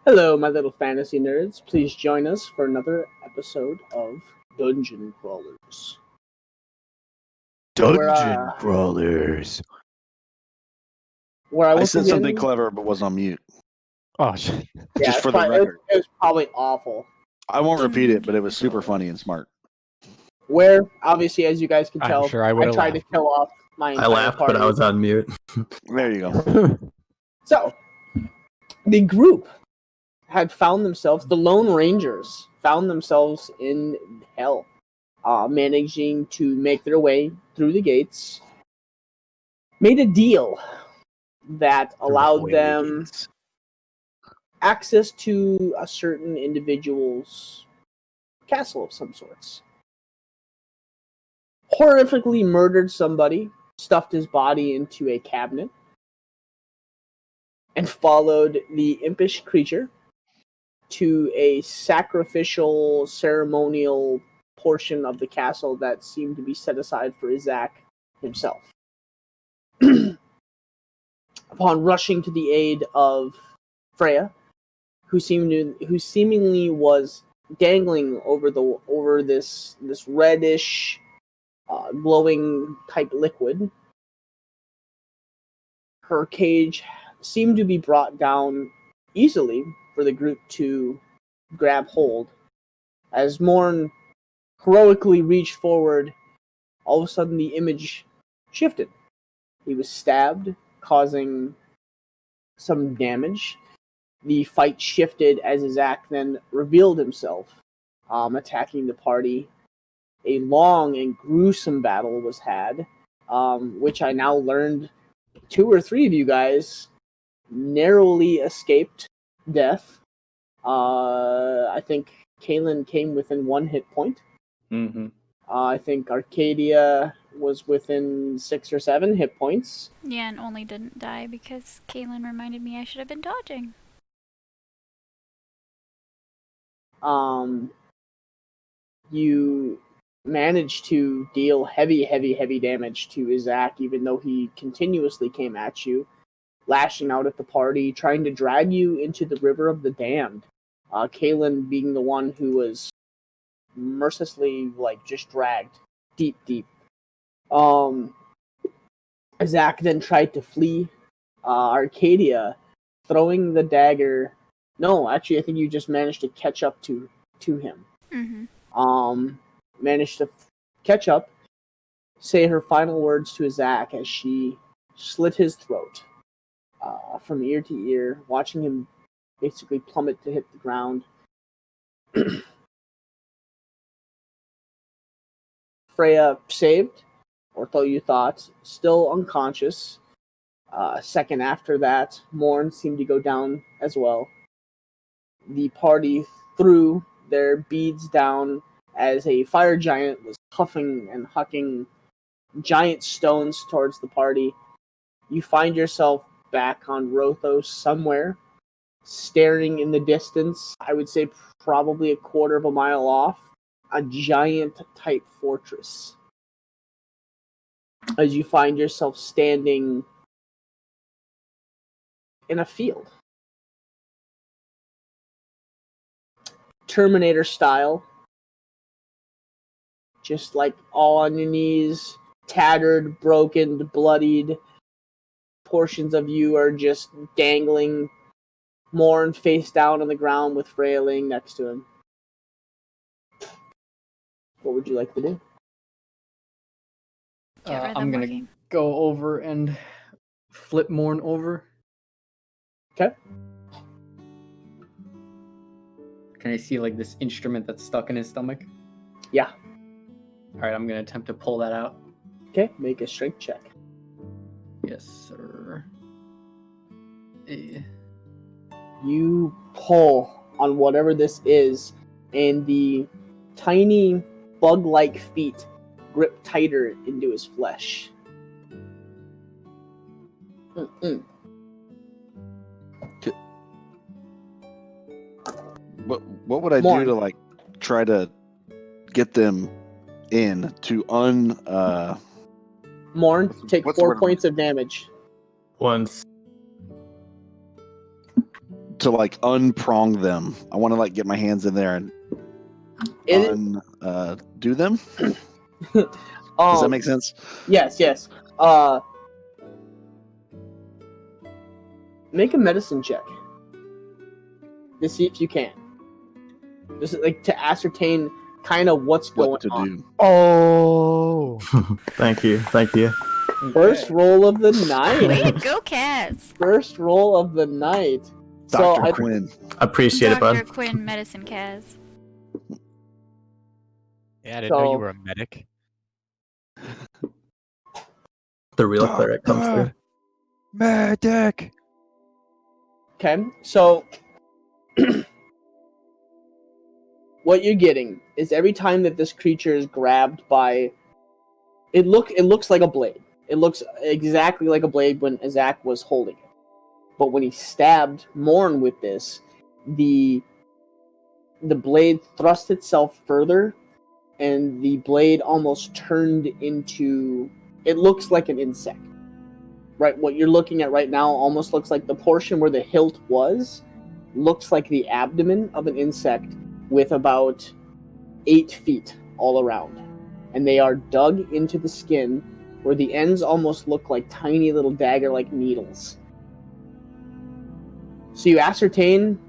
Hello, my little fantasy nerds. Please join us for another episode of Dungeon Crawlers. Dungeon Crawlers. Where I I once said again, something clever, but was on mute. Oh, shit. yeah, Just for the record. it was probably awful. I won't repeat it, but it was super funny and smart. Where, obviously, as you guys can I'm tell, sure I would've tried to laughed. kill off my I entire laughed, party. but I was on mute. There you go. So, the group had found themselves, the Lone Rangers found themselves in hell, managing to make their way through the gates, made a deal that allowed them access to a certain individual's castle of some sorts. Horrifically murdered somebody, stuffed his body into a cabinet, and followed the impish creature to a sacrificial ceremonial portion of the castle that seemed to be set aside for Isaac himself. Upon rushing to the aid of Freya, who seemingly was dangling over this reddish, glowing type liquid, her cage seemed to be brought down easily for the group to grab hold. As Morn heroically reached forward, all of a sudden the image shifted. He was stabbed, causing some damage. The fight shifted as Isaac then revealed himself, attacking the party. A long and gruesome battle was had, which I now learned 2 or 3 of you guys narrowly escaped death. I think Kaylin came within 1 hit point. Mm-hmm. I think Arcadia was within 6 or 7 hit points. Yeah, and only didn't die because Kaylin reminded me I should have been dodging. You managed to deal heavy damage to Isaac, even though he continuously came at you, lashing out at the party, trying to drag you into the River of the Damned. Kaylin being the one who was mercilessly, just dragged deep. Isaac then tried to flee. Arcadia, throwing the dagger. No, actually, I think you just managed to catch up to him. Mm-hmm. Managed to catch up, say her final words to Isaac as she slit his throat from ear to ear, watching him basically plummet to hit the ground. Freya saved, or so you thought, still unconscious. A second after that, Morn seemed to go down as well. The party threw their beads down as a fire giant was huffing and hucking giant stones towards the party. You find yourself back on Rothos somewhere, staring in the distance, I would say probably a quarter of a mile off, a giant type fortress. As you find yourself standing in a field. Terminator style. Just all on your knees, tattered, broken, bloodied. Portions of you are just dangling, Morn face down on the ground with Freya laying next to him. What would you like to do? I'm gonna go over and flip Morn over. Okay. Can I see this instrument that's stuck in his stomach? Yeah. Alright, I'm gonna attempt to pull that out. Okay, make a strength check. Yes, sir. You pull on whatever this is, and the tiny bug-like feet grip tighter into his flesh. What would I do to try to get them in to Morn, take 4 points of damage. Once. to like unprong them. I want to like get my hands in there and do them. Does that make sense? Yes. Make a medicine check to see if you can. Just like to ascertain kind of what's What to going on. do? Oh, Thank you. First roll of the Way night. to go, Kaz! First roll of the night. Dr. So Quinn. Appreciate it, Dr. bud. Quinn, medicine Kaz. yeah, I didn't know So- you were a medic. The real cleric comes through. Medic. Okay, so what you're getting is every time that this creature is grabbed by, it looks like a blade. It looks exactly like a blade when Isaac was holding it. But when he stabbed Morn with this, the blade thrust itself further, and the blade almost turned into. It looks like an insect. Right, what you're looking at right now almost looks like the portion where the hilt was, looks like the abdomen of an insect with about 8 feet all around. And they are dug into the skin where the ends almost look like tiny little dagger-like needles. So you ascertain,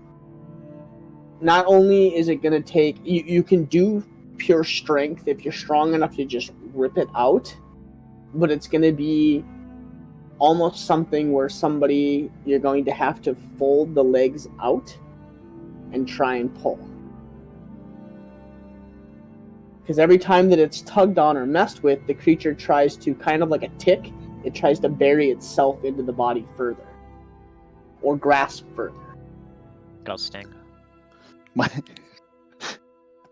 not only is it going to take, you can do pure strength if you're strong enough to just rip it out, but it's going to be almost something where you're going to have to fold the legs out and try and pull. Because every time that it's tugged on or messed with, the creature tries to, kind of like a tick, it tries to bury itself into the body further. Or grasp further. Got sting.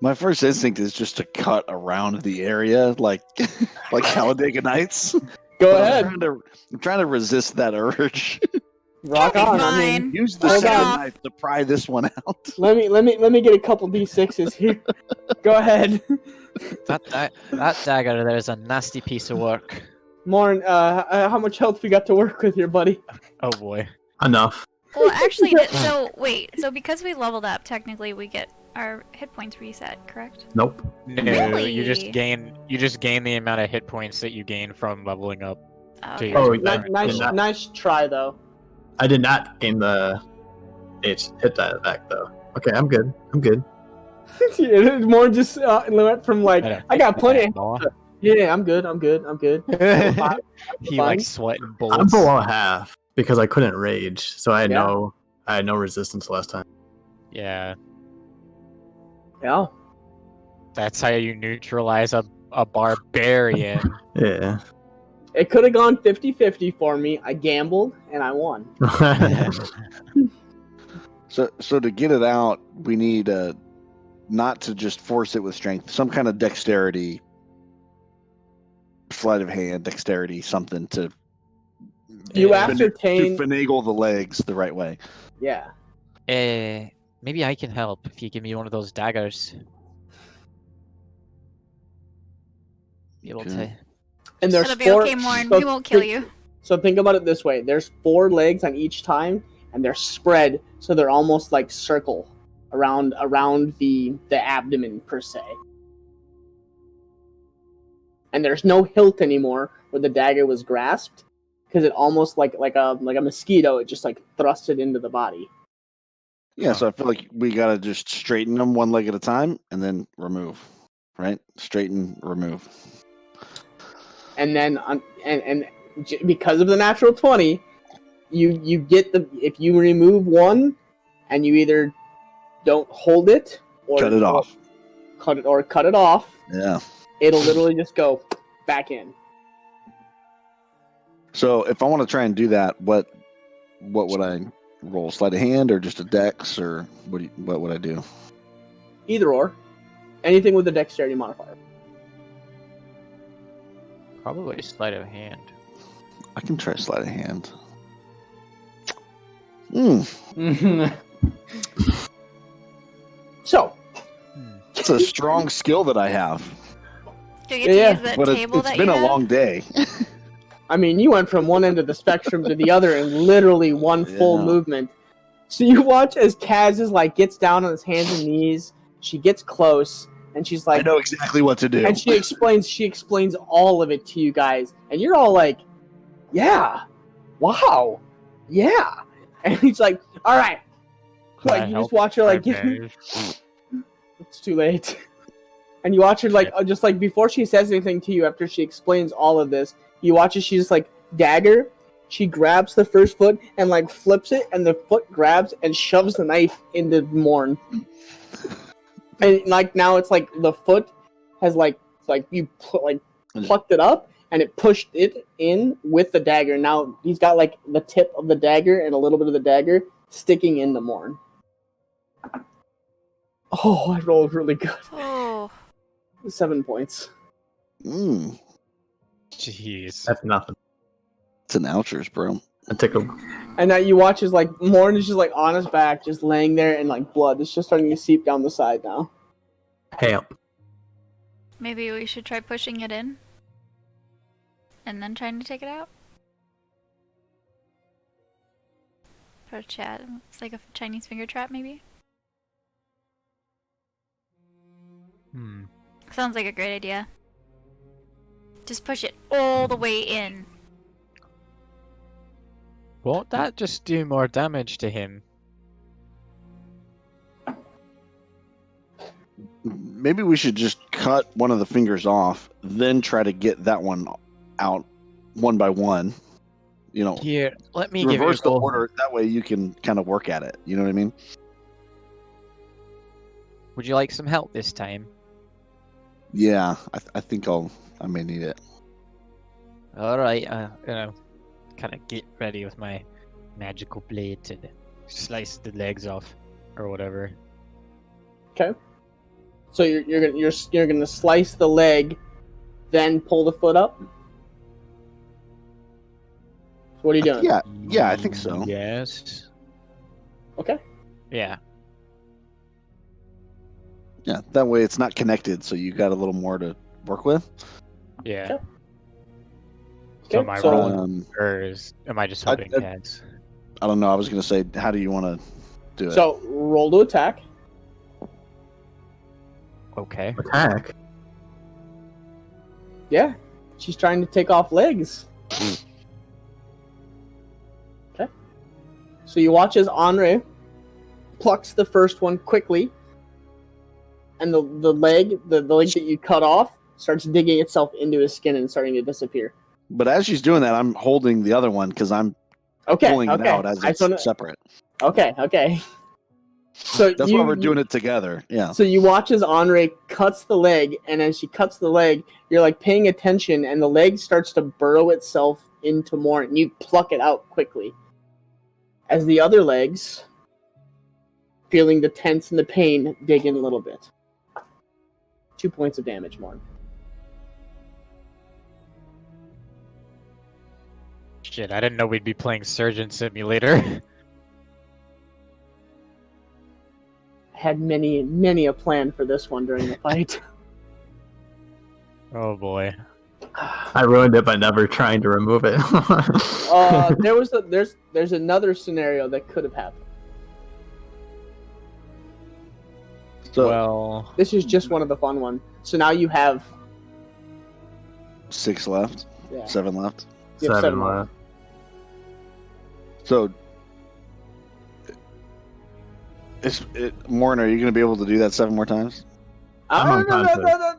My first instinct is just to cut around the area, like Talladega Nights. Go But ahead. I'm trying to resist that urge. Rock You'll be on. I mean, fine. Use the Hold second on. knife to pry this one out. let me get a couple d6s here. Go ahead. That dagger there is a nasty piece of work. Morn, how much health we got to work with here, buddy? Oh boy. Enough. Well, actually, so because we leveled up, technically we get our hit points reset, correct? Nope. No, Really? you just gain the amount of hit points that you gain from leveling up. Okay. Oh, Nice try, though. I did not gain the hit that back though. Okay, I'm good. More just went from like, I got plenty of More. Yeah, I'm good. He Fine. likes sweating bullets. I'm below half because I couldn't rage, so I had Yeah. no resistance last time. Yeah, Yeah. that's how you neutralize a barbarian. Yeah. It could have gone 50-50 for me. I gambled, and I won. So to get it out, we need not to just force it with strength, some kind of dexterity, sleight of hand, dexterity, something to You Yeah. ascertain... to finagle the legs the right way. Yeah. Maybe I can help if you give me one of those daggers. Be able Okay. to. And there's It'll be 4... okay, Morn. so We won't kill think- you. So think about it this way. There's 4 legs on each time, and they're spread, so they're almost like circle around the abdomen, per se. And there's no hilt anymore where the dagger was grasped, because it almost like a mosquito, it just like thrust it into the body. Yeah, so I feel like we gotta just straighten them one leg at a time and then remove. Right? Straighten, remove. And then because of the natural 20, you get if you remove one and you either don't hold it or Cut it off. cut it off, Yeah. it'll literally just go back in. So if I want to try and do that, what would I roll? Sleight of hand or just a dex, or what would I do? Either or, anything with a dexterity modifier. Probably sleight of hand. I can try sleight of hand. So It's a strong skill that I have, Do you get to Yeah, use that but table it's that been you a have? long day. I mean, you went from one end of the spectrum to the other in literally one full Yeah. movement. So you watch as Kaz is like gets down on his hands and knees. She gets close, and she's like, I know exactly what to do. and she explains all of it to you guys, and you're all like, "Yeah, wow, yeah." And he's like, "All right." Like you just watch her like, it's too late. And you watch her like just like before she says anything to you after she explains all of this, you watch as she's like dagger. She grabs the first foot and like flips it, and the foot grabs and shoves the knife into Morn. And like now it's like the foot has like you plucked it up and it pushed it in with the dagger. Now he's got like the tip of the dagger and a little bit of the dagger sticking into Morn. Oh, I rolled really good. Oh. 7 points. Jeez. That's nothing. It's an ouchers, bro. I tickled. And now you watch as like Morn is just like on his back, just laying there, and like blood is just starting to seep down the side now. Help. Maybe we should try pushing it in. And then trying to take it out? For a chat. It's like a Chinese finger trap, maybe? Sounds like a great idea. Just push it all the way in. Won't that just do more damage to him? Maybe we should just cut one of the fingers off, then try to get that one out one by one. You know, Here, let me give you reverse a the go. order. That way you can kind of work at it. You know what I mean? Would you like some help this time? Yeah, I think I may need it. All right. Kind of get ready with my magical blade to slice the legs off, or whatever. Okay. So you're gonna slice the leg, then pull the foot up. What are you doing? Yeah, I think so. Yes. Okay. Yeah. Yeah, that way it's not connected, so you got a little more to work with. Yeah. Okay. So Okay, am I so- rolling, or am I just hoping cats? I don't know. I was gonna say, how do you want to do it? So roll to attack. Okay. Attack. Yeah. She's trying to take off legs. Okay. So you watch as Henri plucks the first one quickly, and the leg that you cut off starts digging itself into his skin and starting to disappear. But as she's doing that, I'm holding the other one because I'm pulling it out as it's separate. Okay. So That's why we're doing it together. Yeah. So you watch as Henri cuts the leg, and as she cuts the leg, you're like paying attention, and the leg starts to burrow itself into more, and you pluck it out quickly. As the other legs, feeling the tense and the pain, dig in a little bit. 2 points of damage more. Shit, I didn't know we'd be playing Surgeon Simulator. Had many a plan for this one during the fight. Oh boy. I ruined it by never trying to remove it. There's another scenario that could have happened. So Well, This is just one of the fun ones. So now you have 6 left, yeah, 7 left. you have 7 more. left. So, Morn, are you going to be able to do that 7 more times? I'm unconscious.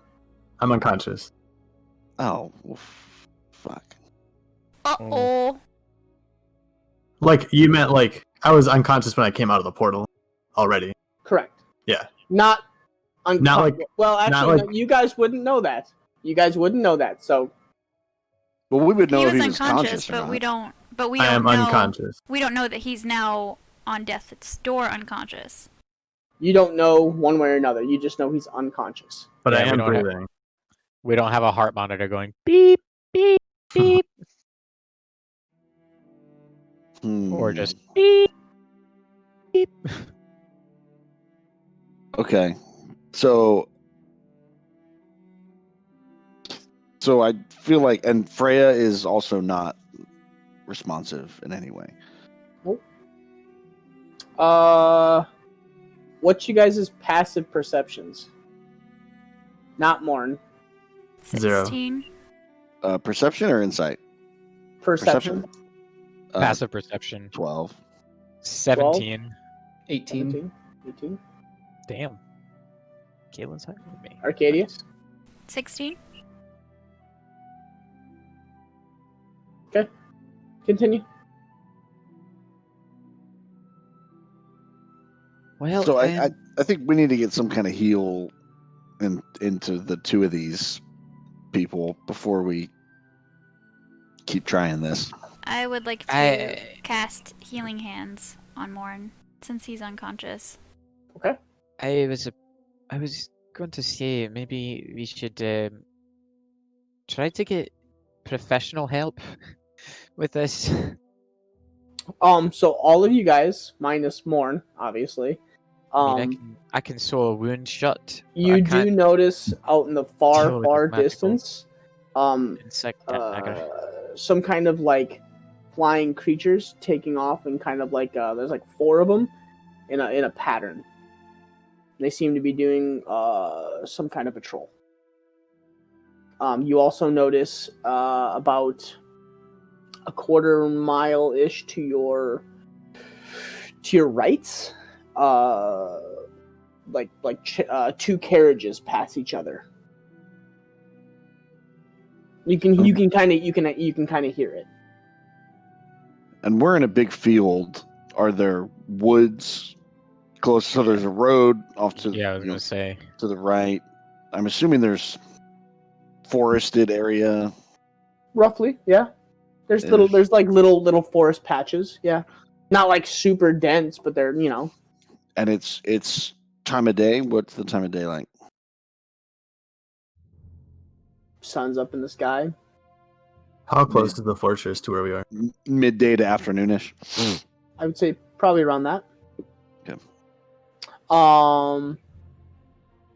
I'm unconscious. Oh, well, fuck. Uh-oh. Like, you meant, like, I was unconscious when I came out of the portal already. Correct. Yeah. Not unconscious. like- Well, actually, not like- no, you guys wouldn't know that. So Well, we would know He if was he was unconscious, conscious or but not. we don't. But we I don't am know. unconscious. We don't know that he's now on death's door unconscious. you don't know one way or another. You just know he's unconscious. But Yeah, I we am don't have- breathing. we don't have a heart monitor going beep, beep, beep, or just beep, beep. Okay. So I feel like, and Freya is also not responsive in any way. What's you guys' passive perceptions? Not Morn. 0. 16. Perception or insight? Perception. Passive perception. 12. 17. 18. 17, 18. Damn. Caitlin's higher than me. Arcadia? Nice. 16. Continue. Well, So I think we need to get some kind of heal into the two of these people before we keep trying this. I would like to I- cast Healing Hands on Morn since he's unconscious. I was going to say maybe we should try to get professional help with this. So all of you guys, minus Morn, obviously. I mean, I can sew a wound shut. but I You do can't notice out in the far, deal with far magical distance, insect dagger. some kind of like flying creatures taking off, and kind of like there's like 4 of them in a pattern. They seem to be doing some kind of patrol. You also notice about a quarter mile ish to your right, two carriages pass each other. You can kind of hear it. And we're in a big field. Are there woods close? So there's a road off to Yeah, I was you know, gonna say. to the right. I'm assuming there's forested area. Roughly, yeah. There's like little forest patches, yeah. Not like super dense, but they're, And it's time of day. What's the time of day like? sun's up in the sky. How close is the fortress to where we are? Midday to afternoonish. I would say probably around that. Okay.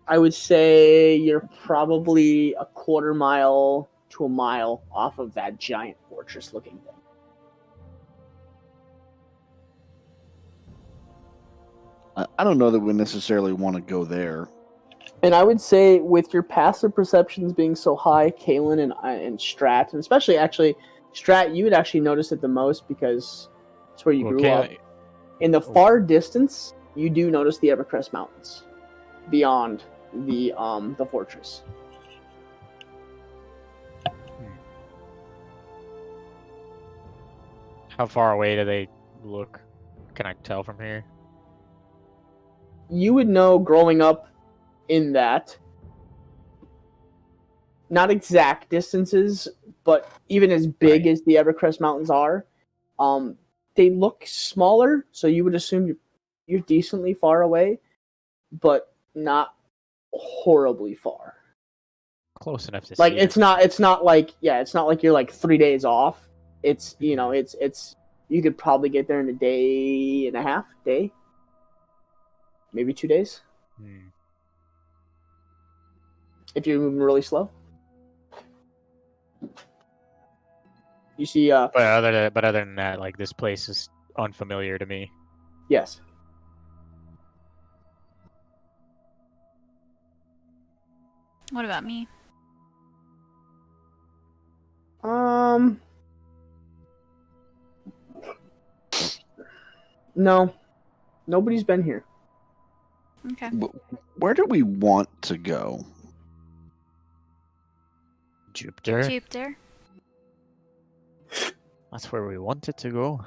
I would say you're probably a quarter mile to a mile off of that giant fortress looking thing. I don't know that we necessarily want to go there. And I would say with your passive perceptions being so high, Kalen and Strat, and especially actually Strat, you would actually notice it the most because it's where you grew up. In the far distance, you do notice the Evercrest Mountains beyond the fortress. How far away do they look? Can I tell from here? You would know growing up in that, not exact distances, but even as big as the Evercrest Mountains are, they look smaller, so you would assume you're decently far away, but not horribly far. Close enough to Like see. it's not like you're like 3 days off. It's it's you could probably get there in a day and a half, maybe 2 days if you're moving really slow. You see, But other than that, like this place is unfamiliar to me. yes. What about me? No, nobody's been here. Okay. Where do we want to go? Jupiter. Jupiter. That's where we wanted to go.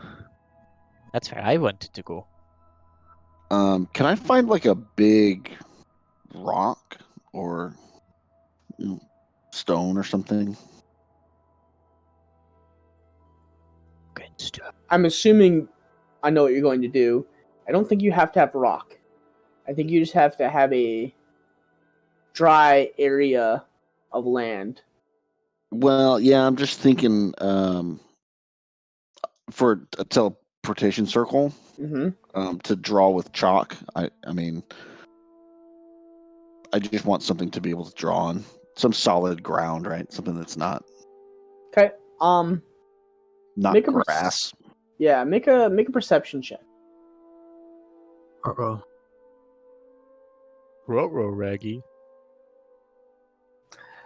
That's where I wanted to go. Can I find like a big rock or stone or something? Good stuff. I'm assuming I know what you're going to do. I don't think you have to have rock. I think you just have to have a dry area of land. Well, yeah, I'm just thinking for a teleportation circle to draw with chalk. I mean, I just want something to be able to draw on. Some solid ground, right? Something that's not Okay. not Make a grass. Yeah, make a perception check. Uh-oh. Ruh-roh, Raggy.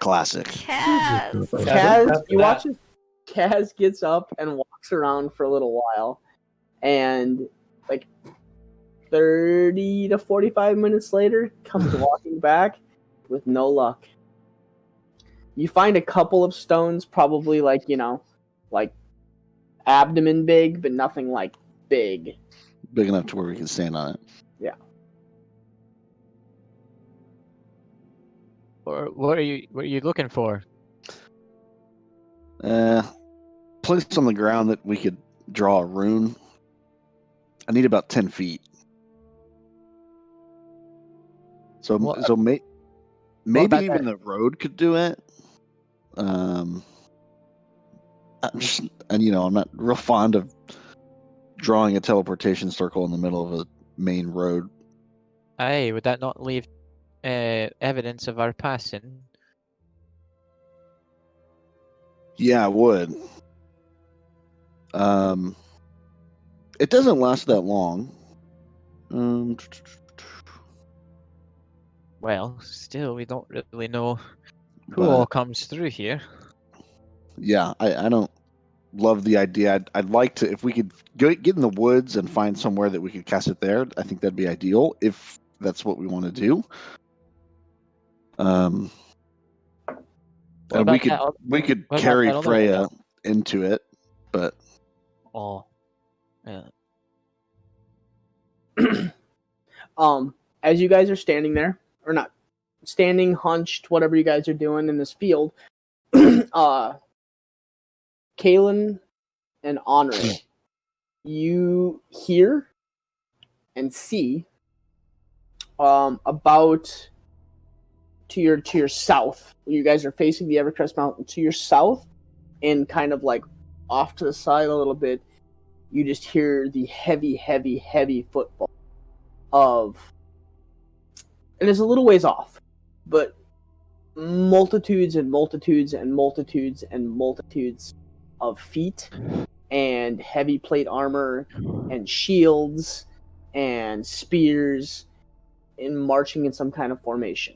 Classic. Kaz. Kaz, after you that. watch as Kaz gets up and walks around for a little while, and like 30 to 45 minutes later, comes walking back with no luck. You find a couple of stones, probably like abdomen big, but nothing like big. Big enough to where we can stand on it. Or what are you looking for? Place on the ground that we could draw a rune. I need about 10 feet. So Well, maybe about even the road could do it. I'm not real fond of drawing a teleportation circle in the middle of a main road. Aye, would that not leave evidence of our passing? Yeah, I would. It doesn't last that long. Well, still, we don't really know who But- all comes through here. Yeah, I don't love the idea. I'd like to, if we could get in the woods and find somewhere that we could cast it there. I think that'd be ideal if that's what we want to do. And we could what about carry that other Freya hill? into it, but Oh, yeah. As you guys are standing there, or not standing, hunched, whatever you guys are doing in this field, Kalen and Honor, you hear and see about to your south. You guys are facing the Evercrest Mountain. To your south, and kind of like off to the side a little bit, you just hear the heavy footfall of, and it's a little ways off, but multitudes and multitudes and multitudes and multitudes of feet and heavy plate armor and shields and spears in marching in some kind of formation.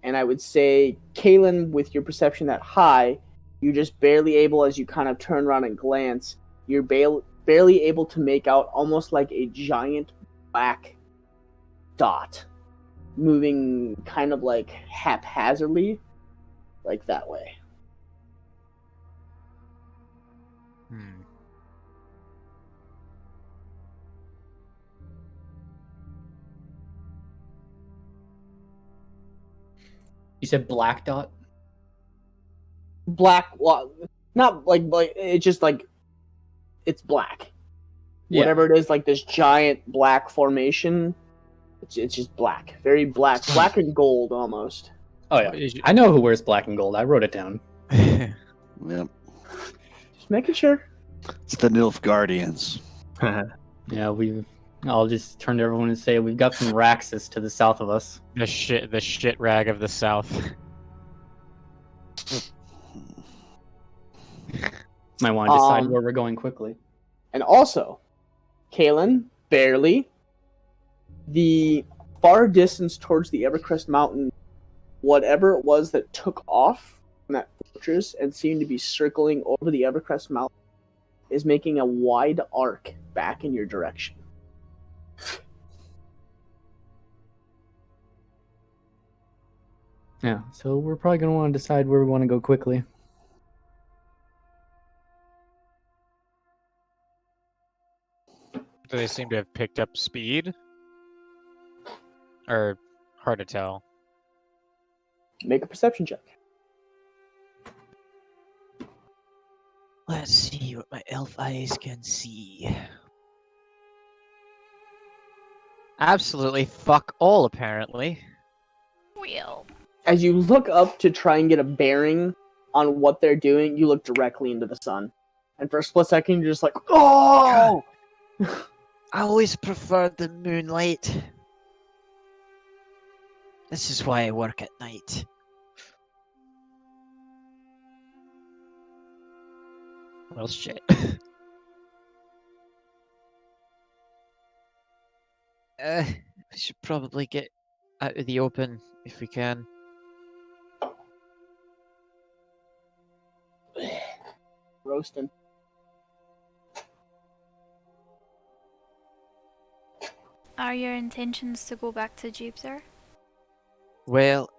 And I would say, Kalen, with your perception that high, you're just barely able, as you kind of turn around and glance, you're barely able to make out almost like a giant black dot moving kind of like haphazardly, like that way. Hmm. You said black dot? Black, well, not like it's just like it's black. Yeah. Whatever it is, like this giant black formation, it's just black, very black, black and gold almost. Oh yeah. I know who wears black and gold. I wrote it down. yeah, Just making sure. it's the Nilfgaardians. Yeah, I'll just turn to everyone and say we've got some Raxus to the south of us. The shit rag of the south. Might want to decide where we're going quickly. And also, Kalen, barely, the far distance towards the Evercrest Mountain, whatever it was that took off from that fortress and seemed to be circling over the Evercrest Mountain, is making a wide arc back in your direction. Yeah, so we're probably going to want to decide where we want to go quickly. Do they seem to have picked up speed? Or hard to tell. Make a perception check. Let's see what my elf eyes can see. Absolutely fuck all, apparently. Wheel. As you look up to try and get a bearing on what they're doing, you look directly into the sun. And for a split second, you're just like, oh! I always preferred the moonlight. This is why I work at night. Well, shit. We should probably get out of the open if we can. Roasting. Are your intentions to go back to Jeep, sir? Well,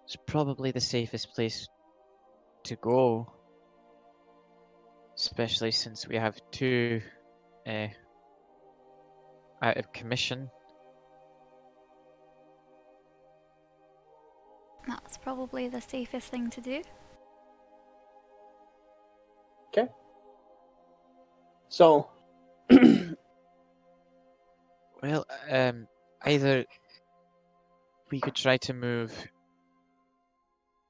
it's probably the safest place to go, especially since we have two out of commission. That's probably the safest thing to do. Okay. So, Well, either we could try to move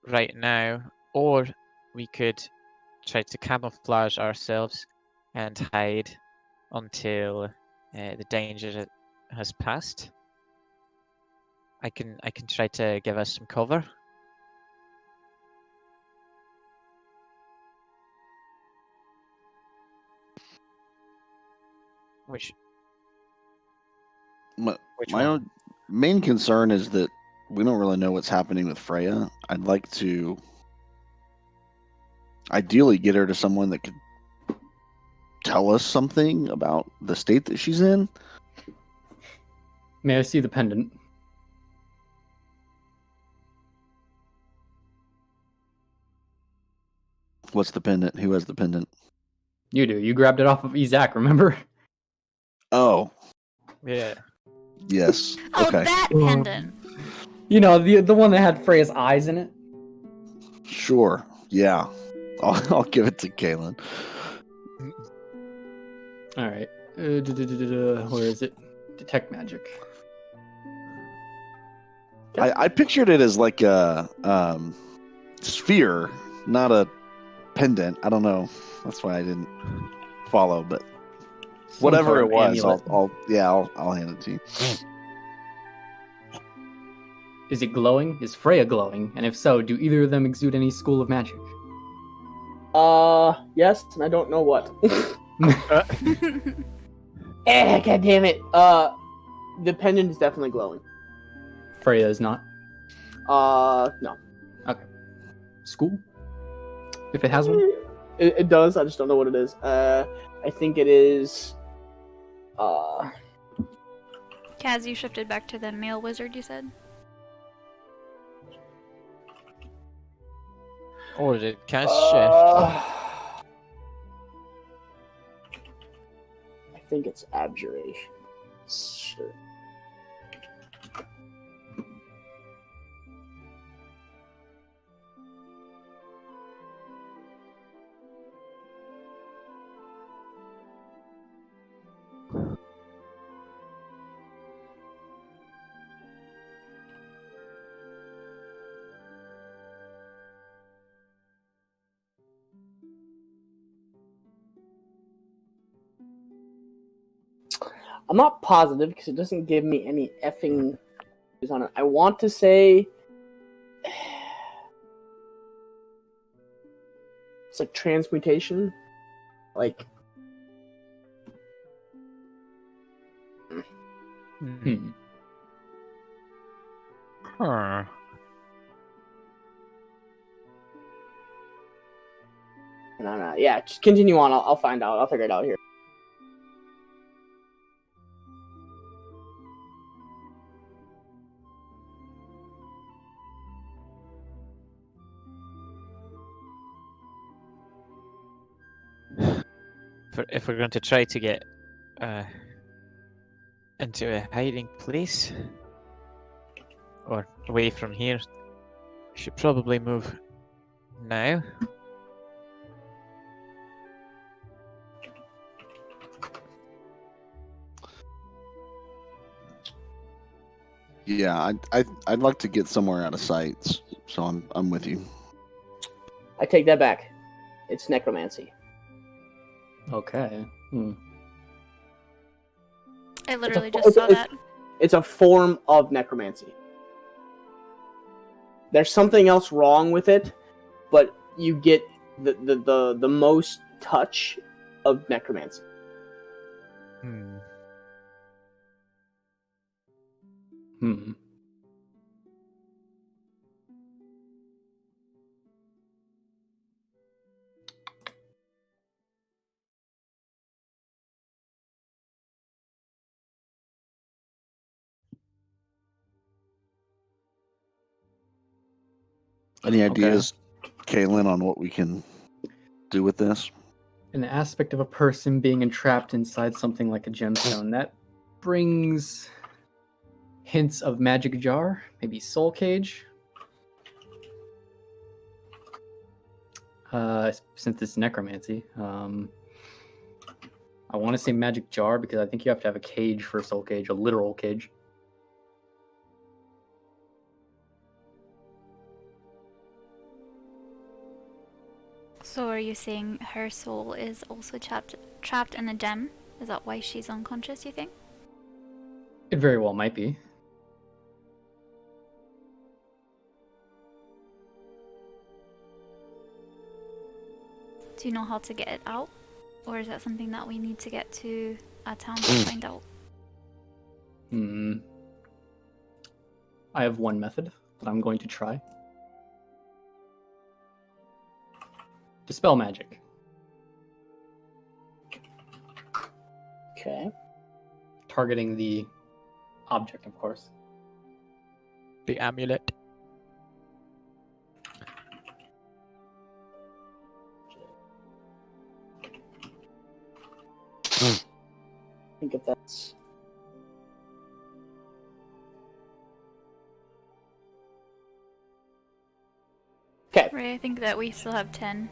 right now, or we could try to camouflage ourselves and hide until the danger has passed. I can try to give us some cover. Which My which my one? own main concern is that we don't really know what's happening with Freya. I'd like to ideally get her to someone that could tell us something about the state that she's in. May I see the pendant? What's the pendant? Who has the pendant? You do. You grabbed it off of Isaac, remember? Oh, Yeah. yes. Oh, Okay. that pendant! You know, the one that had Freya's eyes in it. Sure. Yeah. I'll give it to Kaylin. All right. Where is it? Detect magic. I pictured it as like a sphere, not a pendant. I don't know. That's why I didn't follow, but Some whatever sort it of was, amulet. I'll hand it to you. Is it glowing? Is Freya glowing? And if so, do either of them exude any school of magic? yes, and I don't know what. God damn it. The pendant is definitely glowing. Freya is not. No. School? If it has one? It does, I just don't know what it is. I think it is, Kaz, you shifted back to the male wizard, you said? Or did Cash shift? I think it's abjuration. Sure. I'm not positive because it doesn't give me any effing news on it. I want to say it's like transmutation, like Hmm. Huh. no. Yeah, just continue on. I'll find out. I'll figure it out here. If we're going to try to get into a hiding place or away from here, we should probably move now. Yeah, I'd like to get somewhere out of sight. So I'm with you. I take that back. It's necromancy. Okay. I literally just saw that. It's a form of necromancy. There's something else wrong with it, but you get the most touch of necromancy. Hmm. Hmm. Any ideas, Kaylin, on what we can do with this? An aspect of a person being entrapped inside something like a gemstone. That brings hints of magic jar, maybe soul cage. Since it's necromancy, I want to say magic jar because I think you have to have a cage for soul cage, a literal cage. So are you saying her soul is also trapped in the gem? Is that why she's unconscious, you think? It very well might be. Do you know how to get it out? Or is that something that we need to get to a town to find out? I have one method that I'm going to try. Dispel magic. Okay. Targeting the object, of course. The amulet. I think if that's okay. Right, I think that we still have 10.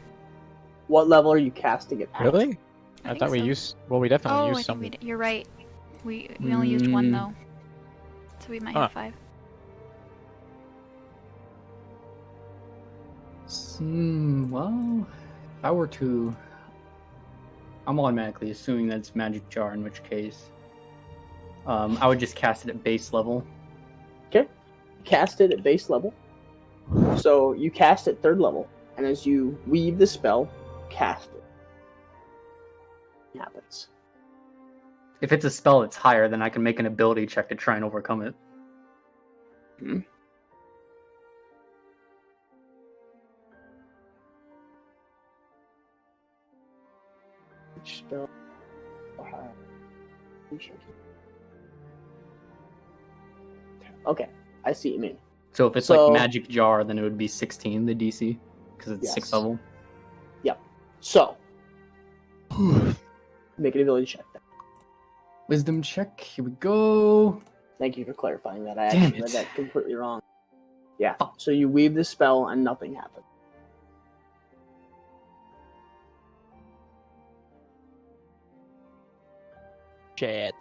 What level are you casting it? At? Really? I think thought we so. used. Well, we definitely Oh, I used think some. you're right. We only used one Mm. though. So we might Huh. have 5. Well, if I were to... I'm automatically assuming that it's magic jar, in which case... I would just cast it at base level. Okay. Cast it at base level. So you cast it 3rd level, and as you weave the spell, cast it. It happens. If it's a spell that's higher, then I can make an ability check to try and overcome it. Which spell? Okay, I see what you mean. So if it's So- like magic jar, then it would be 16, the DC, because it's 6th Yes. level. So, make an ability check. Then. Wisdom check, here we go. Thank you for clarifying that. I Damn actually read it. that completely wrong. Yeah. Fuck. So you weave the spell and nothing happens. Shit.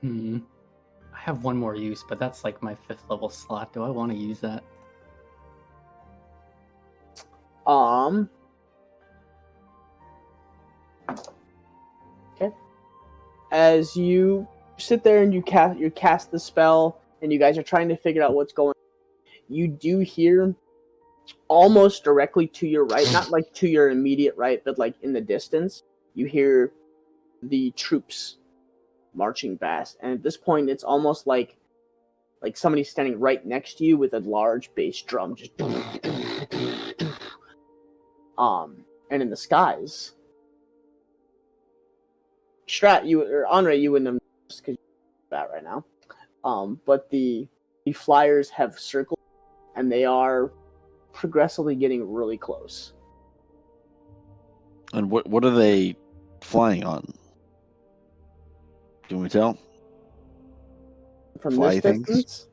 I have one more use, but that's like my 5th level slot. Do I want to use that? Okay. As you sit there and you cast the spell, and you guys are trying to figure out what's going on, you do hear almost directly to your right, not like to your immediate right, but like in the distance, you hear the troops marching past. And at this point, it's almost like somebody's standing right next to you with a large bass drum, just and in the skies. Strat, you or Andre, you wouldn't have noticed because you're that right now. But the flyers have circled, and they are progressively getting really close. And what are they flying on? Can we tell? From Fly this things? distance,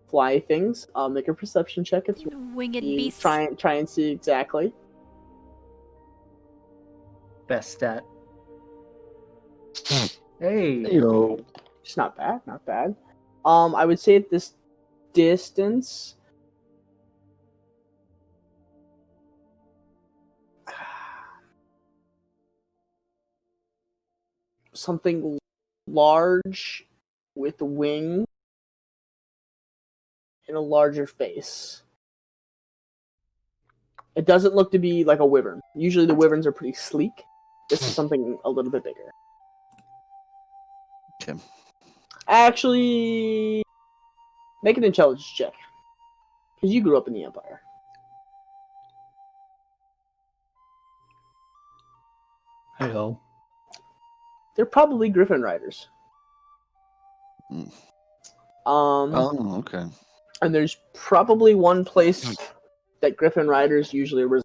fly things. Make a perception check if you Winged beasts. try and see exactly. Best stat. Hey. Yo. It's not bad, not bad. I would say at this distance, something large with wings in a larger face. It doesn't look to be like a wyvern. Usually the wyverns are pretty sleek. This is something a little bit bigger. Okay. Actually, make an intelligence check. Because you grew up in the Empire. Hello. They're probably Griffin Riders. Mm. Um, Oh, okay. And there's probably one place that Griffin Riders usually reside.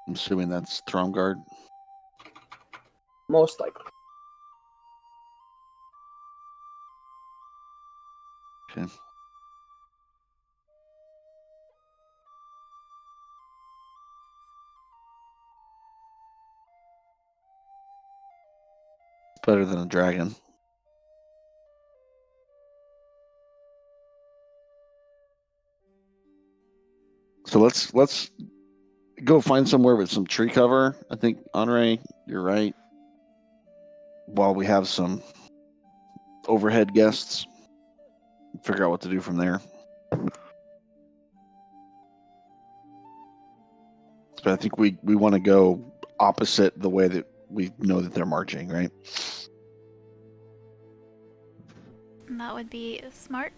I'm assuming that's Throne Guard. Most likely. Okay. Better than a dragon. So let's go find somewhere with some tree cover. I think, Andre, you're right. While we have some overhead guests, figure out what to do from there. But I think we want to go opposite the way that we know that they're marching, right? And that would be smart.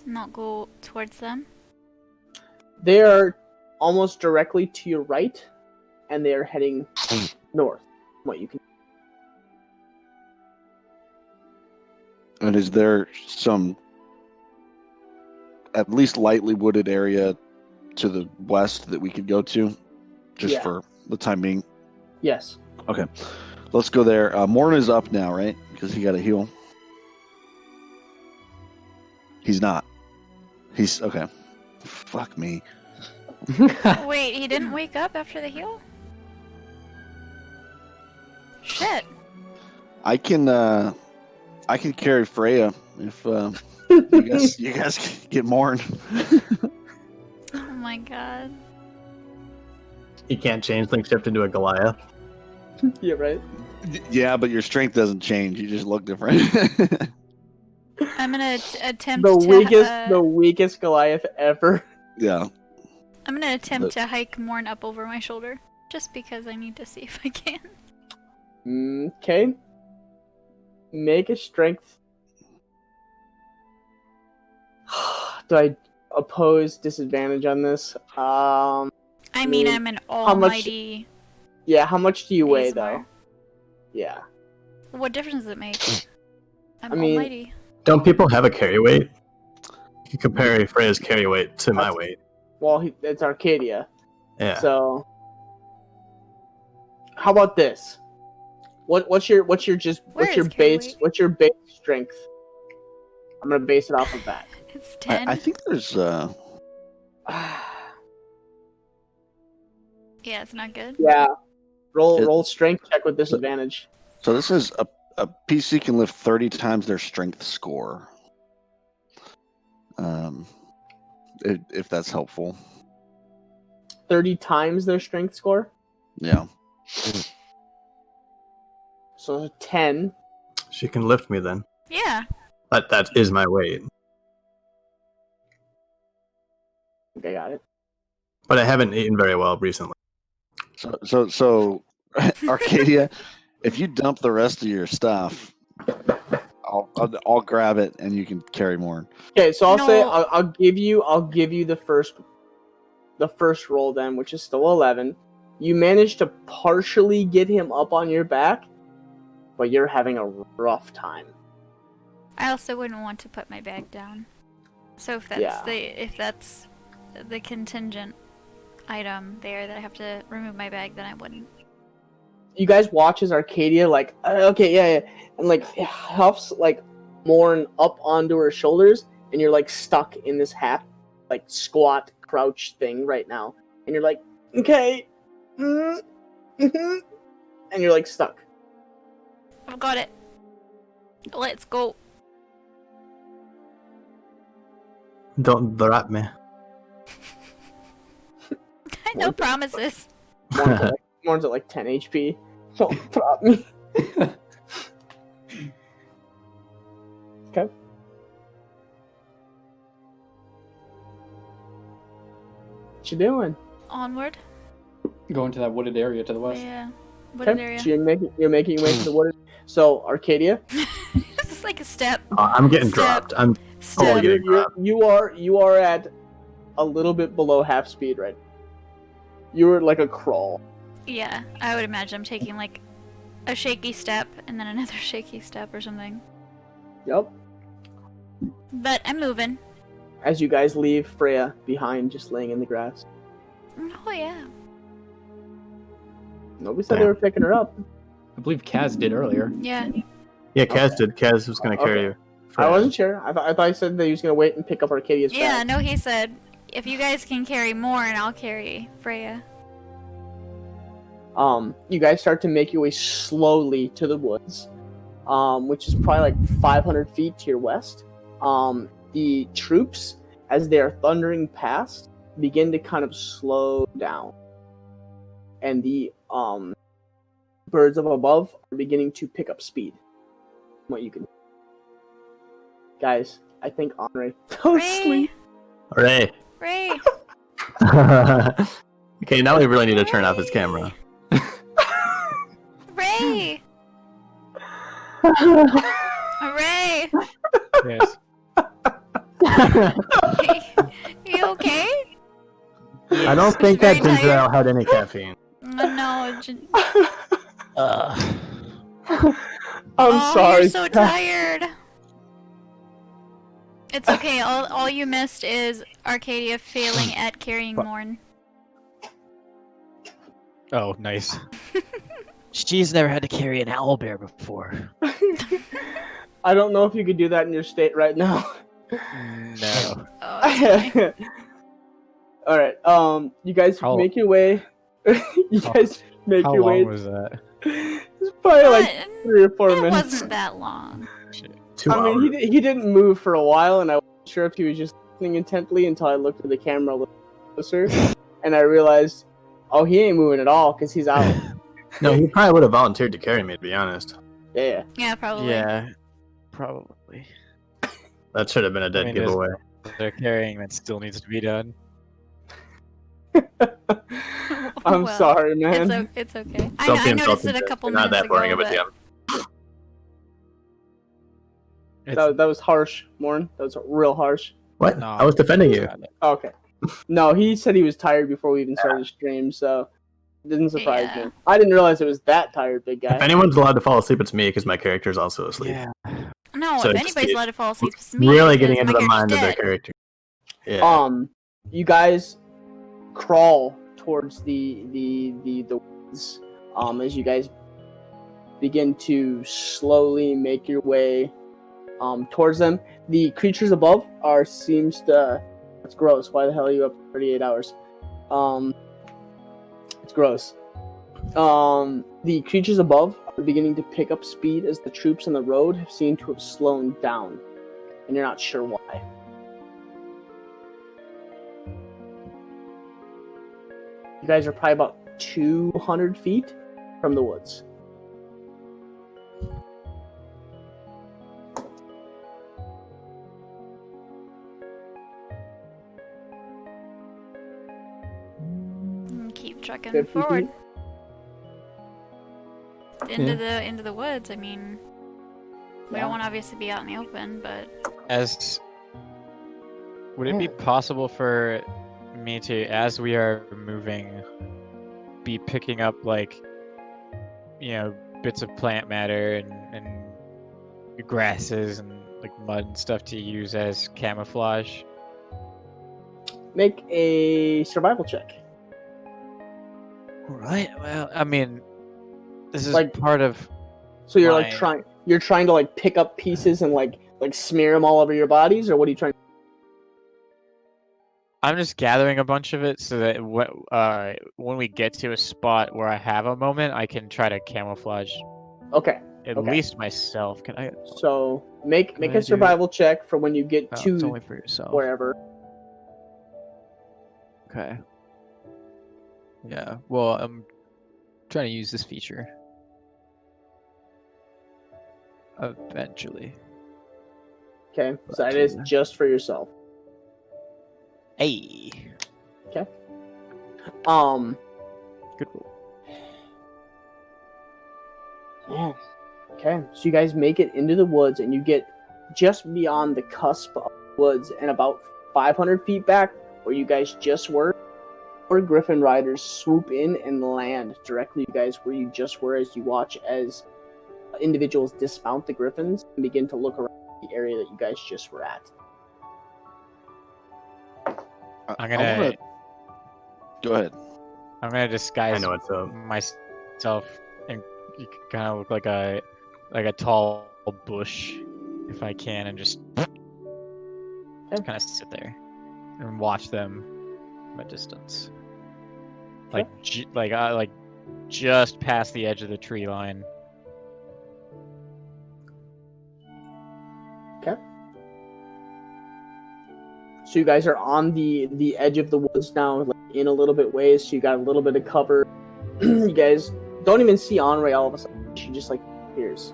Not go towards them. They are almost directly to your right, and they are heading north. What you can. And is there some at least lightly wooded area to the west that we could go to, just Yeah. for the time being? Yes. Okay, let's go there. Morn is up now, right? Because he got a heal. He's not. He's okay. Fuck me. Wait, he didn't wake up after the heal? Shit. I can carry Freya if you guys get Morn. Oh my god. He can't change things shift into a Goliath. Yeah, right. Yeah, but your strength doesn't change. You just look different. I'm gonna attempt The weakest Goliath ever. Yeah. I'm gonna attempt to hike Morn up over my shoulder, just because I need to see if I can. Okay. Make a strength. Do I oppose disadvantage on this? I mean, I'm an How much- almighty. Yeah, how much do you weigh, ASMR. though? Yeah. What difference does it make? I'm I mean- almighty. Don't people have a carry weight? You can compare Freya's carry weight to my That's- weight. Well, it's Arcadia. Yeah. So, how about this? What's your Where is carry weight? What's your base strength? I'm gonna base it off of that. It's 10. I think there's Yeah, it's not good. Yeah. Roll It- roll strength check with disadvantage. so this is a PC can lift 30 times their strength score. If that's helpful. 30 times their strength score. Yeah. So 10. She can lift me then. Yeah. That is my weight. Okay, got it. But I haven't eaten very well recently. So Arcadia, if you dump the rest of your stuff, I'll grab it and you can carry more. Okay, so No. I'll give you the first roll then, which is still 11. You managed to partially get him up on your back, but you're having a rough time. I also wouldn't want to put my bag down. So if that's Yeah. if that's the contingent item there that I have to remove my bag, then I wouldn't. You guys watch as Arcadia okay, yeah, and huffs Morn up onto her shoulders, and you're stuck in this half squat crouch thing right now, and you're okay, and you're stuck. I've got it. Let's go. Don't drop me. No promises. Morn's at 10 HP. Don't drop me. Okay. What you doing? Onward. Going to that wooded area to the west. Yeah. Wooded Okay. area. So you're making your way to the wooded. So Arcadia, This is like a step. I'm getting Step. dropped. I'm Step. totally getting dropped. you are at a little bit below half speed right now. You were like a crawl. Yeah, I would imagine I'm taking like a shaky step and then another shaky step or something. Yep. But I'm moving. As you guys leave Freya behind, just laying in the grass. Oh yeah. Nobody said they were picking her up. I believe Kaz did earlier. Yeah. Yeah, Kaz did. Kaz was going to carry you. I wasn't sure. I thought he said that he was gonna wait and pick up Arcadia's Yeah, bag. no, he said, if you guys can carry more, and I'll carry Freya. You guys start to make your way slowly to the woods, which is probably like 500 feet to your west. The troops, as they are thundering past, begin to kind of slow down. And the birds up above are beginning to pick up speed. From what you can. Guys, I think Henri fell asleep. Hooray. Ray! Okay, now we really need to turn off his camera. Ray! Ray! Yes. You okay? I don't think Very that ginger tired. ale had any caffeine. No, I'm sorry. You're so tired. It's okay. All you missed is Arcadia failing at carrying Morn. Oh, nice. She's never had to carry an owlbear before. I don't know if you could do that in your state right now. No. Oh, that's funny. All right. You guys How- make your way. You How- guys make How your long way. was that? It's probably like But 3 or 4 it minutes. wasn't that long. 2 I hours. mean, he didn't move for a while, and I wasn't sure if he was just listening intently until I looked at the camera a little closer, and I realized, oh, he ain't moving at all because he's out. No, he probably would have volunteered to carry me, to be honest. Yeah. Yeah, probably. Yeah, probably. That should have been a dead mean, there's- giveaway. They're carrying that still needs to be done. I'm Well, sorry, man. It's okay. Don't I be noticed it insulted. a couple You're not minutes that boring ago, of a but DM. That was harsh, Morn. That was real harsh. What? No. I was defending you. Okay. No, he said he was tired before we even started the stream, so it didn't surprise Yeah. me. I didn't realize it was that tired, big guy. If anyone's allowed to fall asleep, it's me because my character's also asleep. Yeah. no, So if it's anybody's the- allowed to fall asleep, it's me. Really because getting into my the mind of their character's dead. character. Yeah. You guys crawl towards the woods. As you guys begin to slowly make your way towards them. The creatures above seems to. It's gross. Why the hell are you up 38 hours? It's gross. The creatures above are beginning to pick up speed as the troops on the road have seemed to have slowed down, and you're not sure why. You guys are probably about 200 feet from the woods. Keep trucking 50 forward. feet? Into the woods. I mean, we Yeah. don't want to obviously be out in the open, but Would it be possible for me to, as we are moving, be picking up like, bits of plant matter and grasses and like mud and stuff to use as camouflage? Make a survival check. Right. Well, I mean, this is Like- part of. So you're like Right. you're trying to like pick up pieces and like smear them all over your bodies, or what are you trying? I'm just gathering a bunch of it so that when we get to a spot where I have a moment, I can try to camouflage Okay, at Okay. least myself. Can I? so make Can I a do- survival check for when you get Oh, it's to only for yourself. wherever. Okay. Yeah. Well, I'm trying to use this feature. Eventually. Okay, so that is just for yourself. Hey. Okay. Good roll. Man. Okay, so you guys make it into the woods, and you get just beyond the cusp of the woods, and about 500 feet back, where you guys just were, 4 Griffin riders swoop in and land directly, you guys, where you just were, as you watch as individuals dismount the Griffins and begin to look around the area that you guys just were at. I'm gonna Go ahead. I'm gonna disguise I know what's up. myself and kind of look like a tall bush if I can, and just kind of sit there and watch them from a distance, like just past the edge of the tree line. Okay. So you guys are on the edge of the woods now, like in a little bit ways, so you got a little bit of cover. You guys don't even see Henri all of a sudden. She just like appears.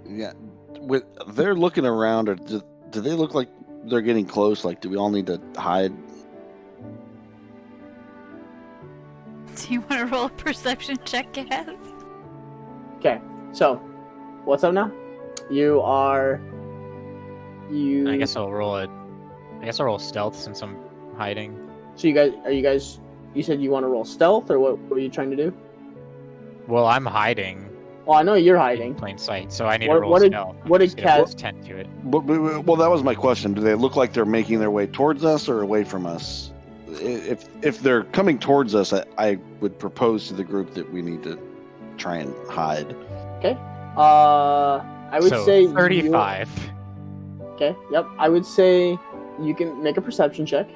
Yeah, they're looking around, or do they look like they're getting close? Like, do we all need to hide? Do you want to roll a perception check, Kaz? Okay, so what's up now? You are. I guess I'll roll stealth since I'm hiding. So you guys? You said you want to roll stealth, or what were you trying to do? Well, I'm hiding Well, I know you're in hiding. plain sight, so I need to roll stealth. What did Kaz? Tend to it. Well, that was my question. Do they look like they're making their way towards us or away from us? If they're coming towards us, I would propose to the group that we need to try and hide. Okay. I would say 35. Okay. Yep. I would say you can make a perception check.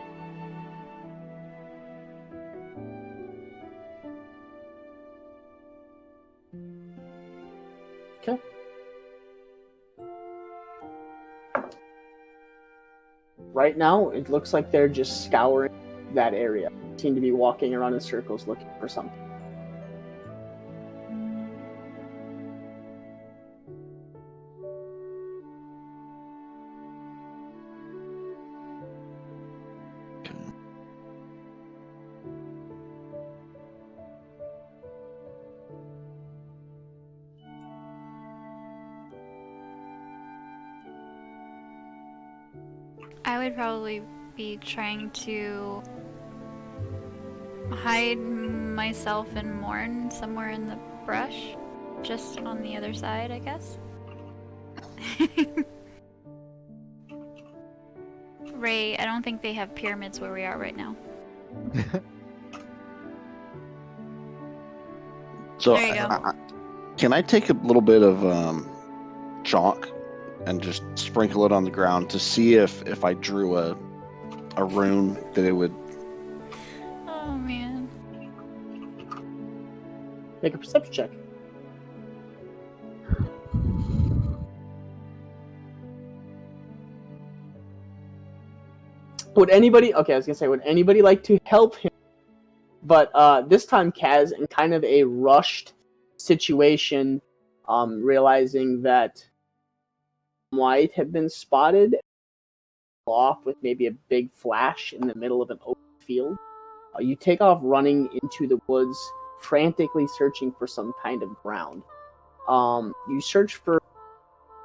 Okay. Right now, it looks like they're just scouring that area. Seem to be walking around in circles looking for something. I would probably be trying to hide myself and Morn somewhere in the brush, just on the other side, I guess. Ray, I don't think they have pyramids where we are right now. So, There you go. can I take a little bit of chalk and just sprinkle it on the ground to see if I drew a rune that it would? Oh man. Make a perception check. Would anybody like to help him? But this time Kaz, in kind of a rushed situation, realizing that White had been spotted off with maybe a big flash in the middle of an open field. You take off running into the woods, frantically searching for some kind of ground. You search for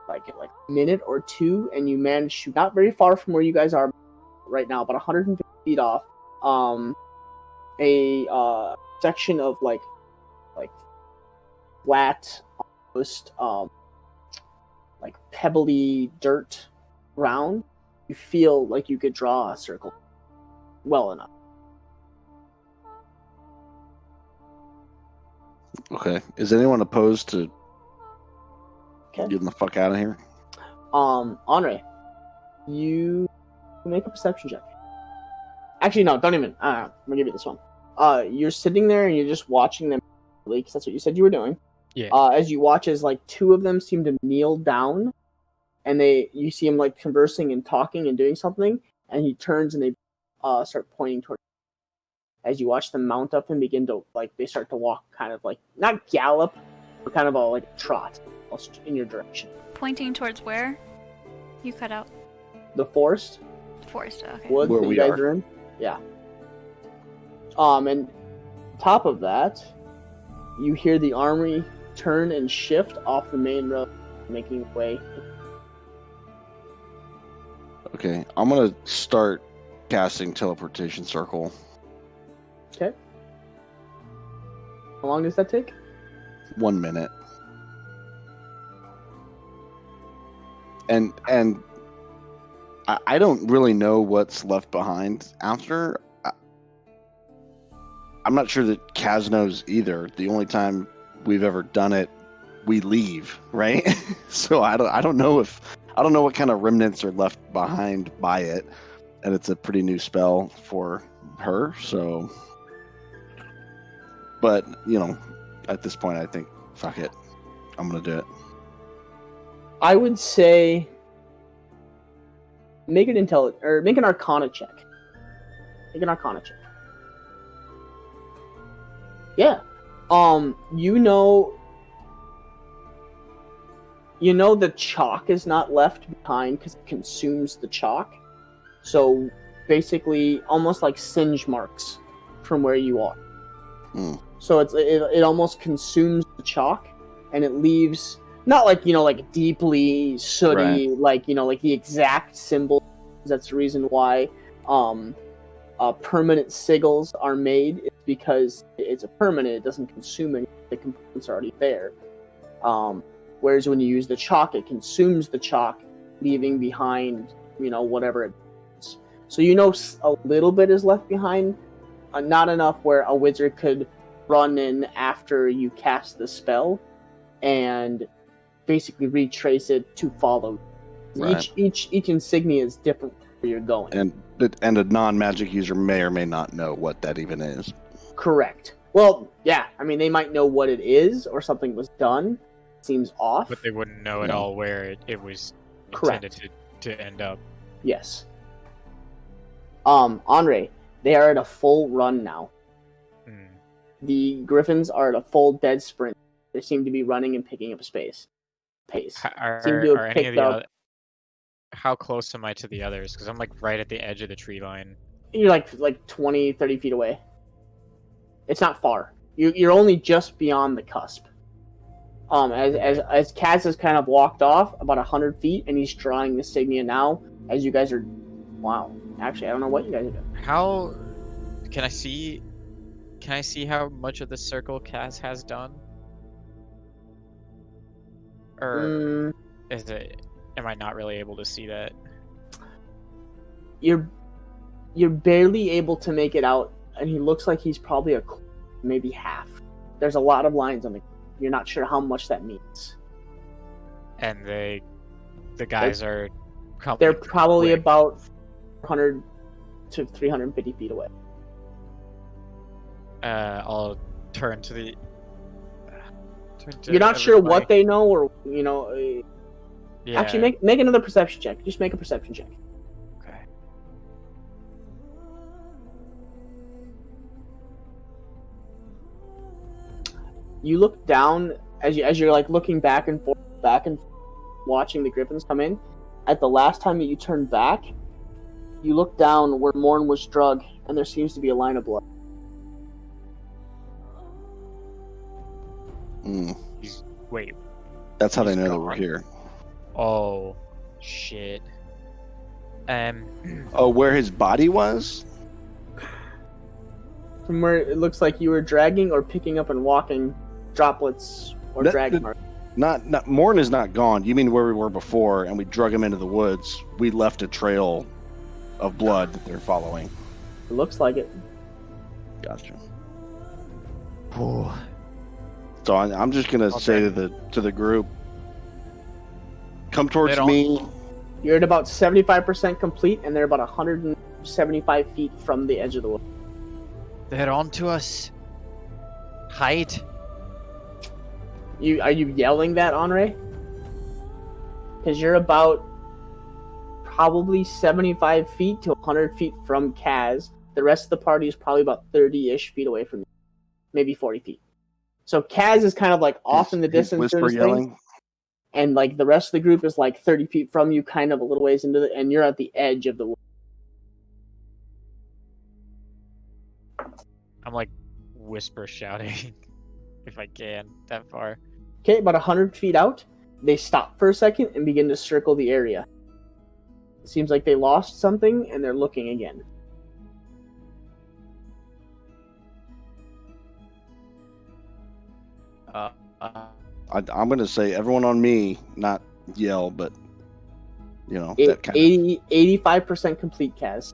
like a minute or two, and you manage to, not very far from where you guys are right now, about 150 feet off, a section of like flat, almost like pebbly dirt ground. You feel like you could draw a circle well enough. Okay. Is anyone opposed to Okay. getting the fuck out of here? Henri, you make a perception check. Actually, no, don't even. I'm gonna give you this one. You're sitting there and you're just watching them, because that's what you said you were doing. Yeah. As you watch, as like 2 of them seem to kneel down, and you see him like conversing and talking and doing something, and he turns and they start pointing toward you. as you watch them mount up and begin to, like, they start to walk kind of like, not gallop, but kind of like a trot almost in your direction. Pointing towards where? You cut out. The forest, Forest, okay. woods Where that you we guys are. are in. Yeah. And top of that, you hear the army turn and shift off the main road, making way. Okay, I'm gonna start casting teleportation circle. Okay. How long does that take? 1 minute. And I don't really know what's left behind after. I'm not sure that Kaz knows either. The only time we've ever done it, we leave, right? So I don't know what kind of remnants are left behind by it, and it's a pretty new spell for her. So, but at this point, I think fuck it, I'm gonna do it. I would say make an make an Arcana check. Make an Arcana check. Yeah. You know the chalk is not left behind because it consumes the chalk. So basically, almost like singe marks from where you are. Mm. So it almost consumes the chalk, and it leaves not like like deeply sooty, Right. like the exact symbol. That's the reason why permanent sigils are made. It's because it's a permanent; it doesn't consume any. The components are already there. Whereas when you use the chalk, it consumes the chalk, leaving behind whatever it is. So a little bit is left behind, not enough where a wizard could run in after you cast the spell and basically retrace it to follow. Right. Each insignia is different where you're going. And a non-magic user may or may not know what that even is. Correct. Well, yeah. I mean, they might know what it is or something was done. Seems off. But they wouldn't know at No. all where it was Correct. intended to end up. Yes. Andre, they are at a full run now. Hmm. The Griffins are at a full dead sprint. They seem to be running and picking up pace. Are Seem to have any of picked the up. other, how close am I to the others? Because I'm like right at the edge of the tree line. You're like 20, 30 feet away. It's not far. You're only just beyond the cusp. As Kaz has kind of walked off about 100 feet, and he's drawing the insignia now. As you guys are, wow. Actually, I don't know what you guys are doing. How can I see? Can I see how much of the circle Kaz has done? Or is it? Am I not really able to see that? You're barely able to make it out, and he looks like he's probably maybe half. There's a lot of lines on the. You're not sure how much that means. And the guys are. They're probably quick. about 400 to 350 feet away. I'll turn to the. You're not sure what they know, or Yeah. Actually, make another perception check. Just make a perception check. Okay. You look down as you're like looking back and forth, watching the Griffins come in. At the last time that you turned back, you look down where Morn was drug, and there seems to be a line of blood. Mm. Wait. That's how they He's know that we're gone. here. Oh, shit. Oh, where his body was? From where it looks like you were dragging or picking up and walking droplets or drag marks. Not Morn is not gone. You mean where we were before, and we drug him into the woods. We left a trail of blood that they're following. It looks like it. Gotcha. Oh. So I'm just gonna say to the group, come towards don't- me. You're at about 75% complete, and they're about 175 feet from the edge of the wood. They're on to us. Hide. Are you yelling that, Henri? Because you're about probably 75 feet to 100 feet from Kaz, The rest of the party is probably about 30-ish feet away from you, maybe 40 feet. So Kaz is kind of like off in the He's distance whisper doing his thing, yelling. and like the rest of the group is like 30 feet from you, kind of a little ways into and you're at the edge of the wood. I'm like whisper shouting if I can that far. Okay, about 100 feet out, they stop for a second and begin to circle the area. It seems like they lost something and they're looking again. I'm going to say everyone on me, not yell, but that kind of. 85% complete, Kaz.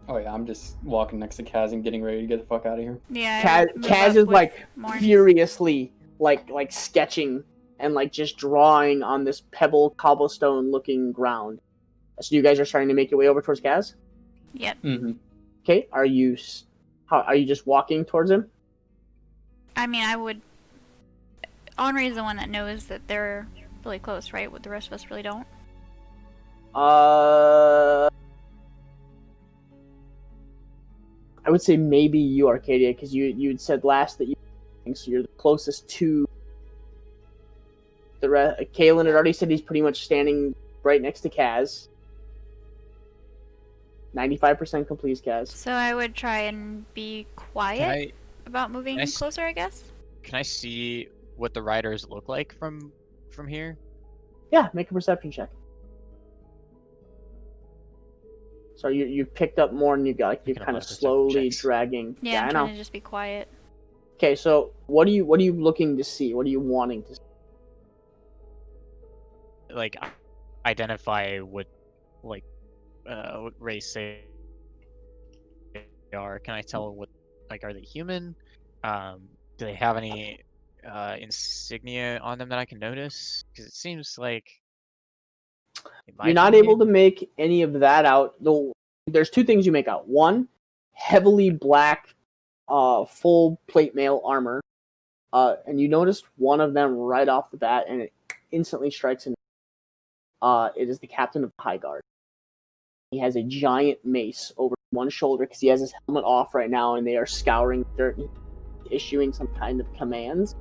Oh yeah, I'm just walking next to Kaz and getting ready to get the fuck out of here. Yeah. I would move Kaz up is with like Morn. furiously like sketching and like just drawing on this pebble cobblestone looking ground. So you guys are starting to make your way over towards Kaz? Yep. Mm-hmm. Okay, are you just walking towards him? I mean, I would. Henri is the one that knows that they're really close, right? What the rest of us really don't. I would say maybe you, Arcadia, because you'd said last that you, so you're the closest to the rest. Kalen had already said he's pretty much standing right next to Kaz. 95% complete, Kaz. So I would try and be quiet about moving closer, I guess. Can I see what the riders look like from here? Yeah, make a perception check. So you picked up more, and you're Making kind a lot of of perception slowly checks. dragging. Yeah, I'm I trying know. to just be quiet. Okay, so what are you looking to see? What are you wanting to see? Like, identify what race they are. Can I tell what, like, are they human? Do they have any insignia on them that I can notice? Because it seems like You're not able to make any of that out. Though there's two things you make out. One, heavily black, full plate mail armor, and you noticed one of them right off the bat, and it instantly strikes him. It is the captain of the High Guard. He has a giant mace over one shoulder because he has his helmet off right now, and they are scouring dirt, issuing some kind of commands.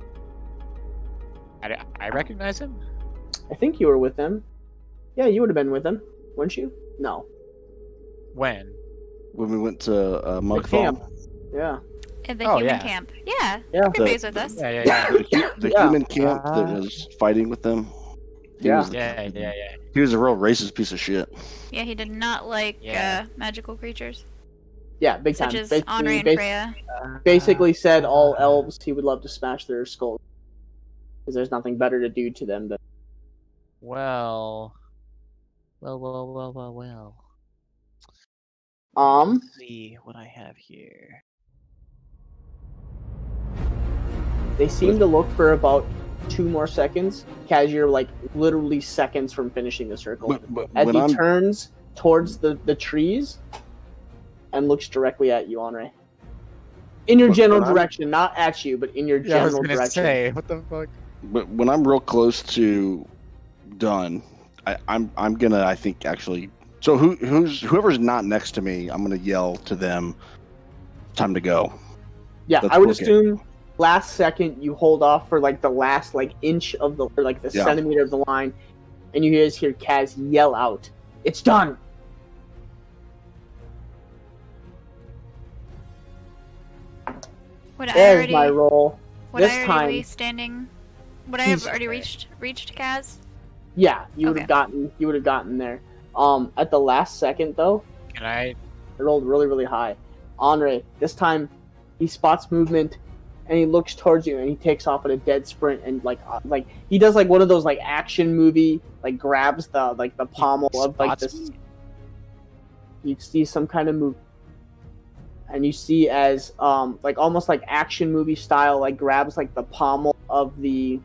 I recognize him. I think you were with them. Yeah, you would have been with them, wouldn't you? No. When? When we went to The Mugfall. camp. Yeah. At the Oh, human yeah. camp. Yeah. Yeah. Everybody's with us. Yeah. The Yeah. human camp that was fighting with them. He Yeah. was the Yeah. captain. He was a real racist piece of shit. Yeah, he did not like Yeah. magical creatures. Yeah, big time. Such as Henri and Freya. Basically said all elves he would love to smash their skulls. Because there's nothing better to do to them than... Well. Let's see what I have here. They seem to look for about 2 more seconds. Kaz, you're like literally seconds from finishing the circle. But As when he I'm turns towards the trees and looks directly at you, Henri. In your But general when I'm- direction, not at you, but in your Yeah, I was general gonna direction. say, what the fuck? But when I'm real close to done, I'm gonna, I think, actually. So whoever's not next to me, I'm gonna yell to them, "Time to go." Yeah, Let's I would book it. assume last second you hold off for like the last like inch of the or like the Yeah. centimeter of the line, and you guys hear Kaz yell out, "It's done!" Would I There's already my roll. would this I already time- be standing? Would I He's- have already reached Kaz? Yeah, you would Okay. have gotten there. At the last second though, Can I? it rolled really, really high. Henri, this time, he spots movement, and he looks towards you, and he takes off at a dead sprint, and like he does like one of those like action movie, like grabs the pommel of like spots this. me? You see some kind of move, and you see as like almost like action movie style, like grabs like the pommel of the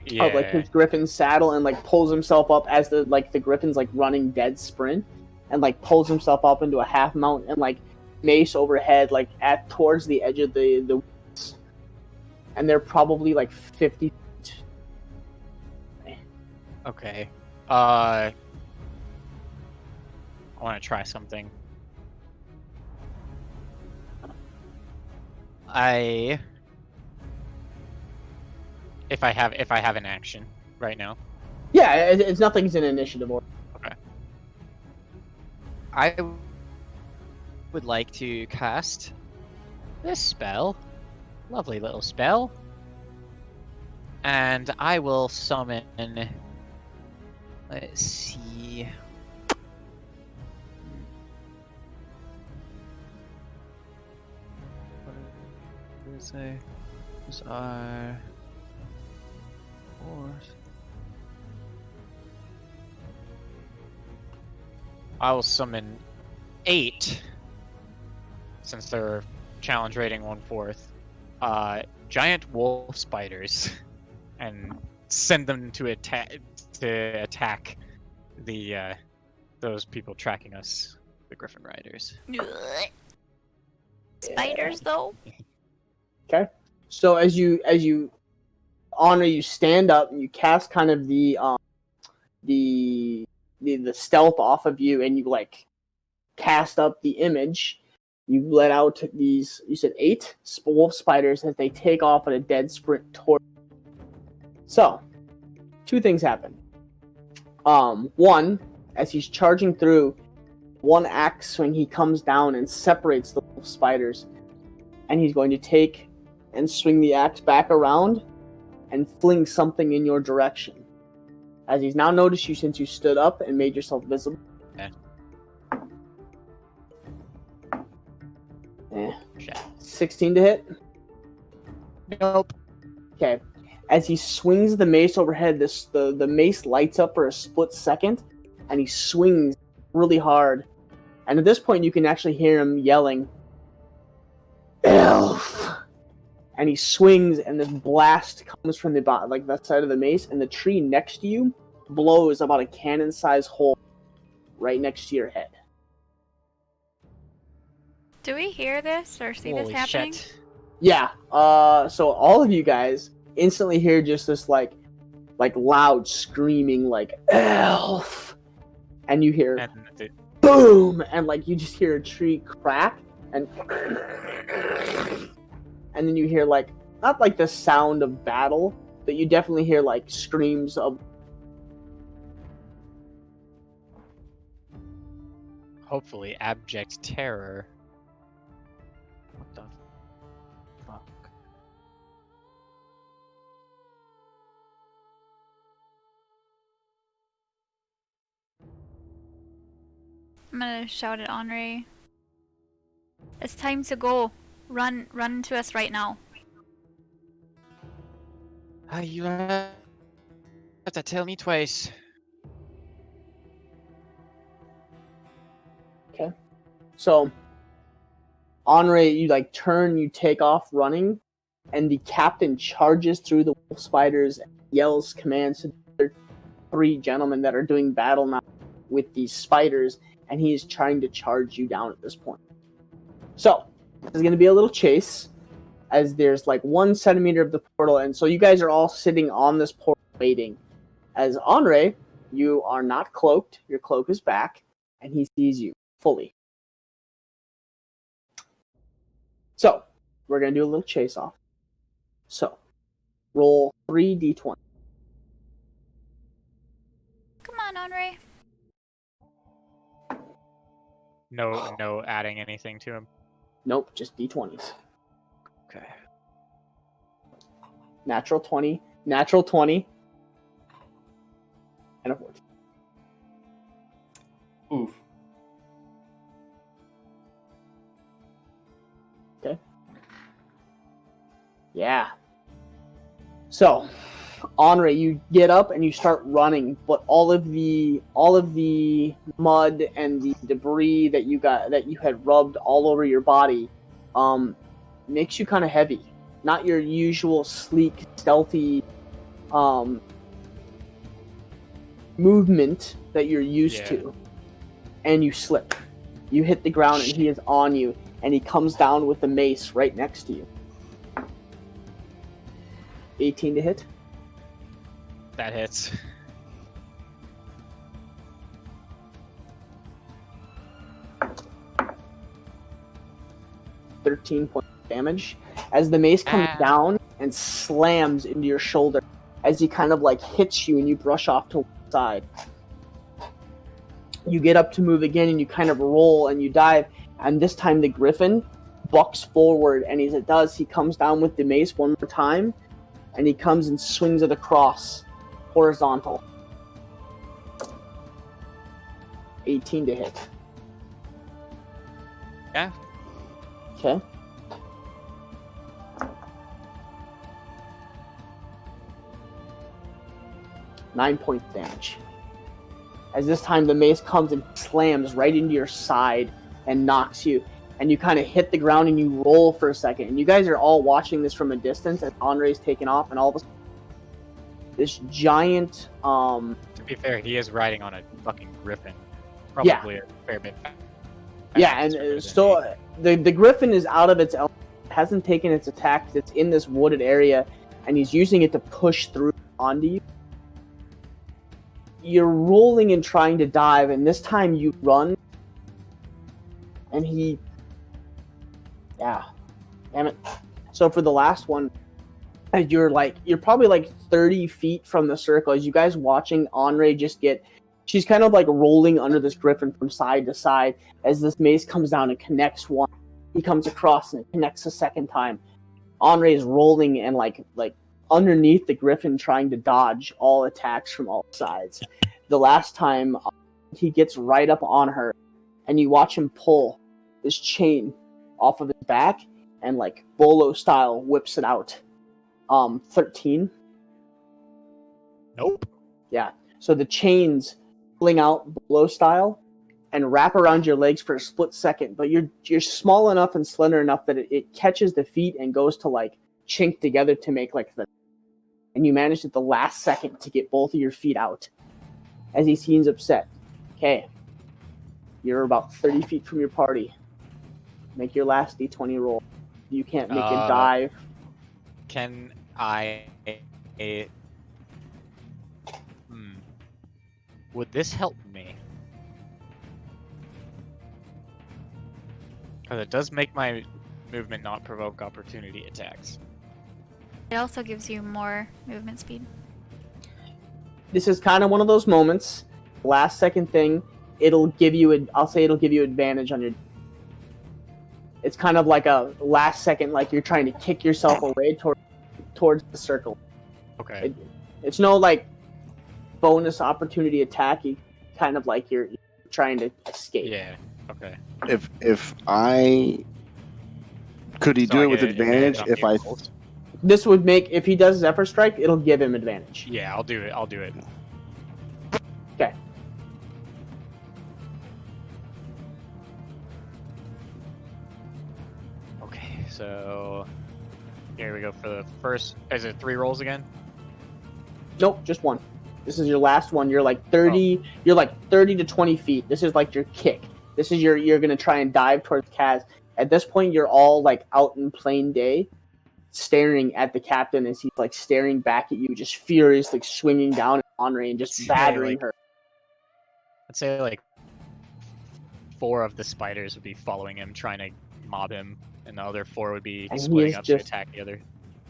Yeah. of like his griffin's saddle and like pulls himself up as the griffin's like running dead sprint, and like pulls himself up into a half mount and like mace overhead like at towards the edge of the woods. And they're probably like 50 feet. Okay. I want to try something. if I have an action right now, Yeah, it's nothing's in initiative order. I would like to cast this spell. Lovely little spell. And I will summon. Let's see. What did it say? These are 4. I will summon 8, since they're challenge rating 1/4, giant wolf spiders, and send them to attack the those people tracking us, the Griffin Riders. Spiders, though. Okay. So as you honor, you stand up and you cast kind of the stealth off of you, and you like cast up the image. You let out these, you said 8 wolf spiders as they take off at a dead sprint toward. So, 2 things happen. One, as he's charging through, one axe swing, he comes down and separates the wolf spiders, and he's going to take and swing the axe back around and fling something in your direction. As he's now noticed you since you stood up and made yourself visible. Okay. 16 to hit? Nope. Okay. As he swings the mace overhead, the mace lights up for a split second, and he swings really hard. And at this point, you can actually hear him yelling, "Elf!" And he swings, and this blast comes from the that side of the mace, and the tree next to you blows about a cannon-sized hole right next to your head. Do we hear this or see Holy this happening? shit. Yeah. So all of you guys instantly hear just this like loud screaming, like "Elf!" And you hear And the, boom, and like you just hear a tree crack, and then you hear like not like the sound of battle, but you definitely hear like screams of. hopefully abject terror. What the fuck? I'm gonna shout at Henri. It's time to go. Run to us right now. You have to tell me twice. Okay. So, Henri, you like turn, you take off running, and the captain charges through the wolf spiders and yells commands to the other 3 gentlemen that are doing battle now with these spiders, and he is trying to charge you down at this point. So, there's going to be a little chase, as there's like 1 centimeter of the portal, and so you guys are all sitting on this portal waiting. As Henri, you are not cloaked, your cloak is back, and he sees you fully. So, we're going to do a little chase off. So, roll 3d20. Come on, Henri. No adding anything to him. Nope, just d20s. Okay. Natural 20, and a 14. Oof. Okay. Yeah. So, Henri, you get up and you start running, but all of the mud and the debris that you had rubbed all over your body makes you kind of heavy. Not your usual sleek, stealthy movement that you're used to. And you slip. You hit the ground and he is on you, and he comes down with the mace right next to you. 18 to hit. That hits. (13 points of damage), as the mace comes down and slams into your shoulder as he kind of like hits you and you brush off to one side. You get up to move again and you kind of roll and you dive, and this time the griffin bucks forward, and as it does, he comes down with the mace one more time, and he comes and swings it across horizontal. 18 to hit. Yeah. Okay. Nine points damage. As this time the mace comes and slams right into your side and knocks you. And you kind of hit the ground and you roll for a second. And you guys are all watching this from a distance as Andre's taken off, and all of a sudden this giant To be fair, he is riding on a fucking griffin. Probably a fair bit faster and than so the griffin is out of its element. It hasn't taken its attack. It's in this wooded area, and he's using it to push through onto you. You're rolling and trying to dive, and this time you run, and he... Yeah. Damn it. So for the last one, you're probably like 30 feet from the circle as you guys watching Andre just get... She's kind of like rolling under this griffin from side to side as this mace comes down and connects one. He comes across and it connects a second time. Andre is rolling and like underneath the griffin trying to dodge all attacks from all sides. The last time he gets right up on her and you watch him pull this chain off of his back and like bolo style whips it out. 13. Nope. Yeah. So the chains fling out bolo style and wrap around your legs for a split second, but you're small enough and slender enough that it catches the feet and goes to like chink together to make like the... And you manage at the last second to get both of your feet out as he seems upset. Okay. You're about 30 feet from your party. Make your last d20 roll. You can't make a dive. Can I... Would this help me? Because it does make my movement not provoke opportunity attacks. It also gives you more movement speed. This is kind of one of those moments. Last second thing, it'll give you advantage on your... It's kind of like a last second, like you're trying to kick yourself away towards the circle. Okay. It's no like bonus opportunity attack. You kind of like you're trying to escape. Yeah. Okay. If I could he So do I it with get advantage on if the I rolls? This would make, if he does Zephyr Strike, it'll give him advantage. Yeah, I'll do it. I'll do it. Okay. Okay, so here we go for the first. Is it 3 rolls again? Nope, just one. This is your last one. You're like 30. You're like 30 to 20 feet. This is like your kick. This is you're gonna try and dive towards Kaz. At this point, you're all like out in plain day, staring at the captain as he's like staring back at you, just furiously swinging down at Henri and just battering her. I'd say like 4 of the spiders would be following him, trying to mob him, and the other 4 would be And he splitting is up just- to attack the other.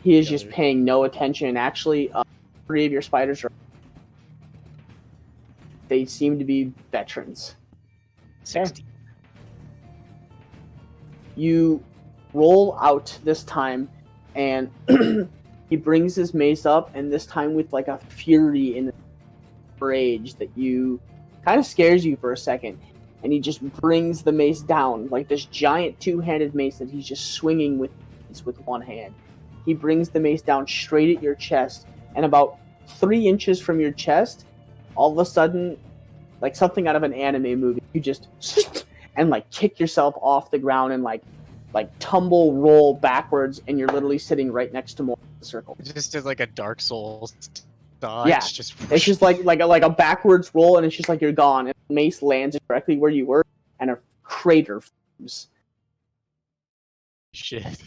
He is the just other. paying no attention. Actually, 3 of your spiders are. They seem to be veterans. 60. You roll out this time, and he brings his mace up, and this time with like a fury and rage that you kind of scares you for a second, and he just brings the mace down like this giant 2-handed mace that he's just swinging with one hand. He brings the mace down straight at your chest, and about 3 inches from your chest, all of a sudden, like something out of an anime movie, you just and like kick yourself off the ground and like tumble roll backwards, and you're literally sitting right next to more circle. It just did like a Dark Souls dodge. Yeah. Just It's just like a backwards roll, and it's just like you're gone. And the mace lands directly where you were, and a crater forms. shit.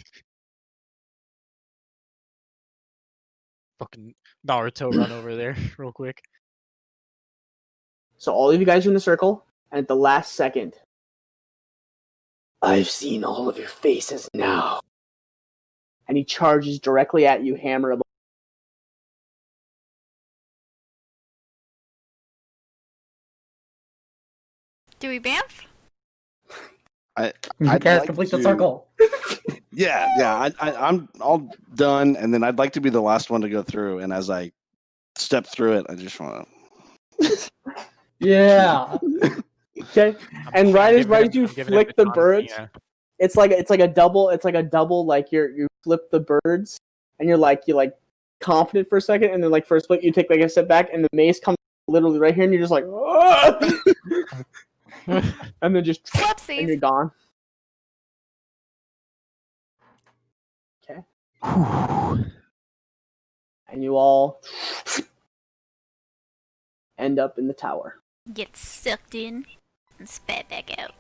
Fucking Naruto run over there real quick. So all of you guys are in the circle, and at the last second, I've seen all of your faces now. and he charges directly at you, hammer above. Do we bamf? You I'd guys like complete the to- circle. Yeah. I'm all done, and then I'd like to be the last one to go through. And as I step through it, I just want to. Yeah. Okay, and right as I'm you giving flick it the to birds, Tina. it's like a double like you flip the birds, and you're like confident for a second, and then like for a split you take like a step back, and the mace comes literally right here, and you're just like, "Ah!" and then just and you're Whoopsies. gone. Okay, and you all end up in the tower. Get sucked in and spat back out.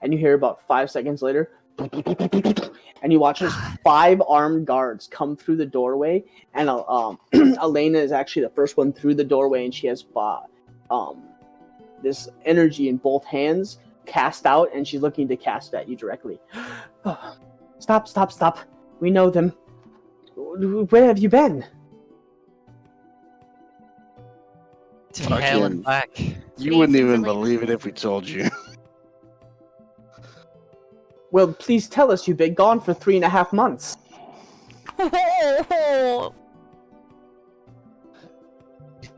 And you hear about 5 seconds later, and you watch as 5 armed guards come through the doorway, and Elena is actually the first one through the doorway, and she has this energy in both hands cast out, and she's looking to cast at you directly. Stop. We know them. Where have you been? To hell and back. You wouldn't Greetings, even Elena. believe it if we told you. Well, please tell us. You've been gone for 3.5 months.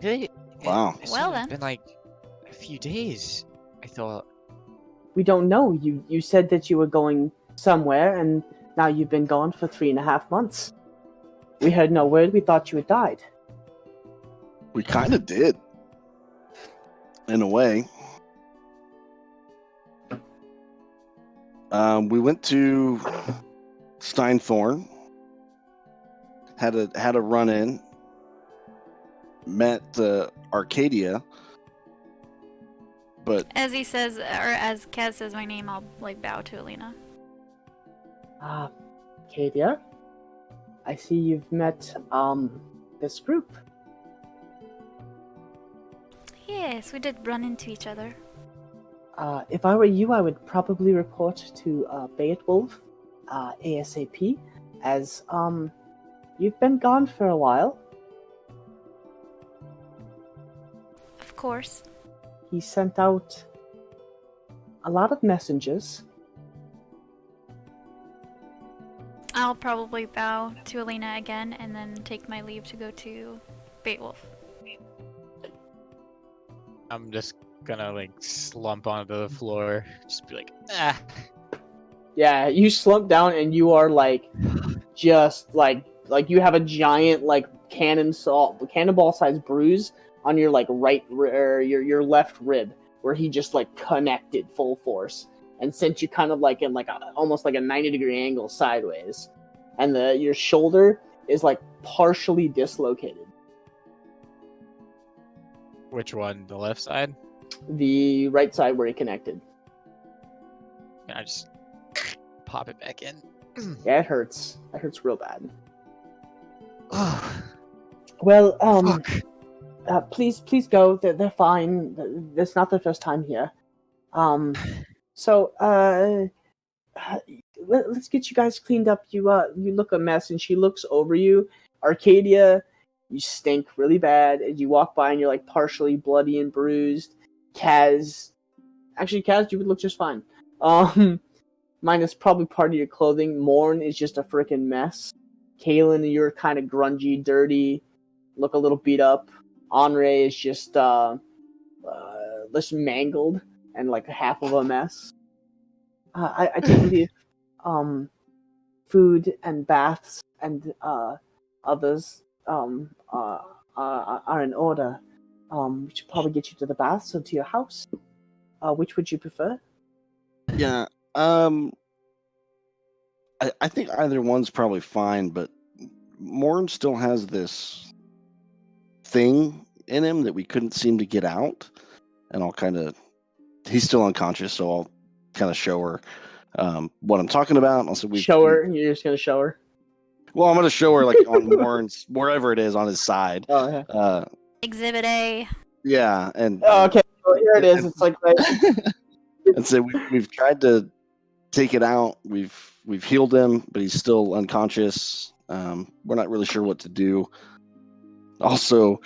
Really? Wow. It's Well only then. been like a few days. I thought. We don't know. You said that you were going somewhere, and now you've been gone for 3.5 months. We heard no word. We thought you had died. We kind of did. In a way. We went to Steinthorn. Had a run in. Met Arcadia. But As he says, or as Kaz says my name, I'll like bow to Elena. Kadia, I see you've met this group. Yes, we did run into each other. If I were you, I would probably report to Beowulf ASAP, as you've been gone for a while. Of course. He sent out a lot of messengers. I'll probably bow to Elena again and then take my leave to go to Beowulf. I'm just gonna like slump onto the floor, just be like, ah. Yeah, you slump down and you are like, just like you have a giant like cannonball sized bruise on your like your left rib, where he just like connected full force and sent you kind of like in like almost like a 90-degree angle sideways, and your shoulder is like partially dislocated. Which one? The left side? The right side where he connected. And I just pop it back in. Yeah, it hurts. It hurts real bad. Oh, Well, fuck. please go. They're fine. That's not their first time here. So, let's get you guys cleaned up. You look a mess, and she looks over you. Arcadia, you stink really bad as you walk by, and you're like partially bloody and bruised. Kaz, you would look just fine. Minus probably part of your clothing. Morn is just a freaking mess. Kaylin, you're kind of grungy, dirty, look a little beat up. Henri is just mangled and like half of a mess. I take believe food and baths and others are in order. We should probably get you to the baths or to your house. Which would you prefer? yeah, I think either one's probably fine, but Morn still has this thing in him that we couldn't seem to get out, and he's still unconscious, so I'll kind of show her what I'm talking about. Also, Show her. You're just gonna show her. Well, I'm gonna show her like on Morn's wherever it is on his side. Oh yeah. Exhibit A. Yeah, and Oh, okay. Well, here it is. It's like right. and so we've tried to take it out. We've healed him, but he's still unconscious. We're not really sure what to do. Also,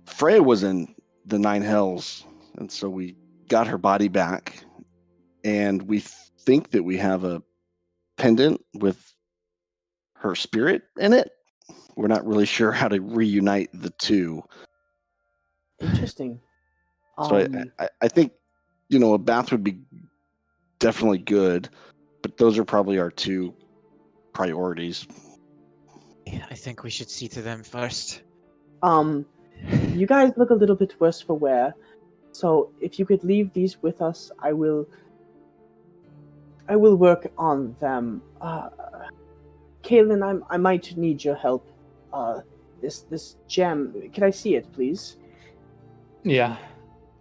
Freya was in the Nine Hells, and so we got her body back, and we think that we have a pendant with her spirit in it. We're not really sure how to reunite the two. Interesting. So I think, a bath would be definitely good, but those are probably our two priorities. I think we should see to them first. You guys look a little bit worse for wear, so if you could leave these with us, I will work on them. Kaylin, I might need your help. This gem, can I see it, please? Yeah.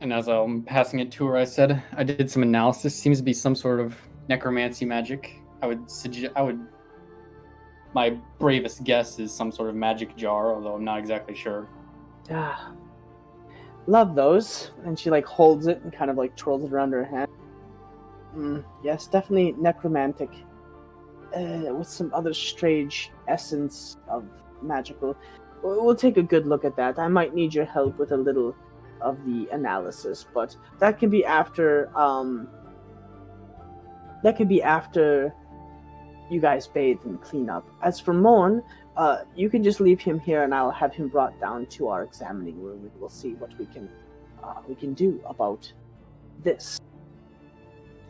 And as I'm passing it to her, I said, I did some analysis. Seems to be some sort of necromancy magic. My bravest guess is some sort of magic jar, although I'm not exactly sure. Ah, love those. And she holds it and kind of twirls it around her hand. Yes, definitely necromantic. With some other strange essence of magical. We'll take a good look at that. I might need your help with a little of the analysis, but that can be after. That can be after you guys bathe and clean up. As for Morn, you can just leave him here, and I'll have him brought down to our examining room, and we'll see what we can do about this.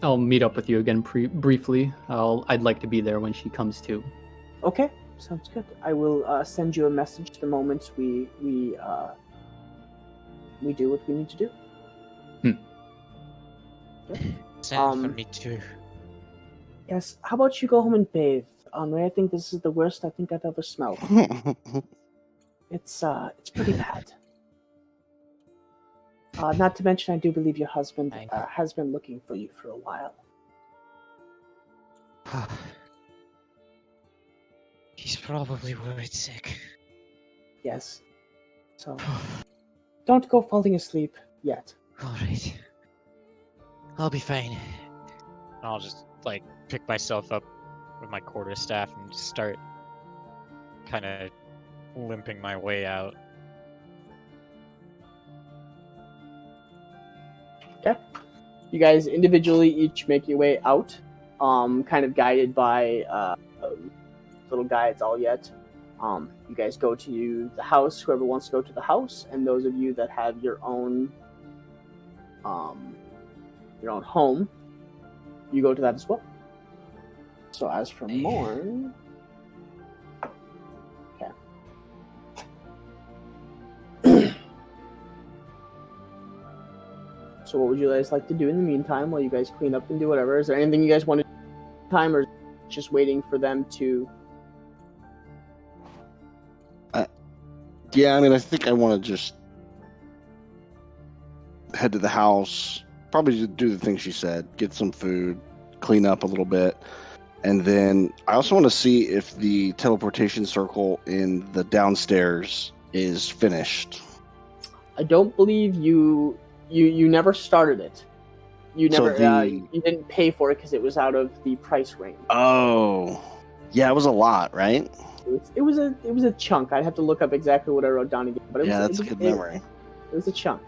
I'll meet up with you again briefly. I'd like to be there when she comes to. Okay, sounds good. I will send you a message the moment we do what we need to do. Okay. Send for me too. Yes. How about you go home and bathe, Henri? I think this is the worst I think I've ever smelled. It's pretty bad. Not to mention, I do believe your husband has been looking for you for a while. He's probably worried sick. Yes. So, don't go falling asleep yet. Alright. I'll be fine. I'll just pick myself up with my quarterstaff and just start kind of limping my way out. Okay. You guys individually each make your way out, kind of guided by little guides all yet. You guys go to the house, whoever wants to go to the house, and those of you that have your own home, you go to that as well. So as for Morn, okay. So what would you guys like to do in the meantime while you guys clean up and do whatever? Is there anything you guys want to do in time, or just waiting for them to? Yeah, I think I want to just head to the house, probably just do the thing she said, get some food, clean up a little bit, and then I also want to see if the teleportation circle in the downstairs is finished. I don't believe you never started it. You never you didn't pay for it because it was out of the price range. Oh, yeah, it was a lot, right? It was a chunk. I'd have to look up exactly what I wrote down again. But that's a good memory. It was a chunk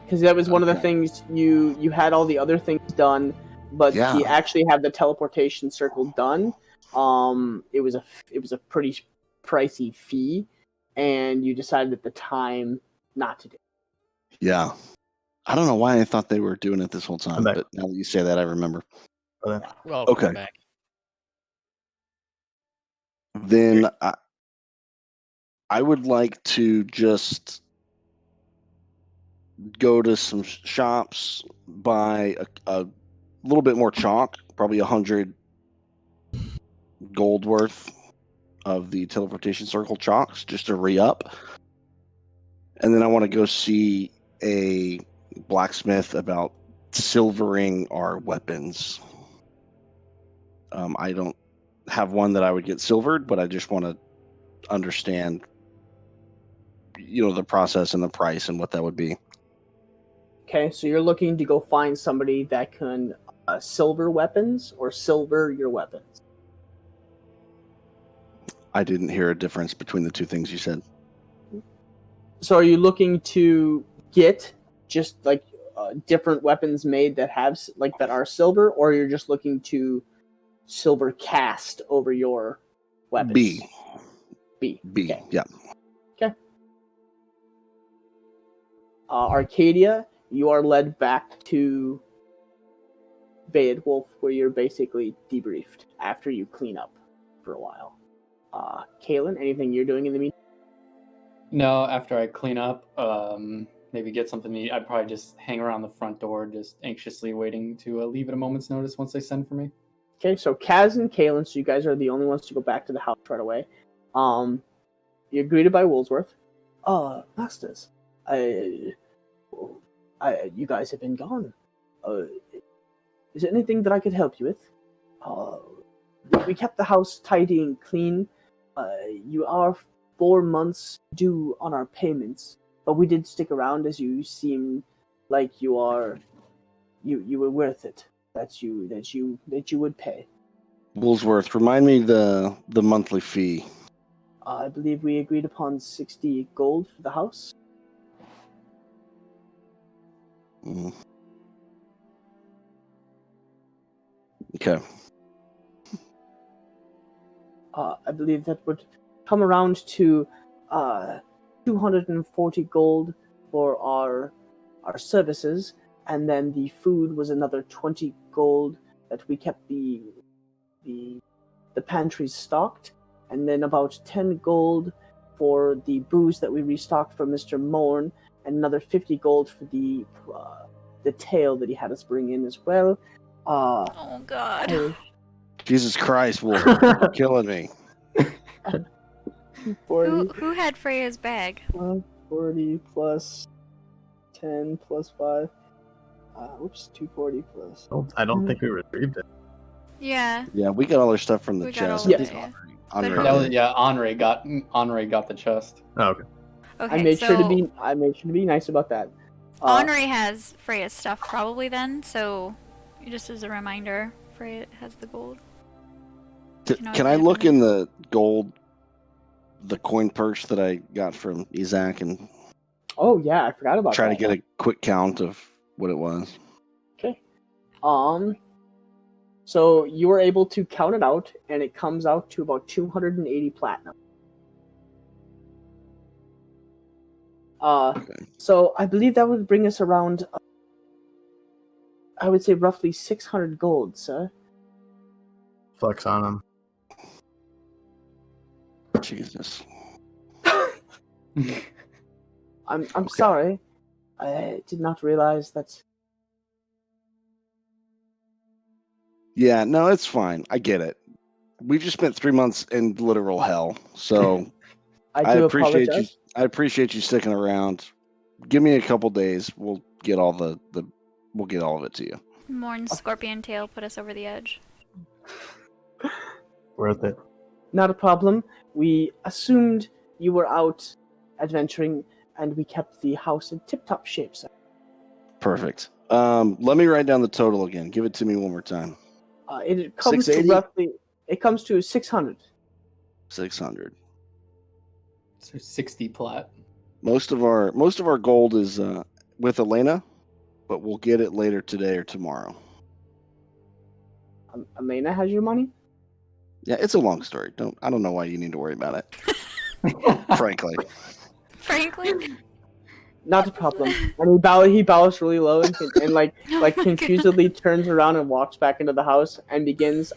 because that was one of the things you had all the other things done, but to actually have the teleportation circle done, it was a pretty pricey fee, and you decided at the time not to do it. Yeah. I don't know why I thought they were doing it this whole time, but now that you say that, I remember. Well, okay. Back. Then I would like to just go to some shops, buy a little bit more chalk, probably 100 gold worth of the teleportation circle chalks, just to re-up. And then I want to go see a blacksmith about silvering our weapons. I don't have one that I would get silvered, but I just want to understand, the process and the price and what that would be. Okay, so you're looking to go find somebody that can silver weapons or silver your weapons. I didn't hear a difference between the two things you said. So are you looking to get just like different weapons made that have like that are silver, or you're just looking to silver cast over your weapons? B. B. B. Okay. Yeah. Arcadia, you are led back to Bayed Wolf, where you're basically debriefed after you clean up for a while. Kaylin, anything you're doing in the meantime? No, after I clean up, maybe get something to eat, I'd probably just hang around the front door, just anxiously waiting to leave at a moment's notice once they send for me. Okay, so Kaz and Kaylin, so you guys are the only ones to go back to the house right away. You're greeted by Woolsworth. Masters, you guys have been gone. Is there anything that I could help you with? We kept the house tidy and clean. You are 4 months due on our payments, but we did stick around as you seem like you were worth it. That you would pay. Woolsworth, remind me the monthly fee. I believe we agreed upon 60 gold for the house. Mm. Okay. I believe that would come around to 240 gold for our services, and then the food was another 20 gold that we kept the pantries stocked, and then about 10 gold for the booze that we restocked for Mr. Morn, and another 50 gold for the tail that he had us bring in as well. Oh God. Jesus Christ, Woolsworth, you're killing me. 40 Who had Freya's bag? 40 plus 10 plus 5. 240 plus. I don't think we retrieved it. Yeah. Yeah, we got all our stuff from the We got chest. all I of think it, yeah. Andre But That was, did. yeah, Andre got the chest. Oh, okay. Okay, I made so sure to be nice about that. Henri has Freya's stuff probably then, so just as a reminder, Freya has the gold. Can I look in the gold, the coin purse that I got from Isaac and Oh yeah, I forgot about try that. to get a quick count of what it was? Okay. So you were able to count it out, and it comes out to about 280 platinum. So I believe that would bring us around, I would say roughly 600 gold, sir. Flex on him. Jesus. I'm Okay. sorry. I did not realize that. Yeah, no, it's fine. I get it. We just spent 3 months in literal hell, so I do appreciate apologize. you. I appreciate you sticking around. Give me a couple days. We'll get all we'll get all of it to you. Morn's scorpion tail put us over the edge. Worth it. Not a problem. We assumed you were out adventuring, and we kept the house in tip-top shape, sir. Perfect. Let me write down the total again. Give it to me one more time. It comes to 680? roughly. It comes to 600. 600. So 60 plat. Most of our gold is with Elena, but we'll get it later today or tomorrow. Elena has your money? Yeah, it's a long story. I don't know why you need to worry about it. Frankly. Frankly. Not a problem. And he bows really low and confusedly turns around and walks back into the house and begins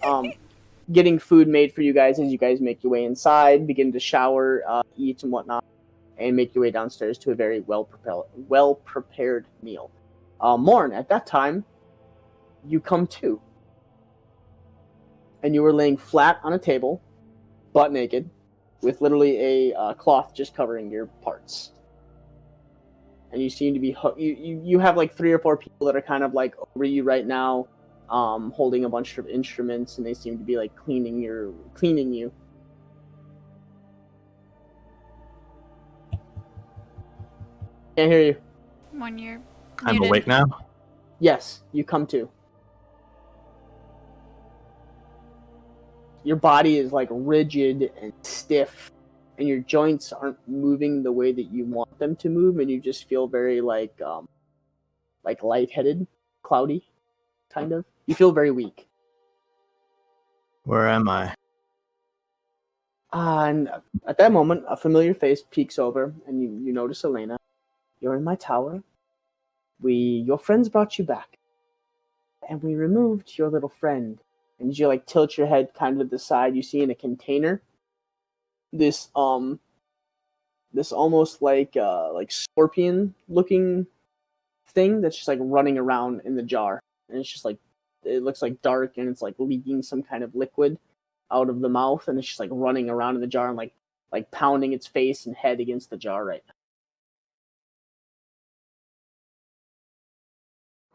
getting food made for you guys as you guys make your way inside, begin to shower, eat and whatnot, and make your way downstairs to a very well prepared meal. Morn, at that time, you come to. And you were laying flat on a table, butt naked, with literally a cloth just covering your parts. And you seem to be you have like 3 or 4 people that are kind of like over you right now, holding a bunch of instruments, and they seem to be like cleaning you. Can't hear you. When you're I'm Muted. awake now. Yes, you come to. Your body is like rigid and stiff, and your joints aren't moving the way that you want them to move, and you just feel very like lightheaded, cloudy, kind of. You feel very weak. Where am I? And at that moment, a familiar face peeks over, and you notice Elena. You're in my tower. Your friends brought you back, and we removed your little friend. And as you like tilt your head kind of to the side, you see in a container this almost like scorpion looking thing that's just like running around in the jar, and it's just like it looks like dark, and it's like leaking some kind of liquid out of the mouth, and it's just like running around in the jar and like pounding its face and head against the jar right now.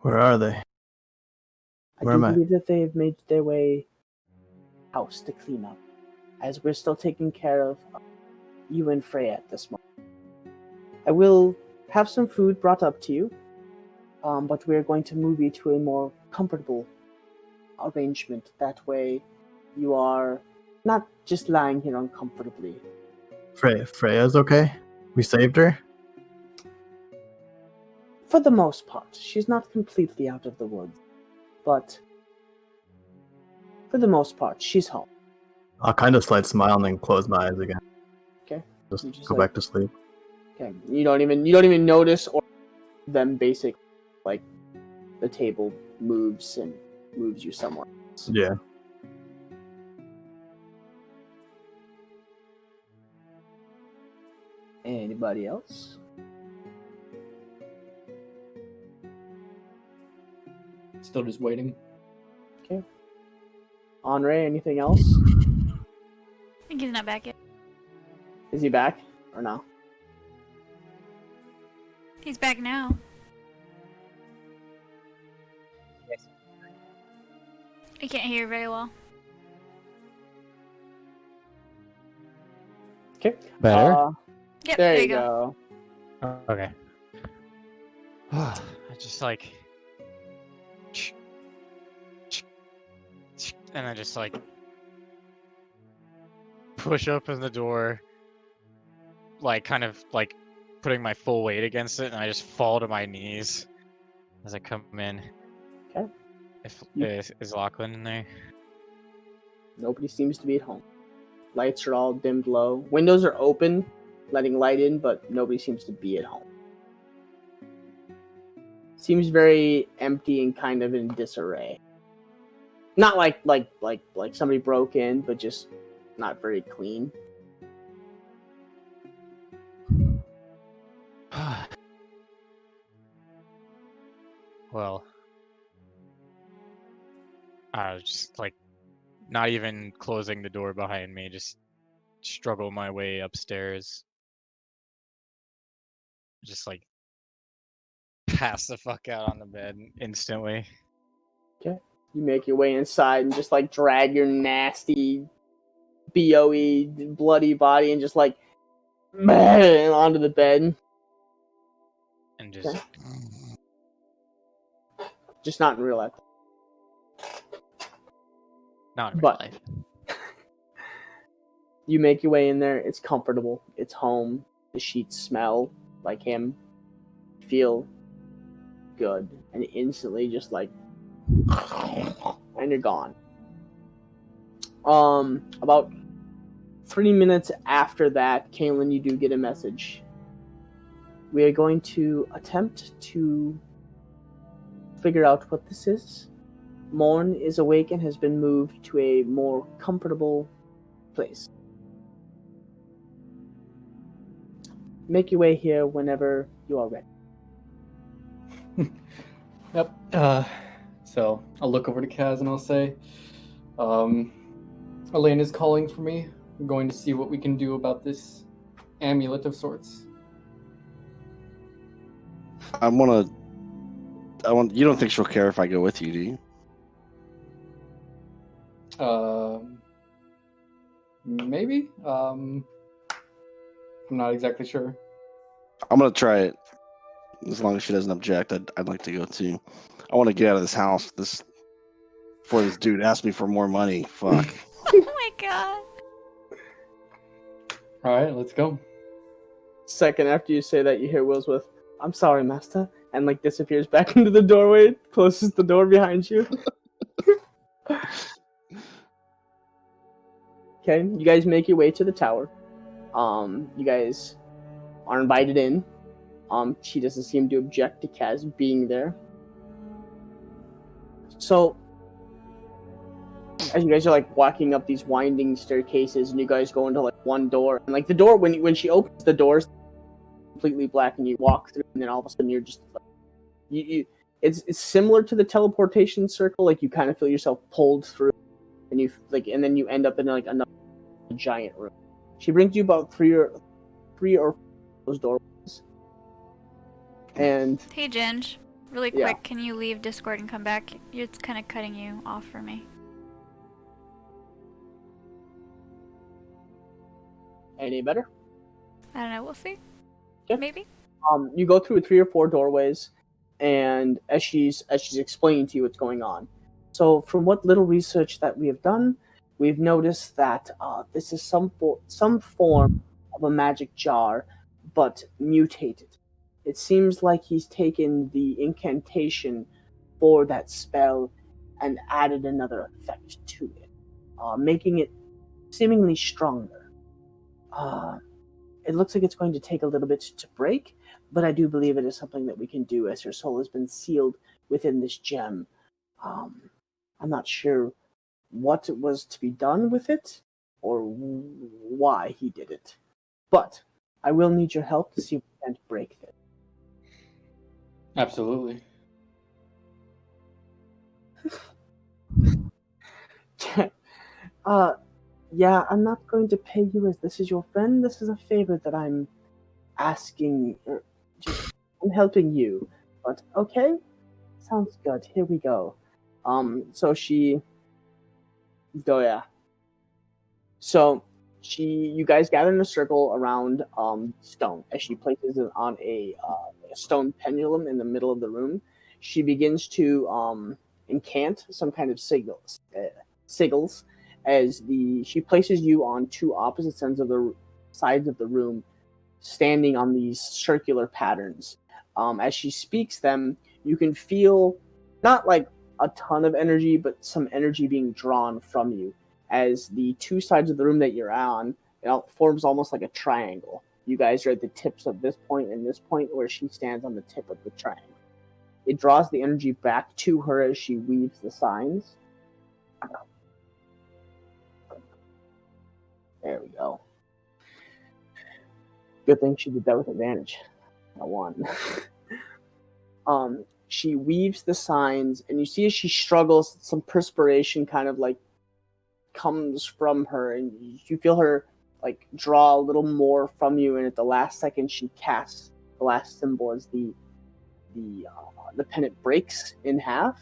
Where are they? I Where do am I? believe that they've made their way house to clean up, as we're still taking care of you and Freya at this moment. I will have some food brought up to you, but we're going to move you to a more comfortable arrangement. That way, you are not just lying here uncomfortably. Freya's okay? We saved her? For the most part, she's not completely out of the woods, but for the most part, she's home. I'll kind of slight smile and then close my eyes again. Okay. Just You just go like- back to sleep. Okay, you don't even notice or them basic, like the table moves and moves you somewhere else. Yeah. Anybody else? Still just waiting. Andre, anything else? I think he's not back yet. Is he back or no? He's back now. Yes. I can't hear very well. Okay. Better? Yep, There you go. Okay. I just like, and I just like push open the door, like kind of like putting my full weight against it, and I just fall to my knees as I come in. Okay. Is Lachlan in there? Nobody seems to be at home. Lights are all dimmed low. Windows are open, letting light in, but nobody seems to be at home. Seems very empty and kind of in disarray. Not like somebody broke in, but just not very clean. Well, I was just like not even closing the door behind me, just struggle my way upstairs. Just like pass the fuck out on the bed instantly. You make your way inside and just like drag your nasty, BOE, bloody body and just like onto the bed. And just Okay. Just not in real life. not in real But- life. You make your way in there. It's comfortable. It's home. The sheets smell like him. Feel good. And instantly just like and you're gone. About 3 minutes after that, Kaylin, you do get a message. We are going to attempt to figure out what this is. Morn is awake and has been moved to a more comfortable place. Make your way here whenever you are ready. Yep. So I'll look over to Kaz and I'll say, Elena's calling for me. We're going to see what we can do about this amulet of sorts. I want. You don't think she'll care if I go with you, do you? Maybe. I'm not exactly sure. I'm gonna try it. As long as she doesn't object, I'd like to go too. I want to get out of this house. Before this dude asks me for more money. Fuck. Oh my god. All right, let's go. Second after you say that, you hear Willsworth, "I'm sorry, master," and like disappears back into the doorway, closes the door behind you. Okay, you guys make your way to the tower. You guys are invited in. She doesn't seem to object to Kaz being there. So, as you guys are like walking up these winding staircases, and you guys go into like one door, and like the door when she opens the doors, completely black, and you walk through, and then all of a sudden you're just like, it's similar to the teleportation circle. Like you kind of feel yourself pulled through, and you like, and then you end up in like another giant room. She brings you about three or four of those doorways, and Hey, Ginge. Really quick, Yeah. can you leave Discord and come back? It's kind of cutting you off for me. any better? I don't know. We'll see. Yeah. Maybe. You go through 3 or 4 doorways, and as she's explaining to you what's going on. So, from what little research that we have done, we've noticed that this is some form of a magic jar, but mutated. It seems like he's taken the incantation for that spell and added another effect to it, making it seemingly stronger. It looks like it's going to take a little bit to break, but I do believe it is something that we can do as her soul has been sealed within this gem. I'm not sure what was to be done with it or why he did it, but I will need your help to see if we can break this. Absolutely. Yeah, I'm not going to pay you as this is your friend. This is a favor that I'm asking. I'm helping you. But okay, sounds good. Here we go. So she. Oh yeah. So you guys gather in a circle around stone as she places it on a stone pendulum in the middle of the room. She begins to incant some kind of sigils as she places you on 2 opposite sides of the room, standing on these circular patterns. As she speaks them, you can feel not like a ton of energy, but some energy being drawn from you as the 2 sides of the room that you're on, forms almost like a triangle. You guys are at the tips of this point and this point, where she stands on the tip of the triangle. It draws the energy back to her as she weaves the signs. There we go. Good thing she did that with advantage. I won. She weaves the signs, and you see as she struggles, some perspiration kind of like comes from her, and you feel her like draw a little more from you. And at the last second, she casts the last symbol as the pennant breaks in half,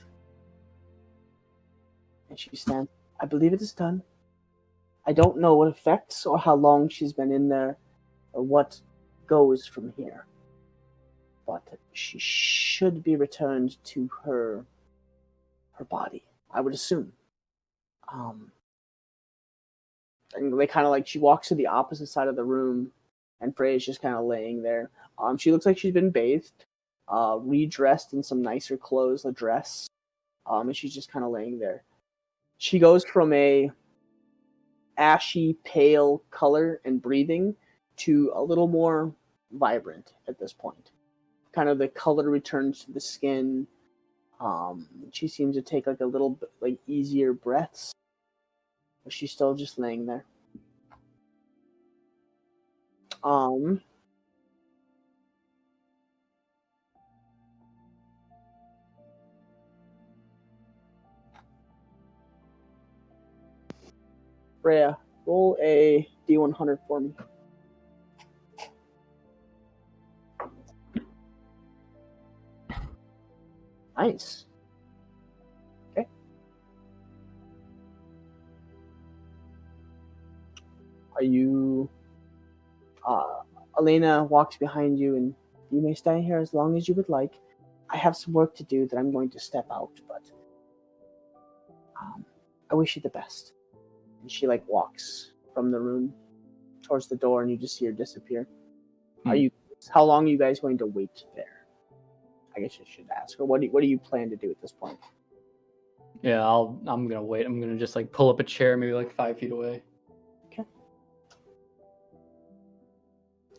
and she stands. I believe it is done. I don't know what effects or how long she's been in there, or what goes from here, but she should be returned to her body, I would assume. And they kind of like, she walks to the opposite side of the room, and Freya's just kind of laying there. She looks like she's been bathed, redressed in some nicer clothes, a dress, and she's just kind of laying there. She goes from a ashy, pale color and breathing to a little more vibrant at this point. Kind of the color returns to the skin. She seems to take like a little bit like easier breaths, but she's still just laying there. Freya, roll a D100 for me. Nice. Okay. Are you... Elena walks behind you and You may stay here as long as you would like. I have some work to do that I'm going to step out, but I wish you the best. And she like walks from the room towards the door, and you just see her disappear. How long are you guys going to wait there? I guess I should ask. Or what do you plan to do at this point? Yeah, I'm gonna wait. I'm gonna just like pull up a chair, maybe like 5 feet away. Okay.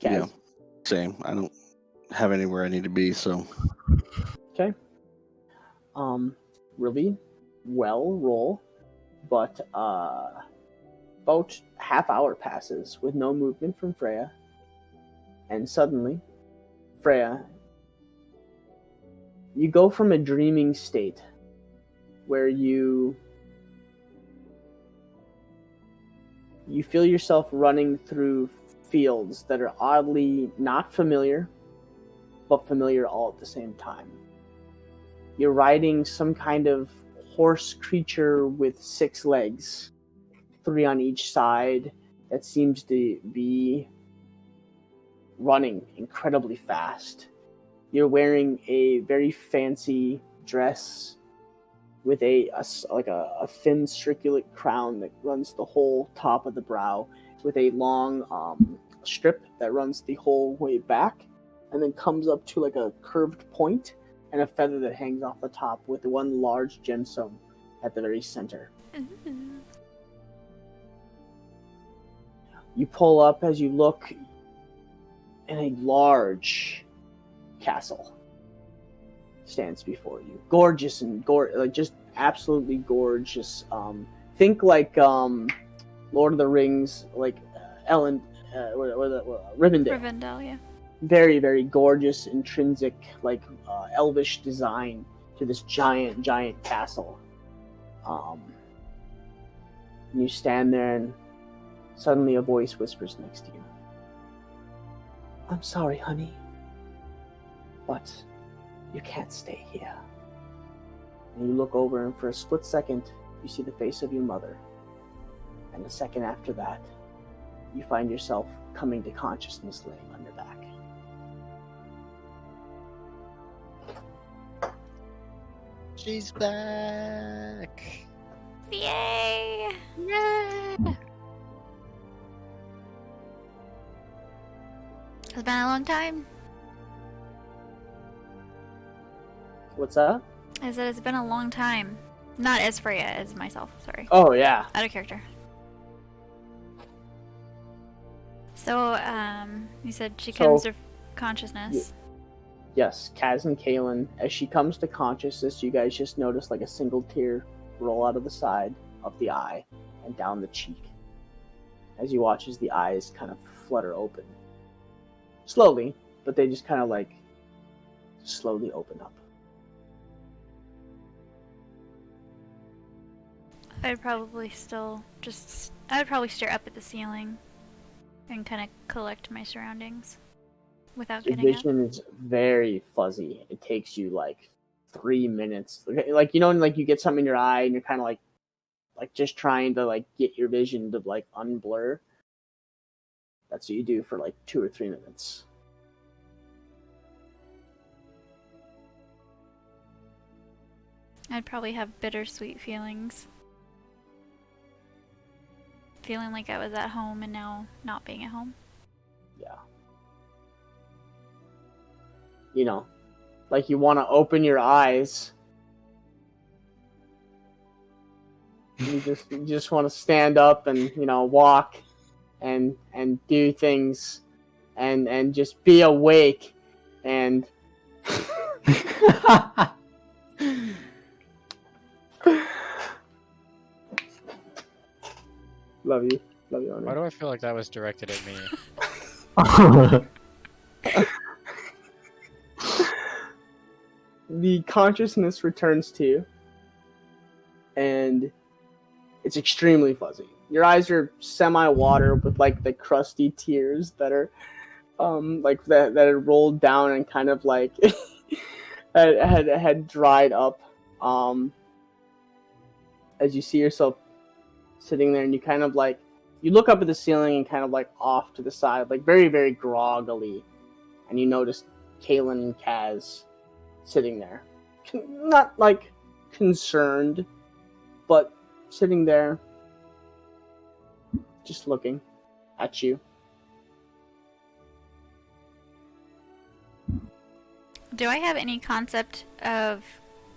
Yeah, same. I don't have anywhere I need to be, so. Okay. Really well roll, but about half hour passes with no movement from Freya, and suddenly, Freya, you go from a dreaming state where you feel yourself running through fields that are oddly not familiar, but familiar all at the same time. You're riding some kind of horse creature with 6 legs, 3 on each side, that seems to be running incredibly fast. You're wearing a very fancy dress with a thin circular crown that runs the whole top of the brow, with a long strip that runs the whole way back, and then comes up to like a curved point, and a feather that hangs off the top with one large gemstone at the very center. Ooh. You pull up as you look, and a large castle stands before you. Gorgeous and like just absolutely gorgeous. Think like Lord of the Rings, like Rivendell. Rivendell, yeah. Very, very gorgeous, intrinsic, like elvish design to this giant castle. And you stand there, and suddenly a voice whispers next to you. I'm sorry, honey, but you can't stay here. And you look over, and for a split second, you see the face of your mother. And a second after that, you find yourself coming to consciousness laying on your back. She's back. Yay! Yeah. It's been a long time. What's that? I said it's been a long time. Not as Freya, as myself, sorry. Oh, yeah. Out of character. So, you said she comes to consciousness. Yes, Kaz and Kaylin, as she comes to consciousness, you guys just notice like a single tear roll out of the side of the eye and down the cheek, as you watch as the eyes kind of flutter open. Slowly, but they just kind of like slowly open up. I'd probably stare up at the ceiling and kind of collect my surroundings without Your getting up. vision is very fuzzy. It takes you like 3 minutes. Like, you know, like you get something in your eye and you're kind of like just trying to like get your vision to like unblur. That's what you do for like 2 or 3 minutes. I'd probably have bittersweet feelings. Feeling like I was at home and now not being at home. Yeah. You know, like you want to open your eyes. You just want to stand up and, you know, walk and do things and just be awake and Love you, Honor. Why do I feel like that was directed at me? The consciousness returns to you, and it's extremely fuzzy. Your eyes are semi-water with like the crusty tears that are, like that had rolled down and kind of like had dried up. As you see yourself sitting there, and you kind of like you look up at the ceiling and kind of like off to the side, like very, very groggily, and you notice Kalen and Kaz sitting there. Not like concerned, but sitting there just looking at you. Do I have any concept of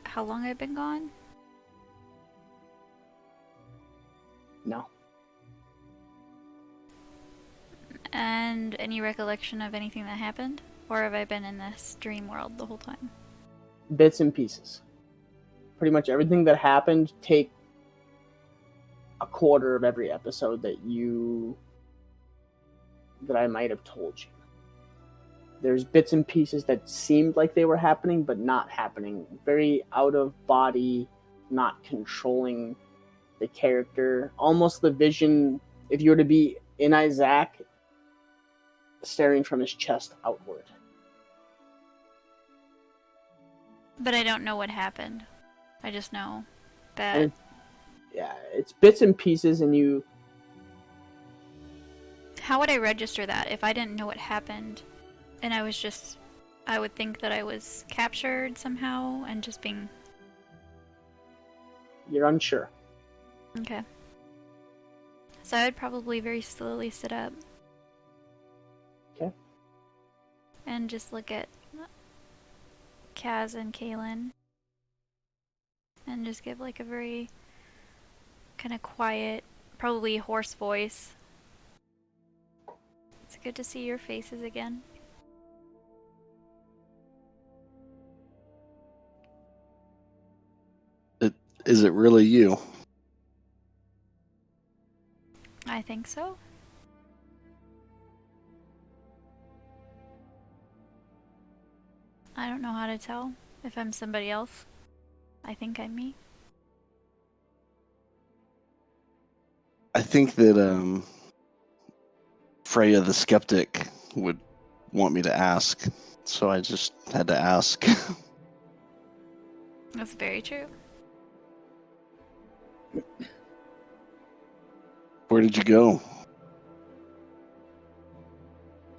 how long I've been gone? No. And any recollection of anything that happened? Or have I been in this dream world the whole time? Bits and pieces. Pretty much everything that happened, take a quarter of every episode that I might have told you. There's bits and pieces that seemed like they were happening, but not happening. Very out of body, not controlling the character. Almost the vision, if you were to be in Isaac, staring from his chest outward. But I don't know what happened. I just know that... And it's bits and pieces, and you... How would I register that if I didn't know what happened? And I would think that I was captured somehow and just being... You're unsure. Okay. So I would probably very slowly sit up. Okay. And just look at Kaz and Kaylin. And just give like a very kind of quiet, probably hoarse voice. It's good to see your faces again. Is it really you? I think so. I don't know how to tell if I'm somebody else. I think I'm me. I think that Freya the skeptic would want me to ask, so I just had to ask. That's very true. Where did you go?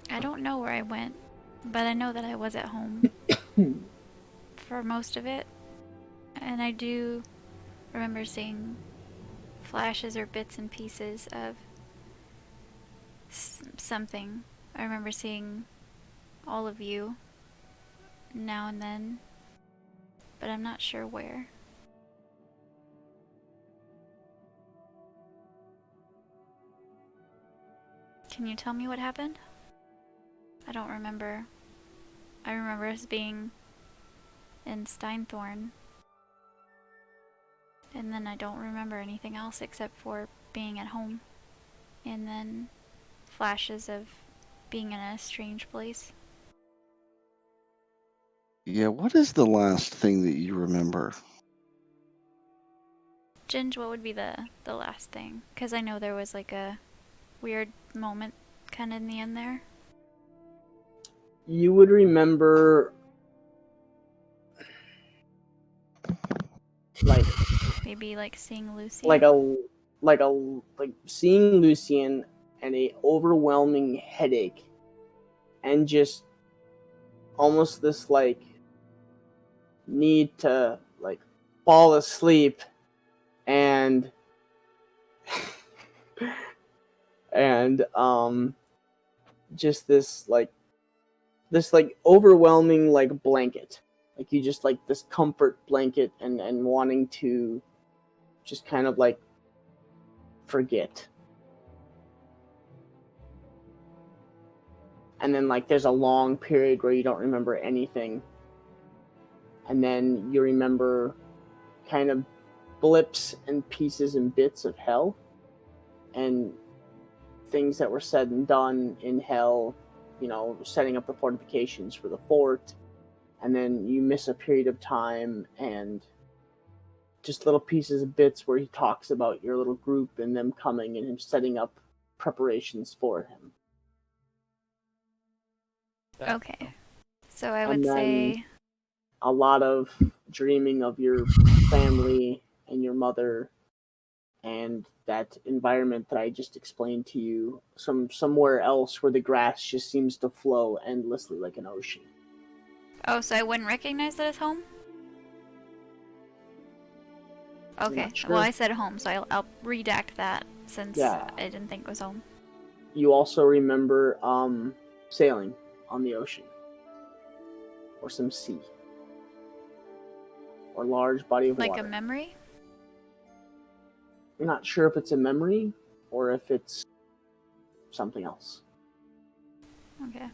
I don't know where I went, but I know that I was at home for most of it. And I do remember seeing flashes or bits and pieces of something. I remember seeing all of you now and then, but I'm not sure where. Can you tell me what happened? I don't remember. I remember us being in Steinthorn. And then I don't remember anything else except for being at home. And then flashes of being in a strange place. Yeah, what is the last thing that you remember? Ginge, what would be the last thing? Because I know there was like a weird moment kind of in the end there. You would remember... like... Maybe like seeing Lucy. like seeing Lucian and a overwhelming headache and just almost this like need to like fall asleep and and just this like overwhelming like blanket, like you just like this comfort blanket and wanting to just kind of like forget. And then like there's a long period where you don't remember anything. And then you remember kind of blips and pieces and bits of hell and things that were said and done in hell, you know, setting up the fortifications for the fort. And then you miss a period of time and just little pieces and bits where he talks about your little group and them coming and him setting up preparations for him. Okay. So I would And then say... a lot of dreaming of your family and your mother and that environment that I just explained to you, somewhere else where the grass just seems to flow endlessly like an ocean. Oh, so I wouldn't recognize that as home? Okay. not sure. Well, I said home, so I'll redact that since Yeah. I didn't think it was home. You also remember sailing on the ocean, or some sea, or large body of Like water. a memory? You're not sure if it's a memory or if it's something else. Okay.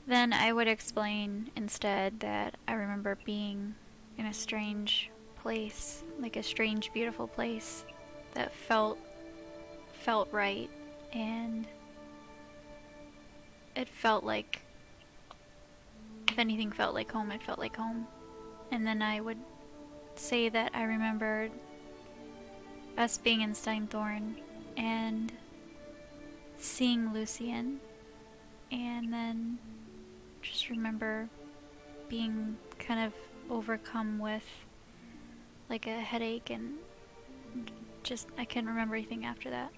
Then I would explain instead that I remember being in a strange place, like a strange, beautiful place that felt right, and it felt like, if anything felt like home, it felt like home. And then I would say that I remembered us being in Steinthorn and seeing Lucian, and then just remember being kind of overcome with like a headache, and just I couldn't remember anything after that.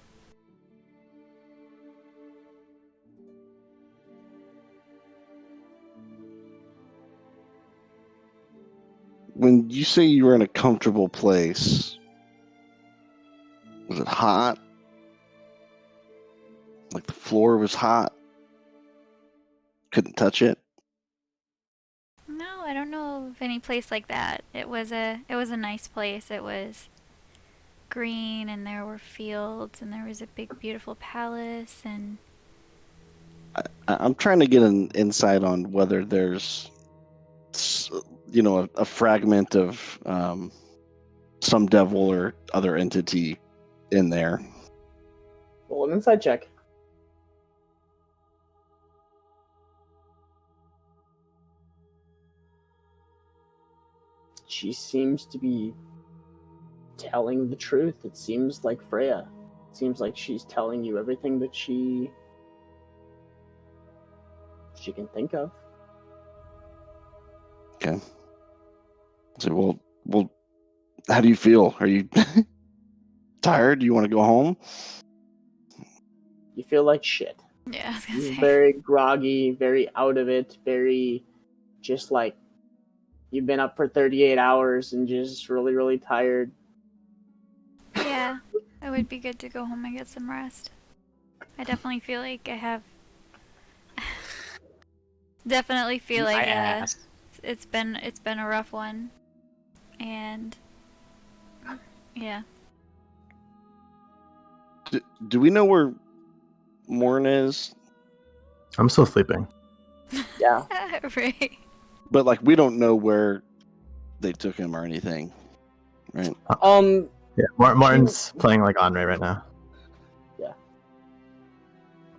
When you say you were in a comfortable place, was it hot? Like the floor was hot? Couldn't touch it? No, I don't know of any place like that. It was a nice place. It was green, and there were fields, and there was a big beautiful palace, and I'm trying to get an insight on whether there's, a fragment of some devil or other entity in there. Roll an inside check. She seems to be telling the truth. It seems like Freya. It seems like she's telling you everything that she can think of. Okay. So, well, how do you feel? Are you tired? Do you want to go home? You feel like shit. yeah, I was gonna You're say. very groggy, very out of it, very just like you've been up for 38 hours and just really, really tired. Yeah, it would be good to go home and get some rest. I definitely feel like I have. Definitely feel My like ass. it's been a rough one, and yeah. Do we know where Morn is? I'm still sleeping. Yeah. Right. But like we don't know where they took him or anything, right? Yeah, Martin's playing like Andre right now.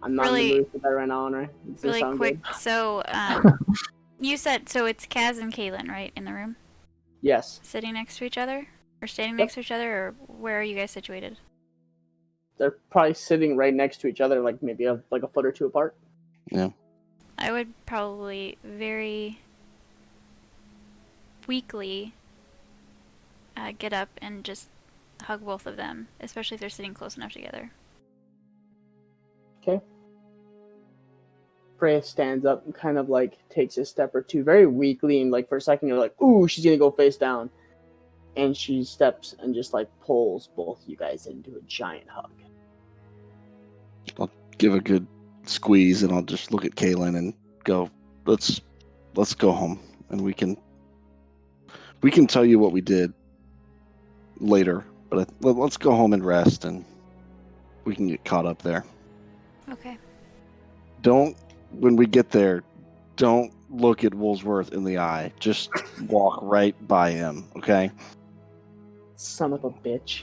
I'm not in Really- the mood for that right now, right? Does this Really sound quick. good? So, you said so it's Kaz and Kaylin, right, in the room, Yes. sitting next to each other, or standing Yep. next to each other, or where are you guys situated? They're probably sitting right next to each other, like maybe a foot or two apart. Yeah. I would probably very weakly get up and just hug both of them, especially if they're sitting close enough together. Okay. Freya stands up and kind of like takes a step or two, very weakly, and like for a second you're like, ooh, she's gonna go face down. And she steps and just like pulls both you guys into a giant hug. I'll give a good squeeze and I'll just look at Kaylin and go, let's go home and we can tell you what we did later, but let's go home and rest and we can get caught up there. Okay. When we get there, don't look at Woolsworth in the eye. Just walk right by him, okay? Son of a bitch.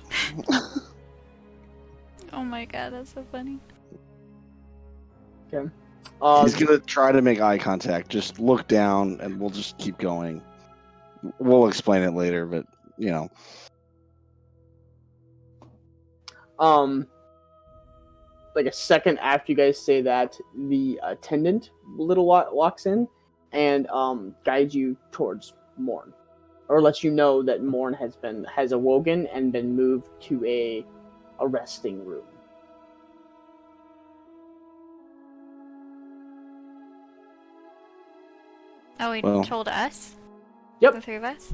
Oh my god, that's so funny. Okay. He's gonna try to make eye contact. Just look down and we'll just keep going. We'll explain it later, but like a second after you guys say that, the attendant walks in and guides you towards Morn, or lets you know that Morn has awoken and been moved to a resting room. Oh, he Well- told us? Yep. The three of us?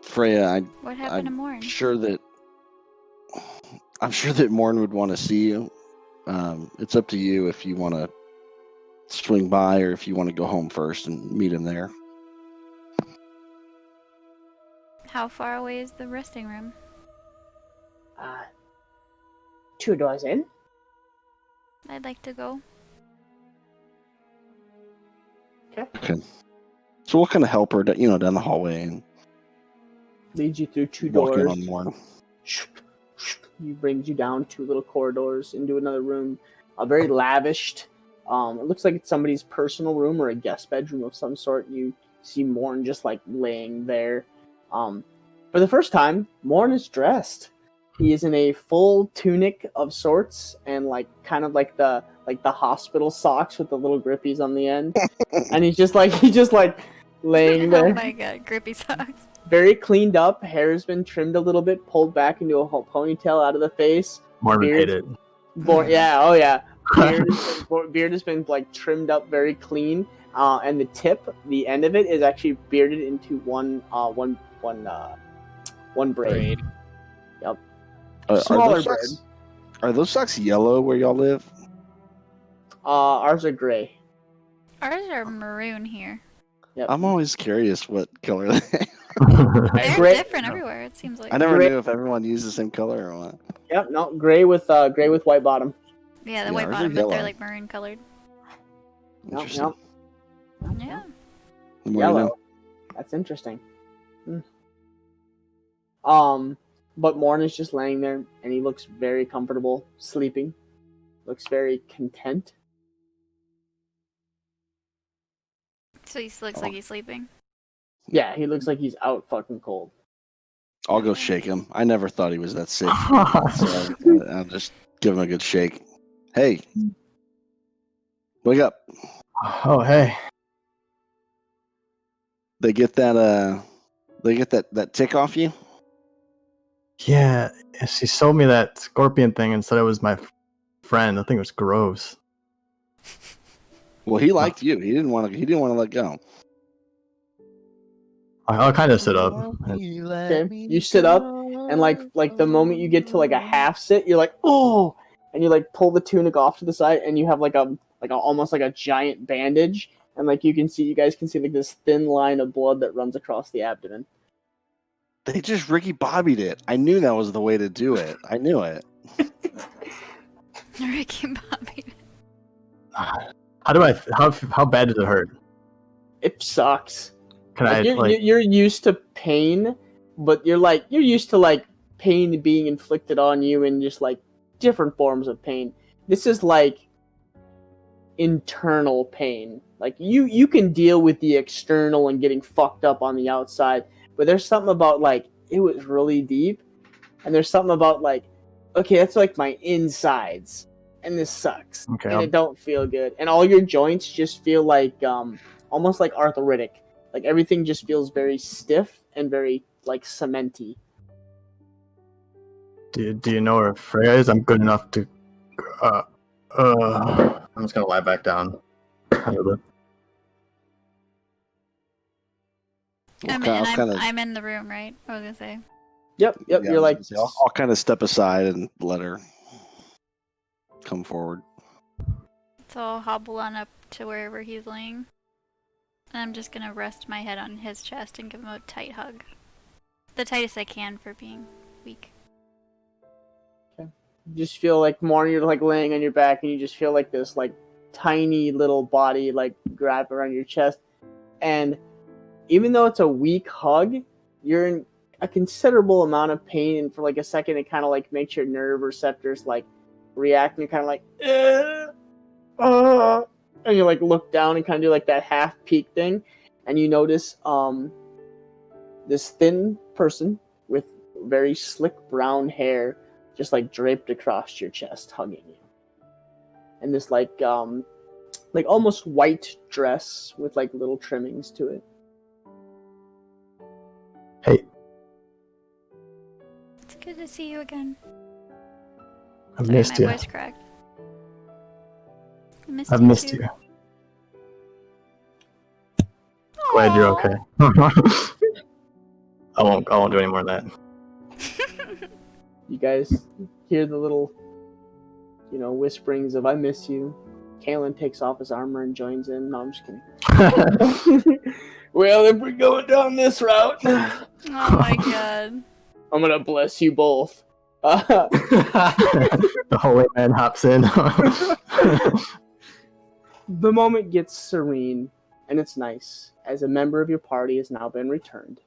Freya, What happened to Morn? I'm sure that Morn would want to see you. It's up to you if you want to swing by or if you want to go home first and meet him there. How far away is the resting room? 2 doors in. I'd like to go. Okay. So we'll kind of help her, down the hallway and Leads you through 2 walk in doors. on Morn. He brings you down 2 little corridors into another room. Very lavished. It looks like it's somebody's personal room or a guest bedroom of some sort. You see Morn just like laying there. For the first time, Morn is dressed. He is in a full tunic of sorts and like kind of like the hospital socks with the little grippies on the end. And he's just like laying there. Oh my god, grippy socks. Very cleaned up. Hair's been trimmed a little bit, pulled back into a whole ponytail out of the face. Mormon Beard- hate it. Yeah, oh yeah. Beard has been like trimmed up very clean, and the end of it is actually bearded into one braid. Yep. Smaller Are those socks yellow where y'all live? Ours are gray. Ours are maroon here. Yep. I'm always curious what color they. They're Gray- different everywhere, it seems like. I never Gray- knew if everyone used the same color or what. Yep. No, gray with white bottom. Yeah, the Yeah, white ours are bottom, but they're yellow. like maroon colored. Interesting. Yeah. The more you Yellow. know. That's interesting. But Morn is just laying there, and he looks very comfortable, sleeping. Looks very content. So he looks like he's sleeping. Yeah, he looks like he's out fucking cold. I'll go shake him. I never thought he was that sick. So I'll just give him a good shake. Hey, wake up! Oh, hey. They get that tick off you. Yeah, she sold me that scorpion thing and said it was my friend. I think it was gross. Well, he liked you. He didn't want to let go. I'll kind of sit up. Okay, you sit up, and like the moment you get to like a half sit, you're like, oh, and you like pull the tunic off to the side, and you have like a almost like a giant bandage, and like you guys can see like this thin line of blood that runs across the abdomen. They just Ricky Bobbied it. I knew that was the way to do it. I knew it. Ricky Bobby. How bad does it hurt? It sucks. Can You're used to pain, but you're used to like pain being inflicted on you in just like different forms of pain. This is like internal pain. Like you can deal with the external and getting fucked up on the outside, but there's something about like it was really deep, and there's something about like, okay, that's like my insides, and this sucks, Okay, and it don't feel good, and all your joints just feel like almost like arthritic. Like everything just feels very stiff and very like cementy. Do you know where Freya is? I'm good enough to. I'm just gonna lie back down. I'm in the room, right? I was gonna say. Yep. Yeah, You're like, I'll kind of step aside and let her come forward. So I'll hobble on up to wherever he's laying. And I'm just gonna rest my head on his chest and give him a tight hug. The tightest I can for being weak. you just feel like more you're like laying on your back, and you just feel like this like tiny little body like grab around your chest, and even though it's a weak hug, you're in a considerable amount of pain, and for like a second it kind of like makes your nerve receptors like react, and you're kind of like and you like look down and kind of do like that half peek thing, and you notice this thin person with very slick brown hair just like draped across your chest, hugging you, and this like almost white dress with like little trimmings to it. Hey, It's good to see you again. I've Sorry, missed my you. voice cracked. I've missed too. you. glad you're okay. I won't do any more of that. You guys hear the little, whisperings of "I miss you." Kalen takes off his armor and joins in. No, I'm just kidding. Well, if we're going down this route, Oh my god. I'm gonna bless you both. The holy man hops in. The moment gets serene, and it's nice, as a member of your party has now been returned.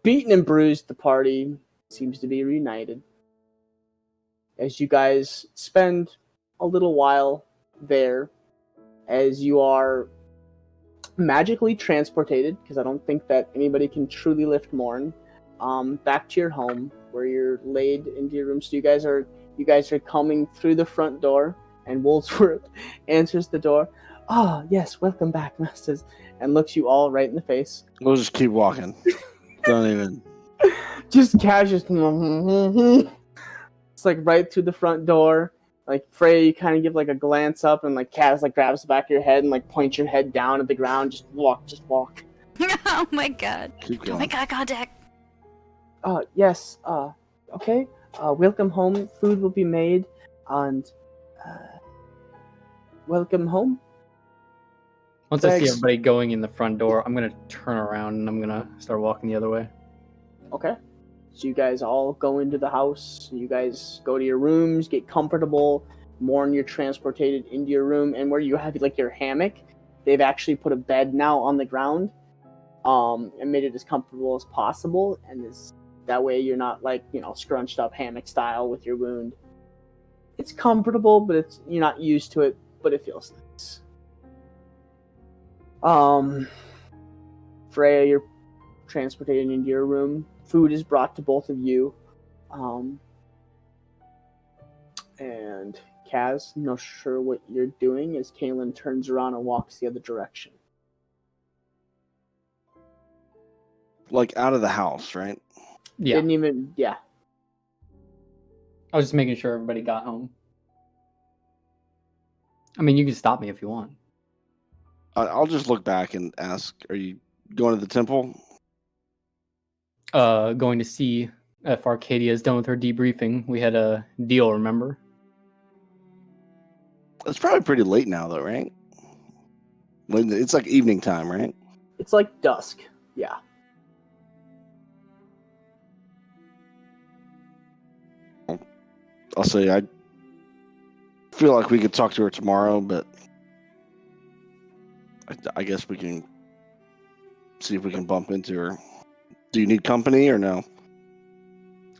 Beaten and bruised, the party seems to be reunited. As you guys spend a little while there, as you are magically transported, because I don't think that anybody can truly lift Morn, back to your home, where you're laid into your room. So you guys are coming through the front door, and Woolsworth answers the door. "Ah, yes, welcome back, masters," and looks you all right in the face. We'll just keep walking. Don't even. Just casual. It's like right through the front door. Like Freya, you kind of give like a glance up, and like Kaz like grabs the back of your head and like points your head down at the ground. Just walk. Oh my god. Keep Don't going. make eye contact. Yes. Okay. Welcome home. Food will be made, and welcome home. Once I see Thanks. everybody going in the front door, I'm gonna turn around and I'm gonna start walking the other way. Okay. So you guys all go into the house. You guys go to your rooms, get comfortable. Morn, you're transported into your room, and where you have like your hammock, they've actually put a bed now on the ground, and made it as comfortable as possible. And that way you're not like scrunched up hammock style with your wound. It's comfortable, but you're not used to it, but it feels nice. Freya, you're transported into your room. Food is brought to both of you. And Kaz, not sure what you're doing as Kaylin turns around and walks the other direction. Like out of the house, right? Yeah, Didn't even, yeah. I was just making sure everybody got home. I mean, you can stop me if you want. I'll just look back and ask, are you going to the temple? Going to see if Arcadia is done with her debriefing. We had a deal, remember? It's probably pretty late now, though, right? It's like evening time, right? It's like dusk, yeah. I'll say I feel like we could talk to her tomorrow, but I guess we can see if we can bump into her. Do you need company or no?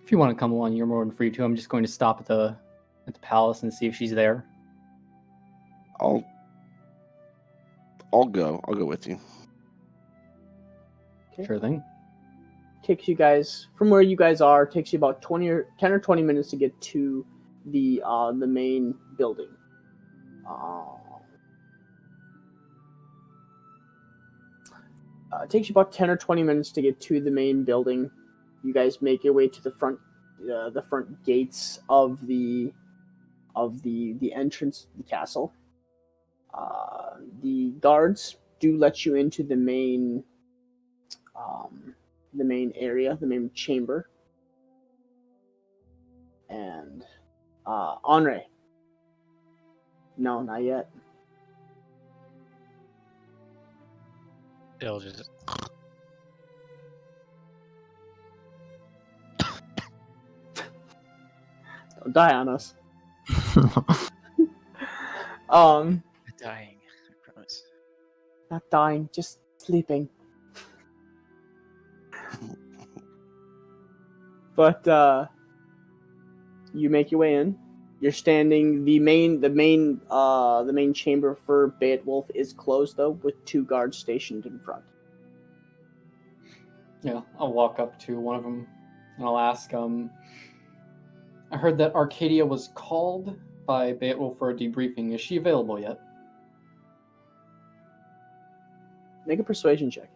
If you want to come along, you're more than free to. I'm just going to stop at the palace and see if she's there. I'll go. I'll go with you. Okay. Sure thing. Takes you guys from where you guys are. Takes you about 10 or 20 minutes to get to the main building. It takes you about 10 or 20 minutes to get to the main building. You guys make your way to the front gates of the entrance to the castle. The guards do let you into the main area, the main chamber. And Henri. No, not yet. It'll just Don't die on us. dying, I promise. Not dying, just sleeping. But you make your way in. You're standing. The main chamber for Beowulf is closed though, with 2 guards stationed in front. Yeah, I'll walk up to one of them and I'll ask, I heard that Arcadia was called by Beowulf for a debriefing. Is she available yet? Make a persuasion check.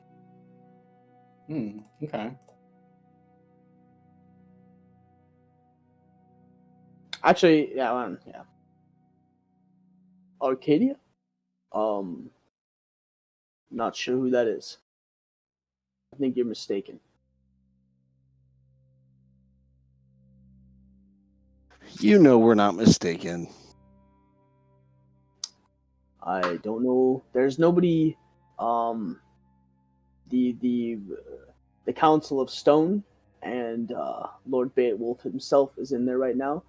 Okay. Actually, yeah. Arcadia? Not sure who that is. I think you're mistaken. You know we're not mistaken. I don't know. There's nobody. The Council of Stone and Lord Beowulf himself is in there right now.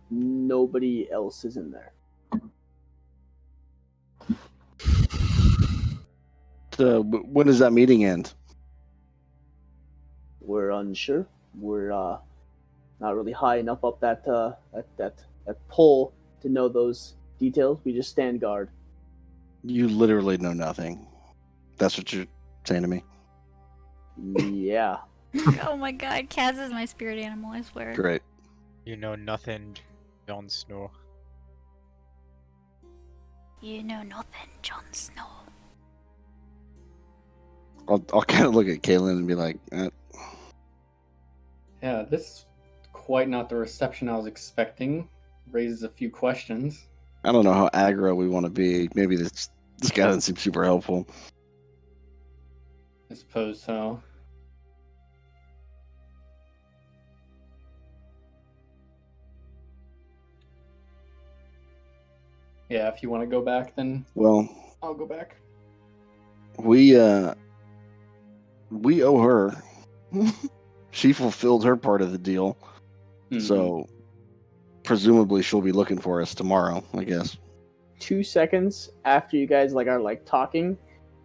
Nobody else is in there. When does that meeting end? We're unsure. We're not really high enough up that pole to know those details. We just stand guard. You literally know nothing. That's what you're saying to me? Yeah. Oh my god, Kaz is my spirit animal, I swear. Great. You know nothing, Jon Snow. You know nothing, Jon Snow. I'll kind of look at Kaylin and be like, Yeah, this is quite not the reception I was expecting. Raises a few questions. I don't know how aggro we want to be. Maybe this guy doesn't seem super helpful. I suppose so. Yeah, if you want to go back, then Well, I'll go back. we owe her. She fulfilled her part of the deal, so presumably she'll be looking for us tomorrow, I guess. 2 seconds after you guys are talking,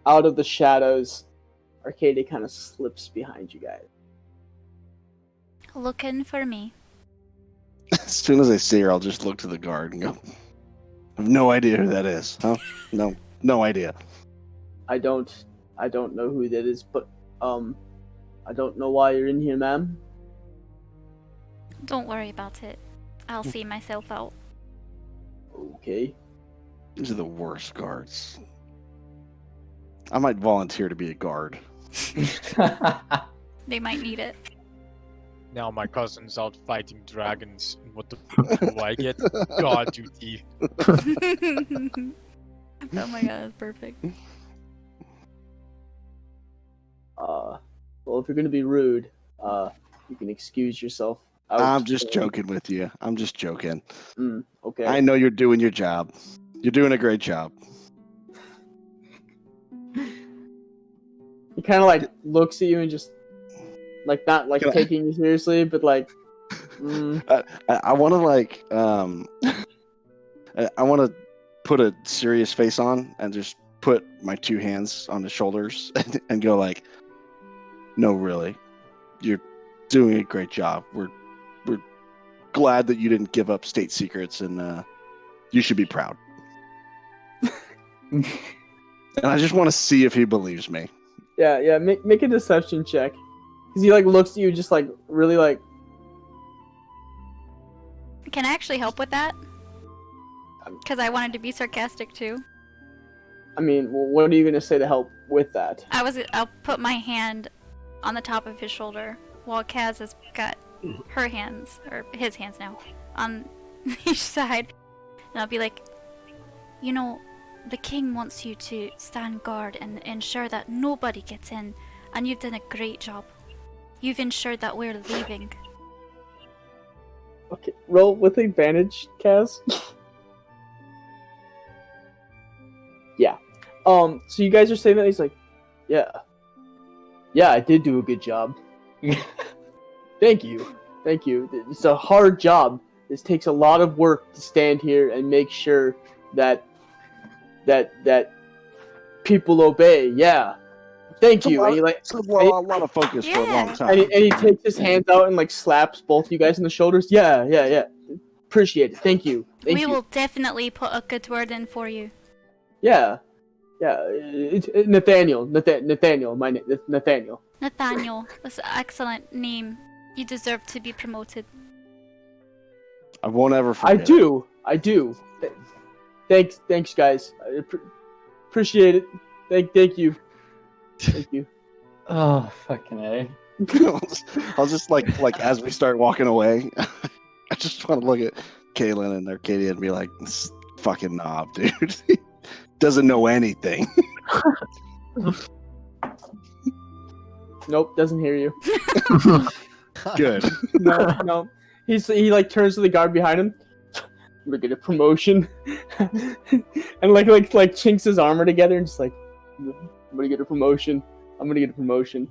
out of the shadows, Arcadia kind of slips behind you guys. Looking for me. As soon as I see her, I'll just look to the guard and go, I have no idea who that is. Huh? No idea. I don't know who that is, but I don't know why you're in here, ma'am. Don't worry about it. I'll see myself out. Okay. These are the worst guards. I might volunteer to be a guard. They might need it. Now my cousin's out fighting dragons. What the fuck do I get? God duty. Oh my god, that's perfect. Well, if you're gonna be rude, you can excuse yourself. I'm just joking with you. I'm just joking. Okay. I know you're doing your job. You're doing a great job. He kind of looks at you and just not taking you seriously, but I want to I want to put a serious face on and just put my 2 hands on his shoulders and go no, really, you're doing a great job. We're glad that you didn't give up state secrets, and you should be proud. And I just want to see if he believes me. Yeah. Make a deception check, because he looks at you just really Can I actually help with that? Because I wanted to be sarcastic too. I mean, what are you gonna say to help with that? I'll put my hand on the top of his shoulder while Kaz has got her hands, or his hands now, on each side. And I'll be like, the king wants you to stand guard and ensure that nobody gets in, and you've done a great job. You've ensured that we're leaving. Okay, roll with advantage, Kaz. Yeah. So you guys are saying that? He's like, yeah, I did do a good job. Thank you. It's a hard job. This takes a lot of work to stand here and make sure that people obey. Yeah. Thank you. And It's a lot of focus for a long time. And he takes his hands out and slaps both of you guys in the shoulders. Yeah. Appreciate it. Thank you. We will definitely put a good word in for you. Yeah. It's Nathaniel. My name is Nathaniel. Nathaniel, that's an excellent name. You deserve to be promoted. I won't ever forget. I do. Thanks, guys. I appreciate it. Thank you. Thank you. Oh, fucking A. I'll just as we start walking away, I just want to look at Kaylin and Arcadia and be like, this fucking knob, dude. Doesn't know anything. Nope, doesn't hear you. Good. No. He like turns to the guard behind him. I'm gonna get a promotion, and like chinks his armor together and just like, I'm gonna get a promotion. I'm gonna get a promotion.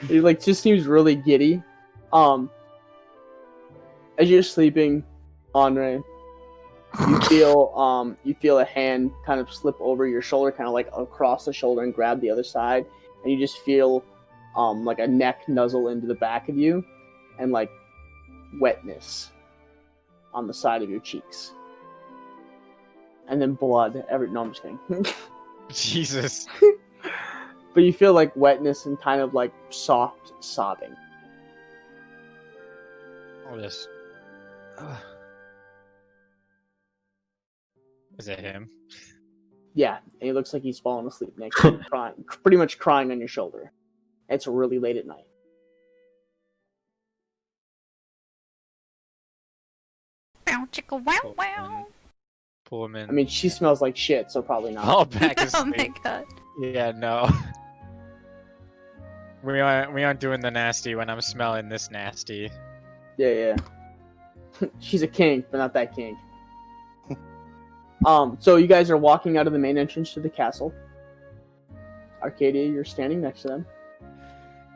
He like just seems really giddy. As you're sleeping, Andre, you feel a hand kind of slip over your shoulder, kind of like across the shoulder and grab the other side, and you just feel like a neck nuzzle into the back of you, and like wetness on the side of your cheeks, and then blood. No, I'm just kidding. Jesus. But you feel like wetness and kind of like soft sobbing. Oh, this. Is it him? Yeah, and he looks like he's fallen asleep next to you, crying, pretty much crying on your shoulder. It's really late at night. Wow, chicka wow wow. Pull him in. I mean, she smells like shit, so probably not. Oh, back Oh asleep. my god. Yeah, no. We aren't doing the nasty when I'm smelling this nasty. Yeah. She's a kink, but not that kink. So you guys are walking out of the main entrance to the castle. Arcadia, you're standing next to them.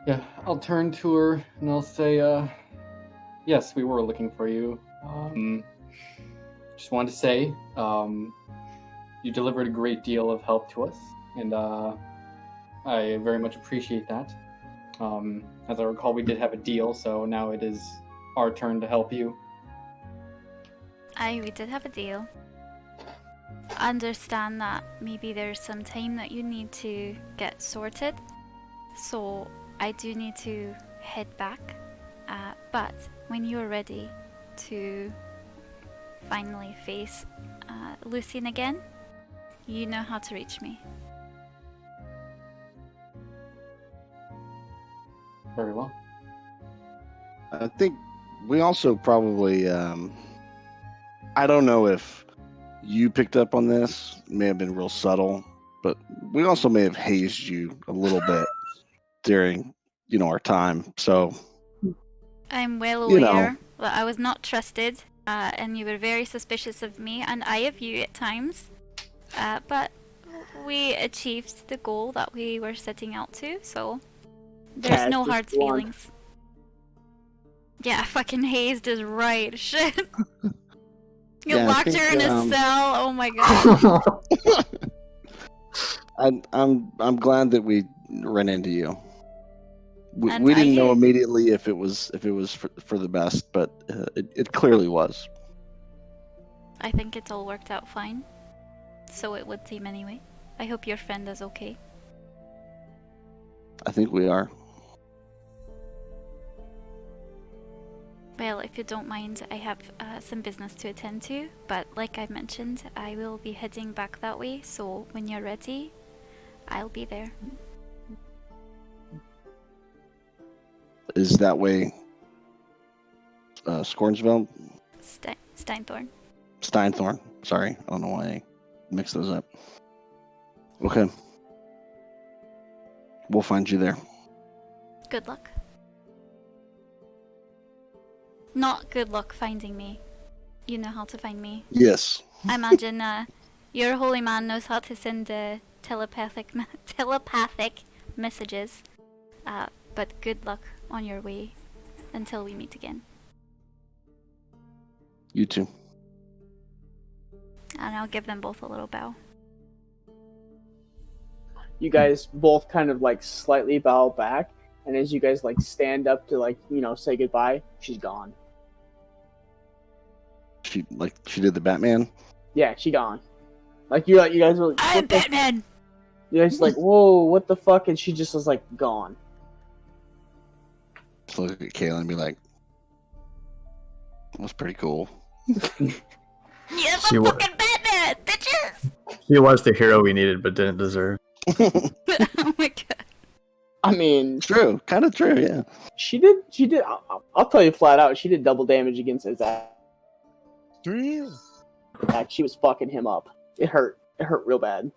Yeah, I'll turn to her and I'll say, yes, we were looking for you. Just wanted to say, you delivered a great deal of help to us, and I very much appreciate that. As I recall, we did have a deal, so now it is our turn to help you. We did have a deal. Understand that maybe there's some time that you need to get sorted, so I do need to head back. But when you're ready to finally face Lucien again, you know how to reach me. Very well. I think we also probably, I don't know if you picked up on this, it may have been real subtle, but we also may have hazed you a little bit during, our time. So I'm well You know. aware that I was not trusted, and you were very suspicious of me, and I of you at times. But we achieved the goal that we were setting out to, so there's Yeah, no just hard one. feelings. Yeah, fucking hazed is right. Shit. You Yeah, I locked think, her in a cell. Oh my god. I'm glad that we ran into you. And We didn't know I- immediately if it was for the best, but it clearly was. I think it's all worked out fine. So it would seem anyway. I hope your friend is okay. I think we are. Well, if you don't mind, I have some business to attend to, but like I mentioned, I will be heading back that way, so when you're ready, I'll be there. Is that way? Scornsville, Steinthorn. Steinthorn. Sorry, I don't know why I mixed those up. Okay, we'll find you there. Good luck. Not good luck finding me. You know how to find me. Yes. I imagine your holy man knows how to send telepathic messages. But good luck on your way until we meet again. You too. And I'll give them both a little bow. You guys both kind of like slightly bow back, and as you guys like stand up to say goodbye, she's gone. She did the Batman. Yeah, she gone. You guys were like, I'm Batman! you guys like, whoa, what the fuck? And she just was like gone. Just look at Kayla and be like, "That's pretty cool." Yes, She I'm wa- fucking Batman, bitches! She was the hero we needed, but didn't deserve. Oh my god. I mean, True, kind of true. Yeah. she did. I'll tell you flat out, she did double damage against his attack. She was fucking him up. It hurt. It hurt real bad.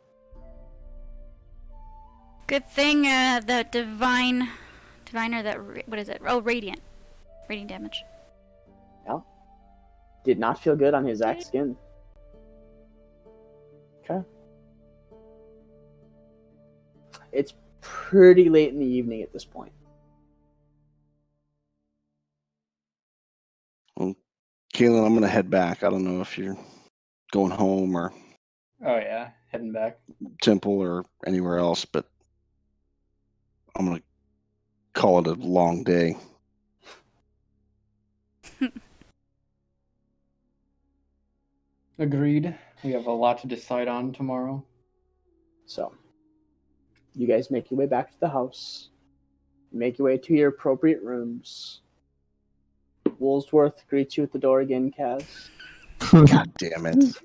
Good thing the diviner that what is it? Oh, radiant damage. Did not feel good on his Zach's skin. Okay. It's pretty late in the evening at this point. Well, Kaylin, I'm gonna head back. I don't know if you're going home or Oh yeah, heading back. temple or anywhere else, but I'm gonna call it a long day. Agreed. We have a lot to decide on tomorrow. So, you guys make your way back to the house. Make your way to your appropriate rooms. Woolsworth greets you at the door again, Kaz. God damn it.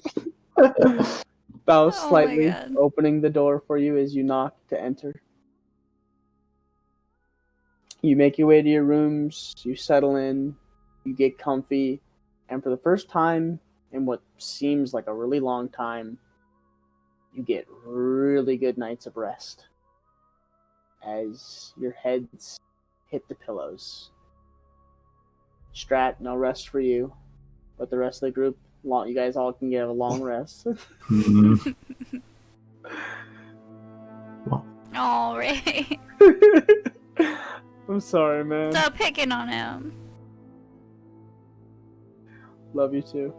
Bows Oh my slightly, God. opening the door for you as you knock to enter. You make your way to your rooms, you settle in, you get comfy, and for the first time in what seems like a really long time, you get really good nights of rest as your heads hit the pillows. Strat, no rest for you, but the rest of the group, you guys all can get a long rest. Mhm. Oh, Ray. I'm sorry, man. Stop picking on him. Love you too.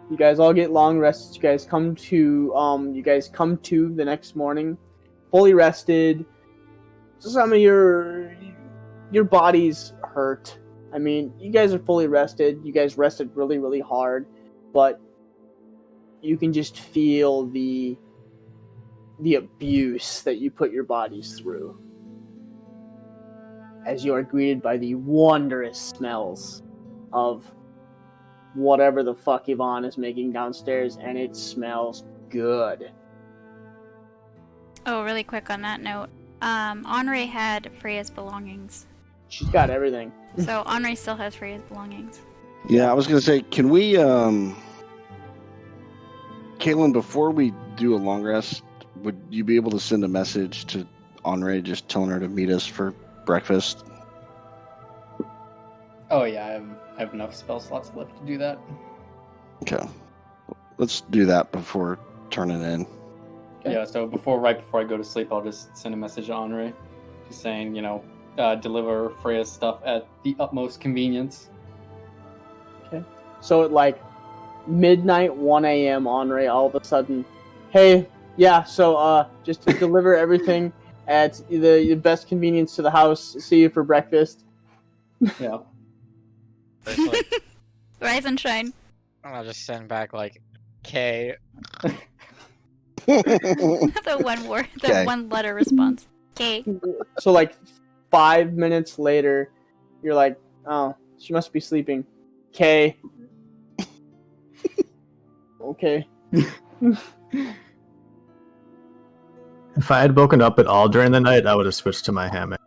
You guys all get long rests. You guys come to the next morning, fully rested. Some of your bodies hurt. I mean, you guys are fully rested. You guys rested really, really hard, but you can just feel the abuse that you put your bodies through as you are greeted by the wondrous smells of whatever the fuck Yvonne is making downstairs, and it smells good. Oh, really quick on that note. Henri had Freya's belongings. She's got everything. So Henri still has Freya's belongings. Yeah, I was gonna say, can we, Kaylin, before we do a long rest, would you be able to send a message to Henri just telling her to meet us for breakfast? Oh yeah, I have enough spell slots left to do that. Okay. Let's do that before turning in. Okay. Yeah, so right before I go to sleep, I'll just send a message to Henri, just saying, deliver Freya's stuff at the utmost convenience. So at like midnight, 1 a.m., Henri all of a sudden, hey, yeah, so just to deliver everything at the best convenience to the house. See you for breakfast. Yeah. It's like, Rise and shine. I'll just send back like K. The Okay. one letter response. Okay. So like 5 minutes later, you're like, oh, she must be sleeping. K. Okay. If I had woken up at all during the night, I would have switched to my hammock.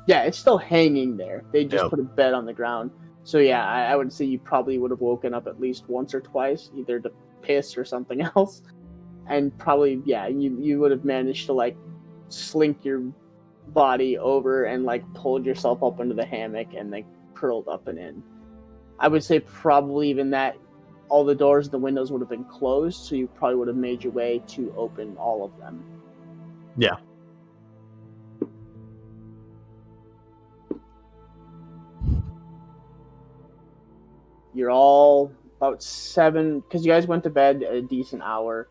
Yeah, it's still hanging there. They just Yep. put a bed on the ground. So yeah, I would say you probably would have woken up at least once or twice, either to piss or something else. And probably, yeah, you would have managed to like slink your body over and like pulled yourself up into the hammock and like curled up and in. I would say probably even that all the doors and the windows would have been closed, so you probably would have made your way to open all of them. Yeah. You're all about 7, because you guys went to bed at a decent hour.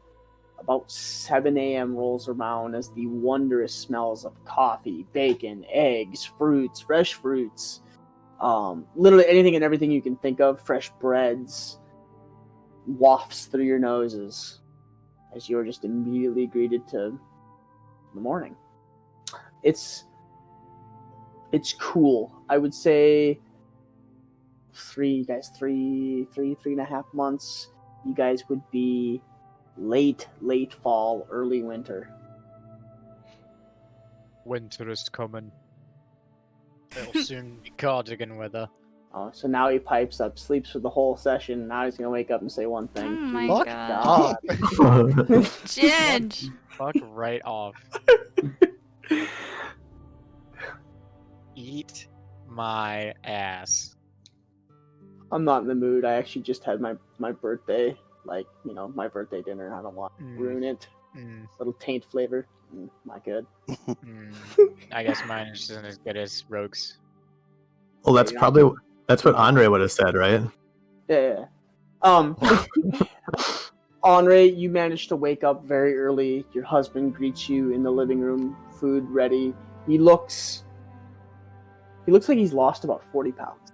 About 7 a.m. rolls around as the wondrous smells of coffee, bacon, eggs, fruits, fresh fruits, literally anything and everything you can think of, fresh breads, wafts through your noses as you are just immediately greeted to the morning. It's cool. I would say 3.5 months, you guys would be late fall, early winter. Winter is coming. It'll soon be cardigan weather. So now he pipes up, sleeps for the whole session. Now he's gonna wake up and say one Oh thing. my Fuck god. God. Judge! Fuck right off. Eat my ass. I'm not in the mood. I actually just had my birthday, like, my birthday dinner. I don't want to ruin it. Little taint flavor. Not good. I guess mine isn't as good as Rogue's. Well, that's Yeah. probably that's what Andre would have said, right? Yeah. Andre, you managed to wake up very early. Your husband greets you in the living room, food ready. He looks like he's lost about 40 pounds.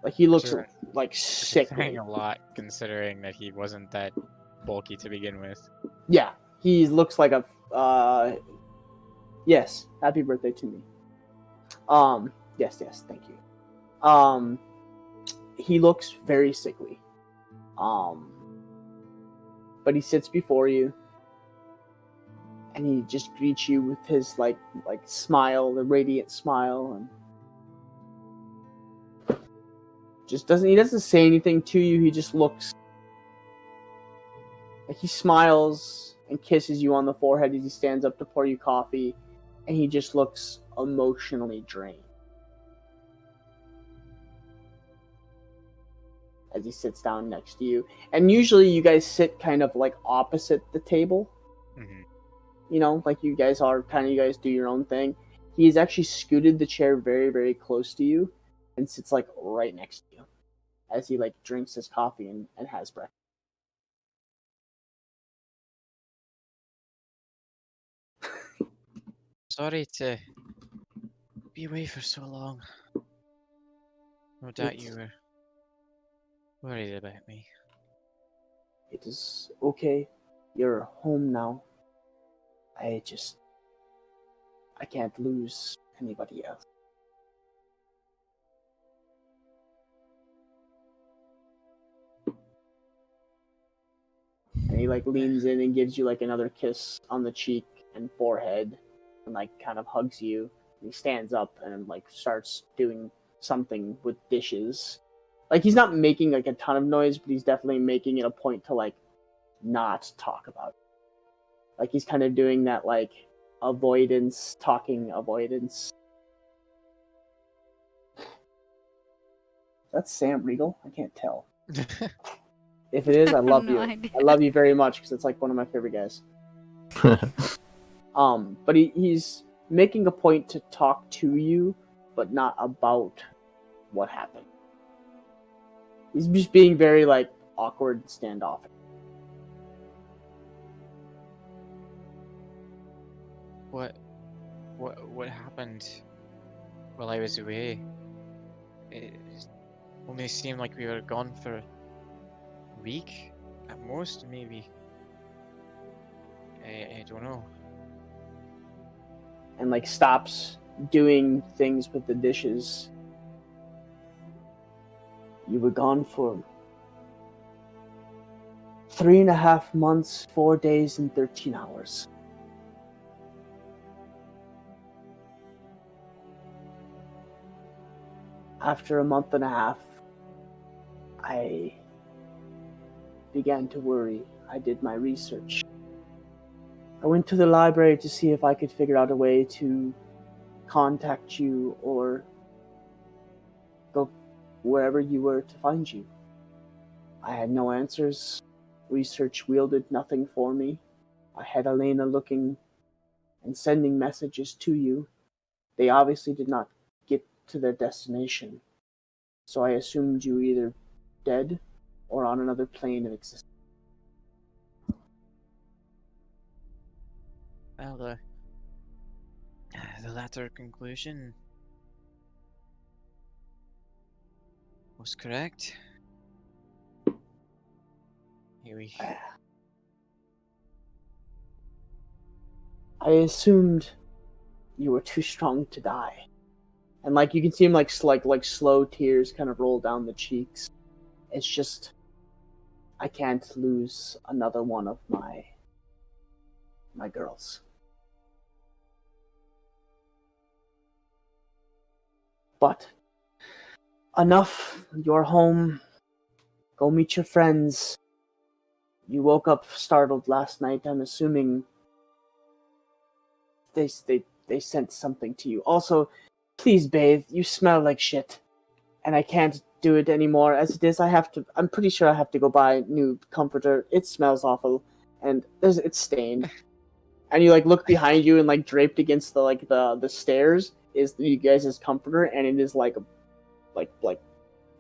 Like, he looks Sure. like Saying sickly. a lot considering that he wasn't that bulky to begin with. Yeah, he looks like a yes, happy birthday to me. Yes, thank you. He looks very sickly. But he sits before you and he just greets you with his like smile, the radiant smile, and he doesn't say anything to you. He just looks like, he smiles and kisses you on the forehead as he stands up to pour you coffee, and he just looks emotionally drained as he sits down next to you. And usually you guys sit kind of like opposite the table. Like you guys do your own thing. He's actually scooted the chair very, very close to you and sits like right next to you as he like drinks his coffee and has breakfast. Sorry to be away for so long. No doubt you were worried about me. It is okay. You're home now. I can't lose anybody else. And he like leans in and gives you like another kiss on the cheek and forehead and like kind of hugs you. And he stands up and like starts doing something with dishes. Like, he's not making like a ton of noise, but he's definitely making it a point to like not talk about it. Like, he's kind of doing that like talking avoidance. That's Sam Riegel? I can't tell. If it is, I love no you. idea. I love you very much because it's like one of my favorite guys. But he's making a point to talk to you, but not about what happened. He's just being very like awkward and standoffish. What happened while I was away? It only seemed like we were gone for a week at most, maybe. I don't know. And like stops doing things with the dishes. You were gone for 3.5 months, 4 days, and 13 hours. After a month and a half, I began to worry. I did my research. I went to the library to see if I could figure out a way to contact you or go wherever you were to find you. I had no answers. Research wielded nothing for me. I had Elena looking and sending messages to you. They obviously did not get to their destination, so I assumed you were either dead or on another plane of existence. Well, the latter conclusion was correct. I assumed you were too strong to die. And like you can see him like slow tears kind of roll down the cheeks. It's just, I can't lose another one of my girls. But Enough. You're home. Go meet your friends. You woke up startled last night. I'm assuming they sent something to you. Also, please bathe. You smell like shit. And I can't do it anymore. As it is, I'm pretty sure I have to go buy a new comforter. It smells awful. And it's stained. And you look behind you, and draped against the stairs is you guys' comforter, and it is like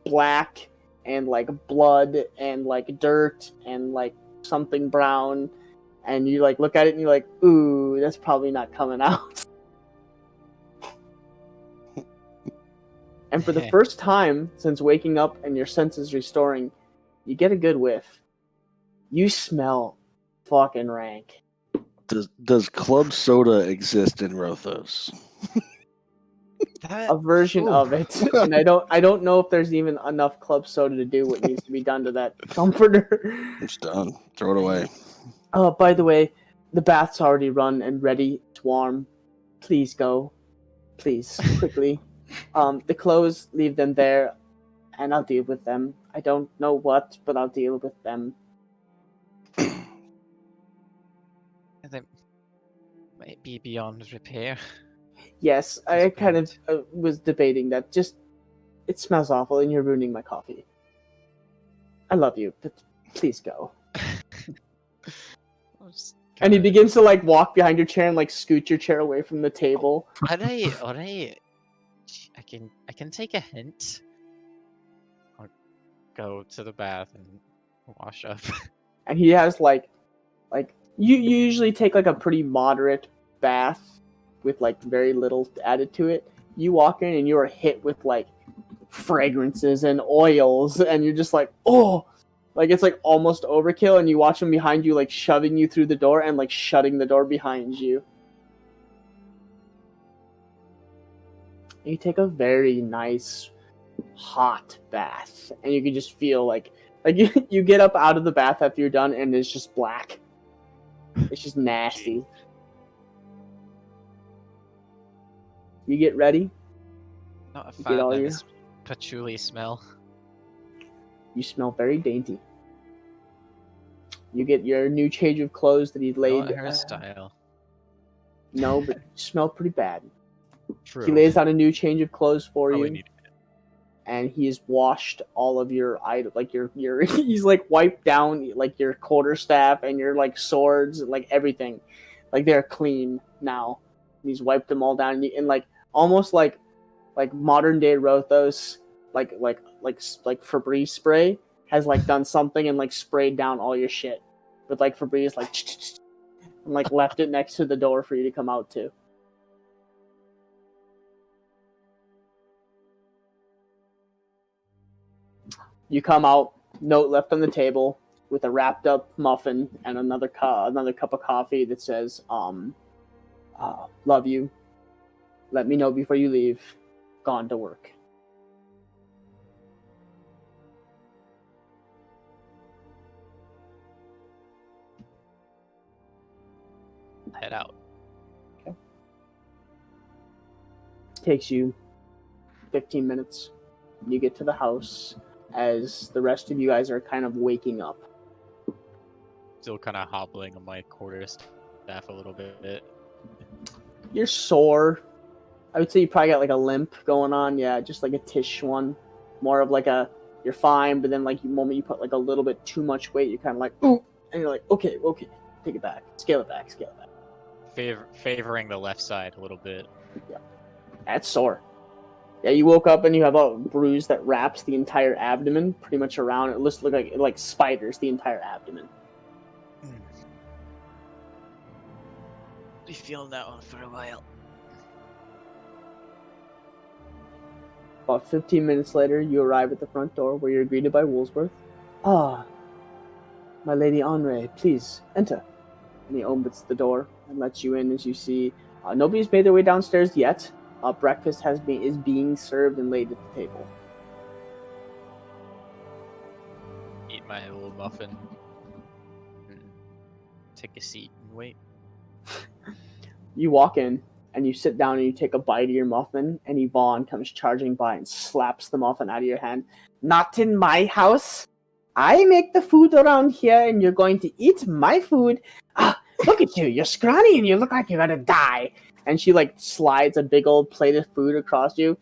black and blood and dirt and something brown, and you look at it and you're like, ooh, that's probably not coming out. And for the first time since waking up and your senses restoring, you get a good whiff. You smell fucking rank. Does club soda exist in Rothos? A version of it, and I don't know if there's even enough club soda to do what needs to be done to that comforter. It's done. Throw it away. Oh, by the way, the bath's already run and ready. It's warm. Please go. Please, quickly. The clothes, leave them there, and I'll deal with them. I don't know what, but I'll deal with them. They might be beyond repair. Yes, I kind of was debating that. Just, it smells awful, and you're ruining my coffee. I love you, but please go. And he begins to walk behind your chair and scoot your chair away from the table. Alright. I can take a hint. I'll go to the bath and wash up. And he has you usually take a pretty moderate bath with very little added to it. You walk in and you are hit with fragrances and oils, and you're just oh, it's almost overkill, and you watch him behind you shoving you through the door and shutting the door behind you. You take a very nice hot bath, and you can just feel you get up out of the bath after you're done, and it's just black. It's just nasty. You get ready. Not a You fan get all of your... this patchouli smell. You smell very dainty. You get your new change of clothes that he laid. Not hairstyle. No, but you smell pretty bad. True. He lays out a new change of clothes for Probably you, need it. and he's washed all of your items. Your he's wiped down your quarterstaff and your swords, everything. They're clean now. He's wiped them all down, and almost like modern day Rothos, like Febreze spray has done something and sprayed down all your shit. But Febreze and left it next to the door for you to come out to. You come out, note left on the table with a wrapped up muffin and another cup of coffee that says, love you. Let me know before you leave. Gone to work. Head out. Okay. Takes you 15 minutes. You get to the house as the rest of you guys are kind of waking up. Still kind of hobbling on my quarterstaff a little bit. You're sore. I would say you probably got a limp going on. Yeah, just a tish one. More of you're fine, but then the moment you put a little bit too much weight, you're kind of ooh, and you're okay, take it back, scale it back. Favoring the left side a little bit. Yeah, that's sore. Yeah, you woke up and you have a bruise that wraps the entire abdomen, pretty much around. It looks like spiders, the entire abdomen. Be feeling that one for a while. About 15 minutes later, you arrive at the front door where you're greeted by Woolsworth. Ah, my Lady Henri, please, enter. And he opens the door and lets you in as you see nobody's made their way downstairs yet. Breakfast is being served and laid at the table. Eat my little muffin. Take a seat and wait. You walk in, and you sit down and you take a bite of your muffin, and Yvonne comes charging by and slaps the muffin out of your hand. Not in my house. I make the food around here, and you're going to eat my food. Ah, look at you. You're scrawny, and you look like you're gonna die. And she like slides a big old plate of food across you,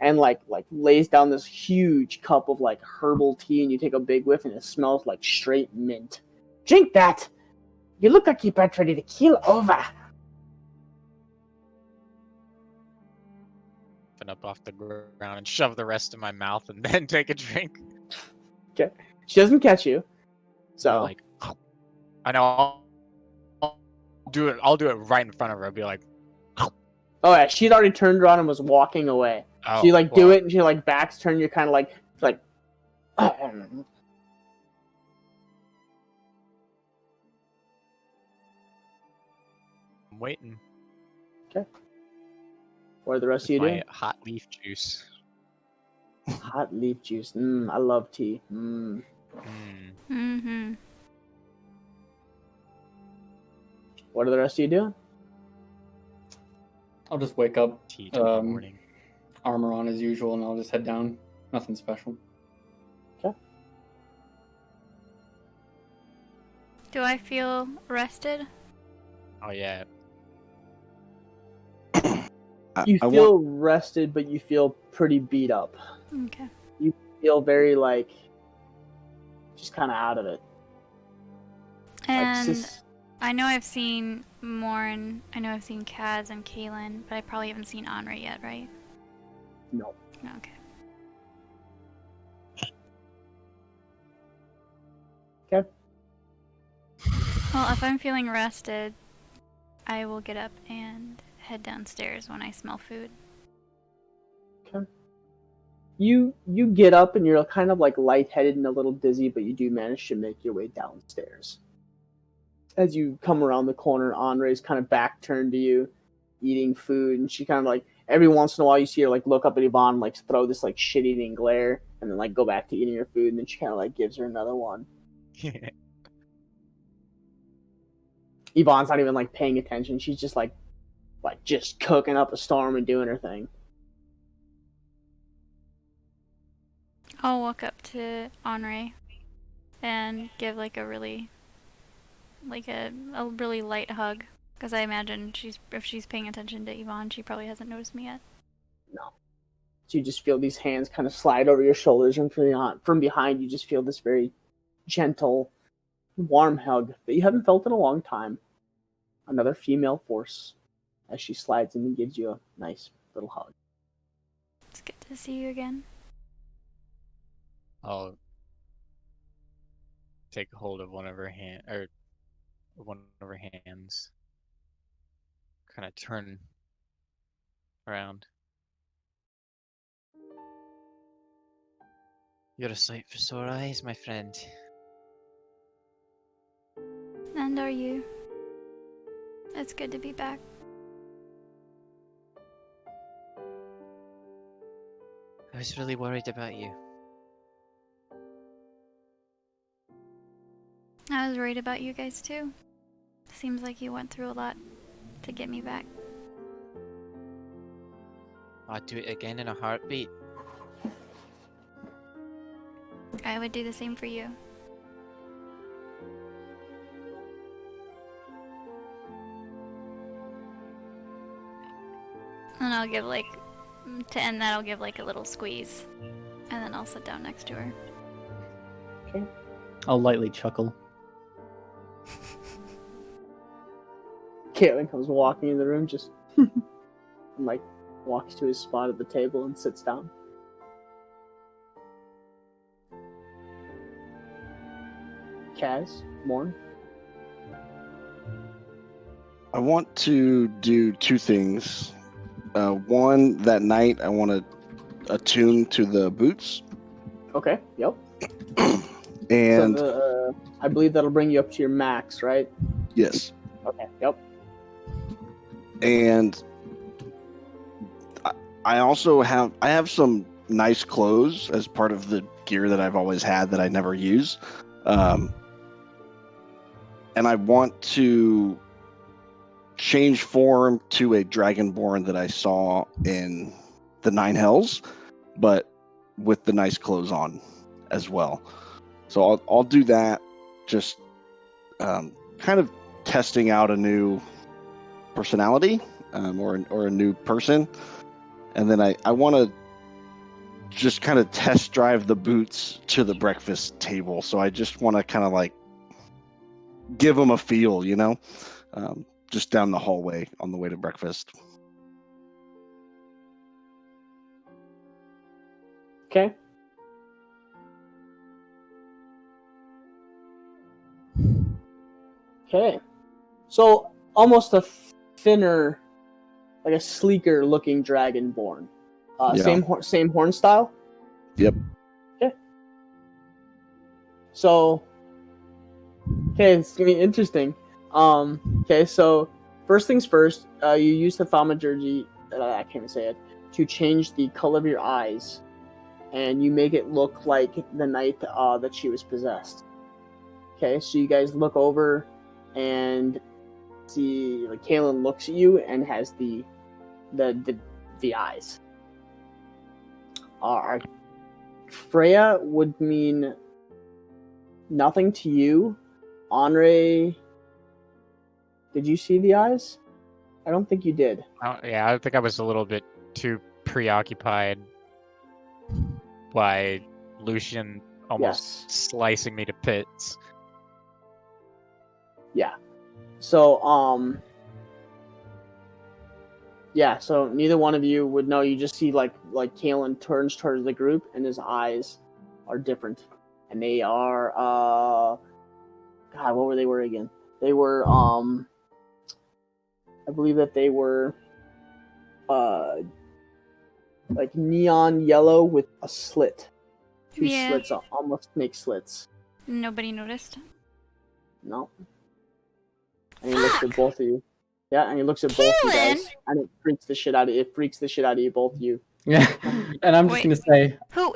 and like lays down this huge cup of like herbal tea, and you take a big whiff, and it smells like straight mint. Drink that. You look like you're about ready to keel over. Up off the ground and shove the rest in my mouth and then take a drink. Okay. She doesn't catch you. So Like, I know I'll do it. I'll do it right in front of her. I'll be like, oh yeah, she'd already turned around and was walking away. oh, She like do well, it and she like backs turn. You're kind of like I'm waiting. what are the rest of you My doing? hot leaf juice. Hot leaf juice. I love tea. Mm. Mm-hmm. What are the rest of you doing? I'll just wake up, Tea tomorrow morning. armor on as usual, and I'll just head down. Nothing special. Do I feel rested? Oh yeah. You I feel rested, but you feel pretty beat up. Okay. You feel very like just kind of out of it. And I know I've seen Morn, I know I've seen Kaz and Kaylin, but I probably haven't seen Anra yet, right? No. Okay. Okay. Well, if I'm feeling rested, I will get up and head downstairs when I smell food. Okay. You get up and you're kind of like lightheaded and a little dizzy, but you do manage to make your way downstairs. As you come around the corner, Andre's kind of back turned to you, eating food, and she kind of like every once in a while you see her like look up at Yvonne, like throw this like shit-eating glare, and then like go back to eating her food, and then she kind of like gives her another one. Yvonne's not even like paying attention. She's just like just cooking up a storm and doing her thing. I'll walk up to Henri and give like a really light hug, because I imagine if she's paying attention to Yvonne, she probably hasn't noticed me yet. No. So you just feel these hands kind of slide over your shoulders, and from behind you just feel this very gentle, warm hug that you haven't felt in a long time. Another female force as she slides in and gives you a nice little hug. It's good to see you again. I'll take hold of one of her hands. Kind of turn around. You're a sight for sore eyes, my friend. And are you? It's good to be back. I was really worried about you. I was worried about you guys too. Seems like you went through a lot to get me back. I'd do it again in a heartbeat. I would do the same for you. And I'll give to end that, I'll give like a little squeeze. And then I'll sit down next to her. Okay. I'll lightly chuckle. Caitlin comes walking in the room, just and like walks to his spot at the table and sits down. Kaz, Morn. I want to do two things. One, that night I want to attune to the boots, Okay, yep. and So I believe that'll bring you up to your max, right? yes, Okay, yep. and I also have some nice clothes as part of the gear that I've always had that I never use, and I want to change form to a dragonborn that I saw in the Nine Hells, but with the nice clothes on as well. So I'll do that, just kind of testing out a new personality or a new person, and then I want to just kind of test drive the boots to the breakfast table. So I just want to kind of like give them a feel, just down the hallway on the way to breakfast. Okay. Okay. So almost a thinner, like a sleeker looking dragonborn. Yeah. Same horn style? Yep. Okay. So, it's gonna be interesting. Okay, so first things first, you use the thaumaturgy, I can't even say it, to change the color of your eyes, and you make it look like the night that she was possessed. Okay, so you guys look over and see, like, Kaelin looks at you and has the eyes. Freya would mean nothing to you. Henri, did you see the eyes? I don't think you did. Yeah, I think I was a little bit too preoccupied by Lucian almost slicing me to bits. Yeah. So, so neither one of you would know. You just see like Kaelin turns towards the group and his eyes are different. And they are God, what were they again? They were I believe that they were like neon yellow with a slit. Two slits, almost snake slits. Nobody noticed? No. And he looks at both of you. Yeah, and he looks at both of you guys, and it freaks the shit out of you, both of you. Yeah, and I'm just gonna say, who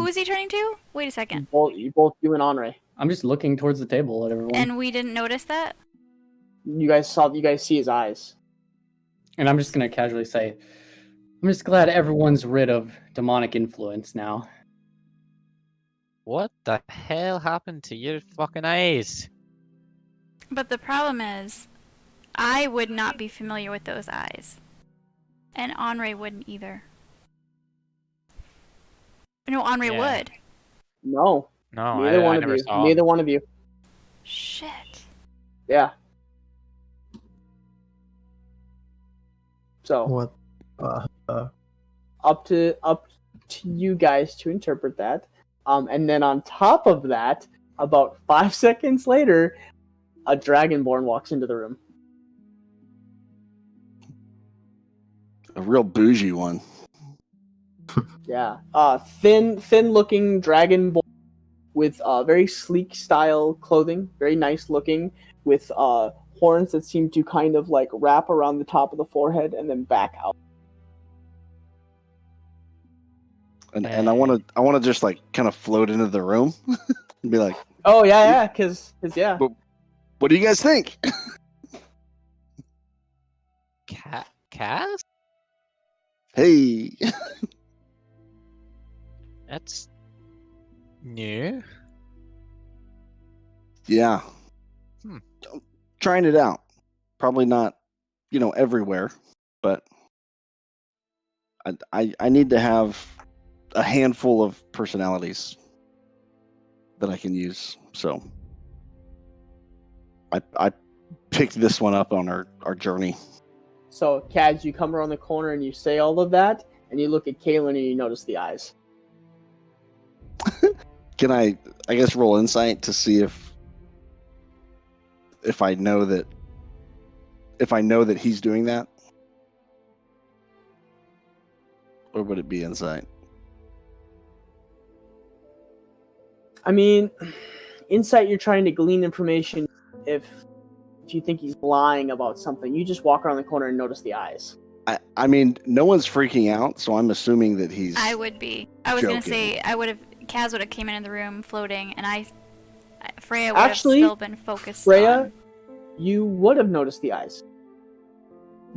is he turning to? Wait a second. Both you and Henri. I'm just looking towards the table at everyone, and we didn't notice that. You guys see his eyes, and I'm just gonna casually say, I'm just glad everyone's rid of demonic influence now. What the hell happened to your fucking eyes? But the problem is, I would not be familiar with those eyes. And Henri wouldn't either. No, Henri would. No. No, neither I one never of you. saw. Neither one of you. Shit. Yeah. So What? Up to you guys to interpret that. And then on top of that, about 5 seconds later, a dragonborn walks into the room. A real bougie one. Yeah. Thin looking dragonborn with very sleek style clothing, very nice looking, with horns that seem to kind of like wrap around the top of the forehead and then back out. And I want to just like kind of float into the room and be like, oh yeah, because yeah. What do you guys think? Cass? Hey. That's new. Yeah. Hmm. Trying it out. Probably not, everywhere, but I need to have a handful of personalities that I can use. So I picked this one up on our journey. So, Kaz, you come around the corner and you say all of that, and you look at Kaelin and you notice the eyes. Can I guess, roll insight to see if I know that he's doing that? Or would it be insight? I mean, insight, you're trying to glean information if you think he's lying about something. You just walk around the corner and notice the eyes. I mean, no one's freaking out, so I'm assuming that he's I would be. I was joking. going to say, Kaz would have came in the room floating, and Freya would have still been focused Freya, on... you would have noticed the eyes.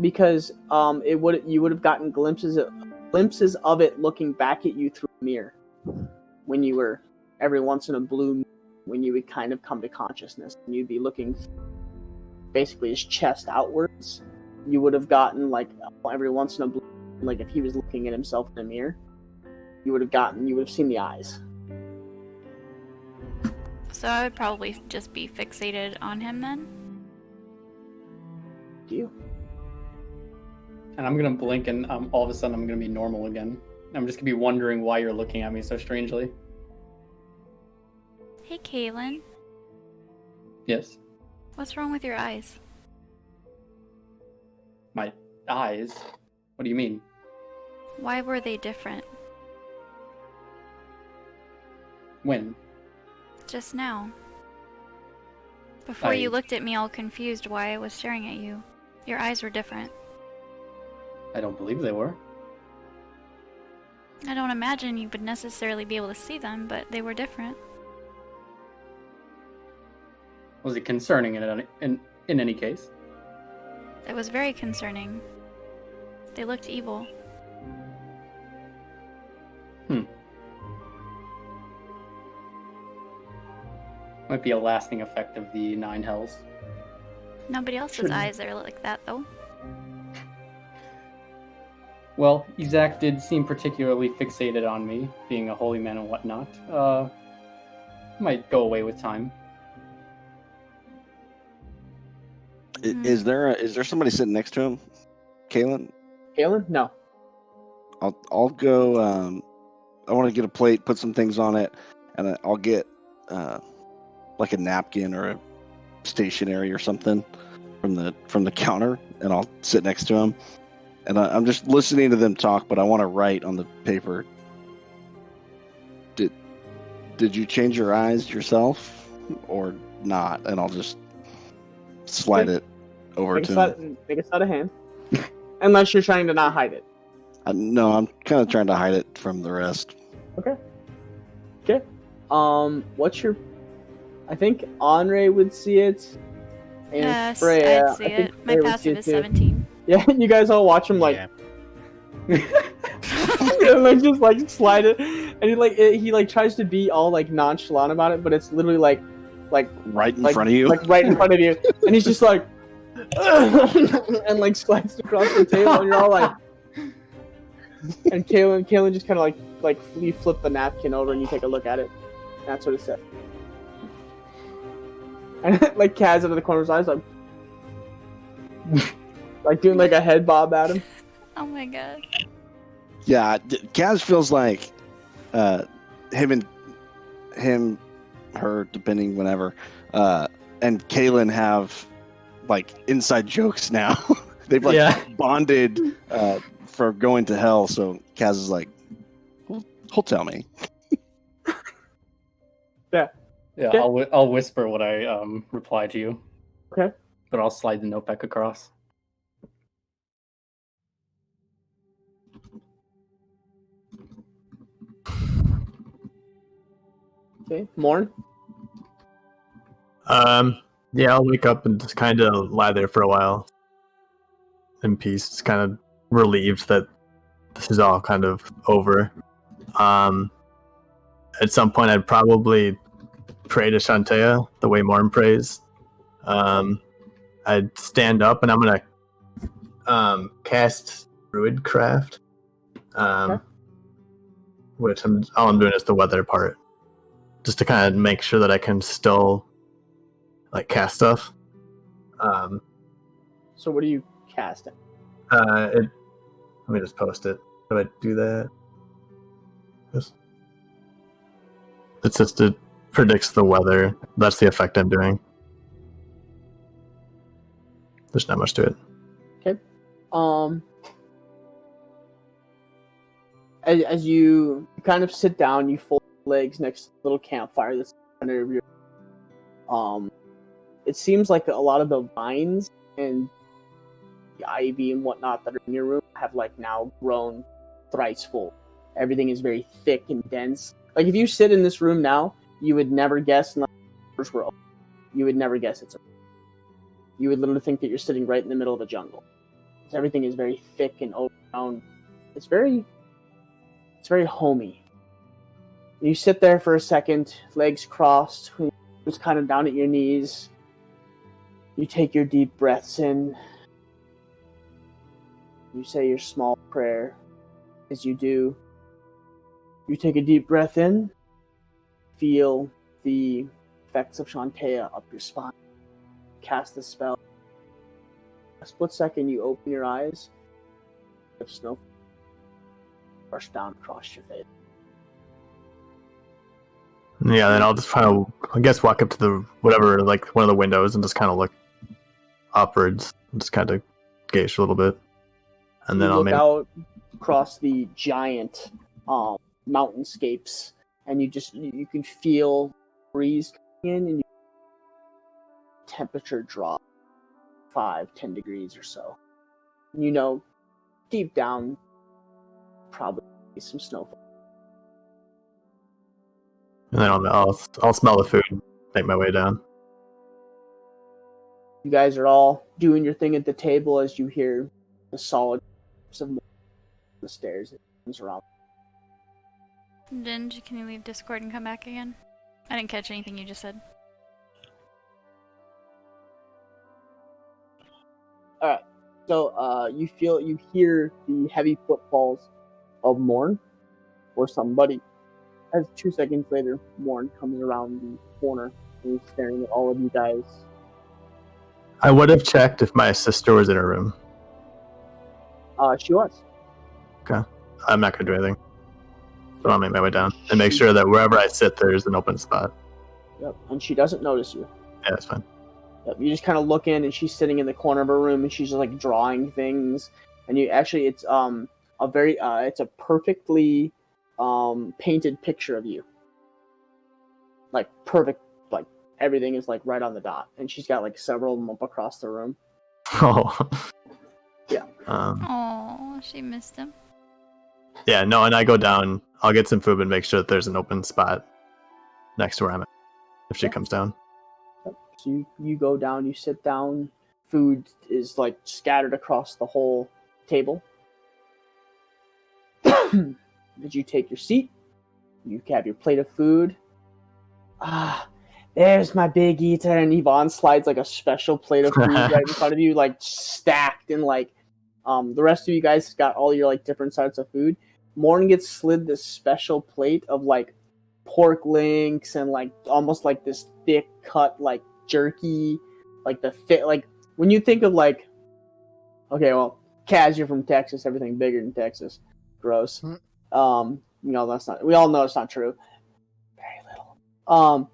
because you would have gotten glimpses of it looking back at you through a mirror when you were every once in a blue moon, when you would kind of come to consciousness and you'd be looking basically his chest outwards. You would have gotten like every once in a blue moon, like if he was looking at himself in a mirror, you would have seen the eyes. So I would probably just be fixated on him then. Do you? And I'm gonna blink, and all of a sudden I'm gonna be normal again. I'm just gonna be wondering why you're looking at me so strangely. Hey, Kaylin. Yes. What's wrong with your eyes? My eyes? What do you mean? Why were they different? When? Just now. Before I- you looked at me all confused why I was staring at you. Your eyes were different. I don't believe they were. I don't imagine you would necessarily be able to see them, but they were different. Was it concerning in any case? It was very concerning. They looked evil. Might be a lasting effect of the 9 hells. Nobody else's eyes are like that, though. Well, Isaac did seem particularly fixated on me, being a holy man and whatnot. Might go away with time. Is there somebody sitting next to him, Kalen? Kaylin? No. I'll go. I want to get a plate, put some things on it, and I'll get like a napkin or a stationery or something from the counter, and I'll sit next to him. And I'm just listening to them talk, but I want to write on the paper. Did you change your eyes yourself or not? And I'll just slide it over to him. Make a sleight of hand. Unless you're trying to not hide it. No, I'm kind of trying to hide it from the rest. Okay. What's your... I think Andre would see it. And Yes, Freya, I'd see I think it. My Freya would see passive it is too. 17. Yeah, you guys all watch him like... Yeah. and like just like slide it, and he tries to be all like nonchalant about it, but it's literally like Right in front of you? like right in front of you, and he's just like and like slides across the table, and you're all like, and Kaylin just kind of like you flip the napkin over and you take a look at it, and that's what it said. And like Kaz out of the corner of his eyes like doing like a head bob at him. Oh my god. Yeah, Kaz feels like him, her, depending, whenever, and Kaylin have like inside jokes now. They've like bonded for going to hell. So Kaz is like, he'll tell me. Yeah, Okay. I'll whisper what I reply to you. Okay. But I'll slide the notepad across. Okay, Morn. Yeah, I'll wake up and just kind of lie there for a while in peace. Just kind of relieved that this is all kind of over. At some point, I'd probably pray to Shantea the way Morn prays. I'd stand up and I'm gonna cast Druidcraft, which all I'm doing is the weather part, just to kind of make sure that I can still like cast stuff. So what are you casting? Let me just post it. Do I do that? It's just it predicts the weather. That's the effect I'm doing. There's not much to it. Okay. As you kind of sit down, you fold your legs next to the little campfire that's in front of your. It seems like a lot of the vines and the ivy and whatnot that are in your room have like now grown thrice full. Everything is very thick and dense. Like if you sit in this room now, you would never guess unless the doors were open. You would never guess it's a room. You would literally think that you're sitting right in the middle of a jungle. Everything is very thick and overgrown. It's very homey. You sit there for a second, legs crossed, just kind of down at your knees. You take your deep breaths in. You say your small prayer. As you do, you take a deep breath in, feel the effects of Shantea up your spine, cast the spell. A split second, you open your eyes, snow rush down across your face. Yeah, then I'll just kind of, I guess, walk up to the whatever, like one of the windows, and just kind of look upwards, and just kind of gauge a little bit, and then You I'll look maybe out across the giant mountainscapes, and you can feel breeze coming in, and temperature drop 5-10 degrees or so. You know, deep down, probably some snowfall. and then I'll smell the food, and make my way down. You guys are all doing your thing at the table as you hear the solid of the stairs that comes around. Dinge, can you leave Discord and come back again? I didn't catch anything you just said. Alright, so you hear the heavy footfalls of Morn or somebody. As 2 seconds later, Morn comes around the corner and he's staring at all of you guys. I would have checked if my sister was in her room. She was. I'm not going to do anything. But I'll make my way down and make sure that wherever I sit, there's an open spot. Yep, and she doesn't notice you. Yeah, that's fine. Yep, you just kind of look in, and she's sitting in the corner of her room, and she's just like drawing things. And you actually, it's it's a perfectly painted picture of you. Like perfect, like everything is like right on the dot, and she's got like several of them up across the room. Oh. Yeah. Oh, she missed him. Yeah, no, and I go down. I'll get some food and make sure that there's an open spot next to where I'm at if she comes down. So you go down, you sit down. Food is like scattered across the whole table. Did you take your seat? You have your plate of food. There's my big eater, and Yvonne slides like a special plate of food right in front of you, like stacked, and like the rest of you guys got all your like different sorts of food. Morn gets slid this special plate of like pork links and like almost like this thick cut like jerky, like the fit like when you think of like, okay, well, Kaz, you're from Texas, everything bigger than Texas, gross. That's not. We all know it's not true. Very little.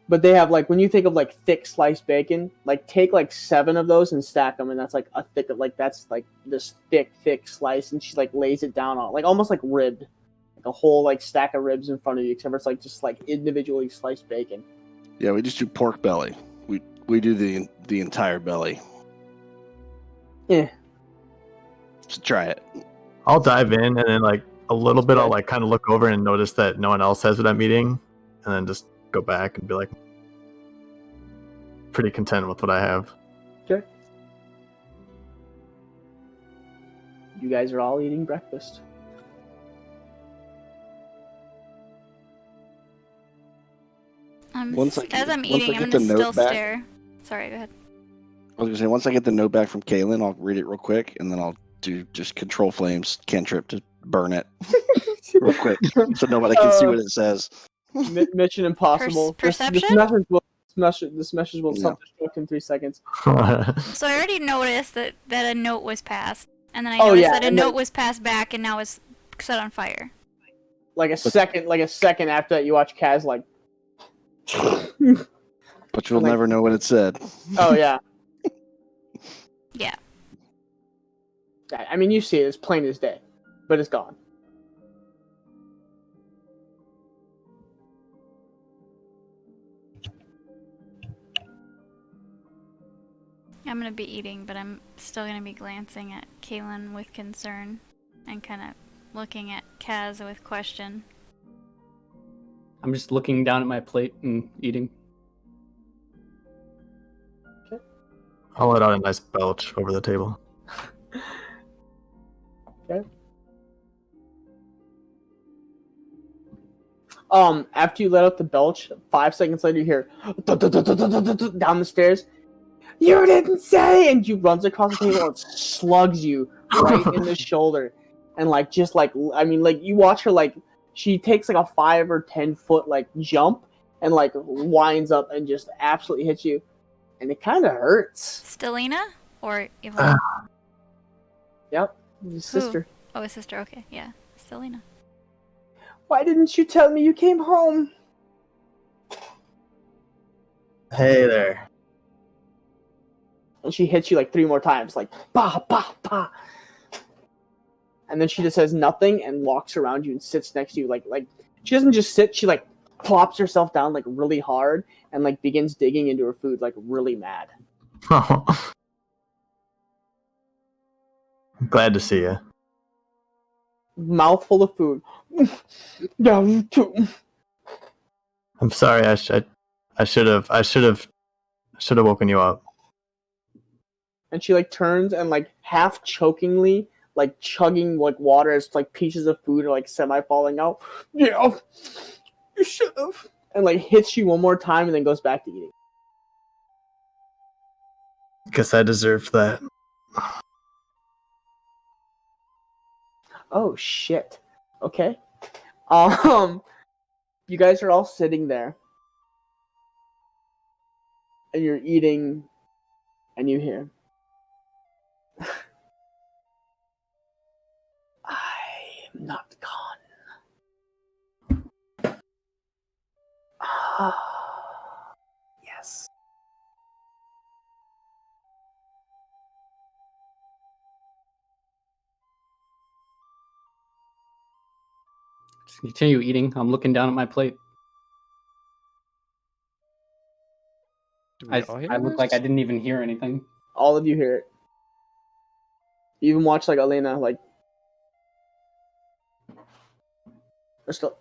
But they have like when you think of like thick sliced bacon, like take like 7 of those and stack them, and that's like a thick like that's like this thick slice, and she like lays it down on like almost like ribbed, like a whole like stack of ribs in front of you, except it's like just like individually sliced bacon. Yeah, we just do pork belly. We do the entire belly. Yeah. So try it. I'll dive in, and then like a little bit, I'll like kind of look over and notice that no one else has what I'm eating, and then just go back and be like pretty content with what I have. Okay. You guys are all eating breakfast. As I'm eating, I'm gonna still stare. Sorry, go ahead. I was gonna say once I get the note back from Kaylin, I'll read it real quick, and then I'll do just control flames cantrip to burn it real quick, so nobody can see what it says. Mission Impossible. Perception? This message will self-destruct in 3 seconds. So I already noticed that a note was passed, and then I noticed that a note was passed back, and now it's set on fire. Like a second after that, you watch Kaz like. But you'll never know what it said. Oh yeah. Yeah. I mean, you see it as plain as day, but it's gone. I'm gonna be eating, but I'm still gonna be glancing at Kaylin with concern and kind of looking at Kaz with question. I'm just looking down at my plate and eating. I'll let out a nice belch over the table. After you let out the belch, 5 seconds later you hear down the stairs. You didn't say, and she runs across the table and slugs you right in the shoulder, and you watch her she takes like a 5 or 10 foot jump and winds up and just absolutely hits you, and it kind of hurts. Stelina or Yvonne? Yep, his sister. Oh, his sister. Okay, yeah, Stelina. Why didn't you tell me you came home? Hey there. And she hits you 3 more times, bah, bah, bah. And then she just says nothing and walks around you and sits next to you. She doesn't just sit, she plops herself down really hard and begins digging into her food really mad. I'm glad to see you. Mouthful of food. Yeah, you too. I'm sorry. I should have woken you up. And she turns and half chokingly chugging water as pieces of food are semi falling out. Yeah, you should have. And hits you one more time and then goes back to eating. Guess I deserved that. Oh shit. Okay. You guys are all sitting there. And you're eating and you hear I am not gone. Yes. Just continue eating. I'm looking down at my plate. Do we all I hear look like I this? didn't even hear anything. All of you hear it. You even watch Elena or still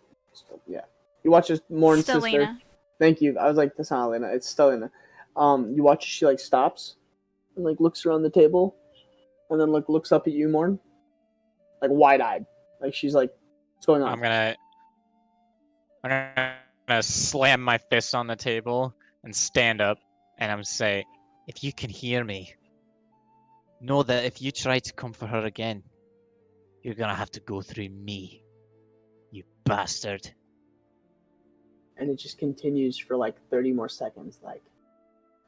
yeah. You watch his Morn's sister. Stelina. Thank you. I was that's not Elena. It's Stelina. You watch as she stops and looks around the table, and then looks up at you, Morn, wide eyed, she's what's going on? I'm gonna slam my fist on the table and stand up, and I'm gonna say, if you can hear me, know that if you try to come for her again, you're gonna have to go through me, you bastard. And it just continues for 30 more seconds.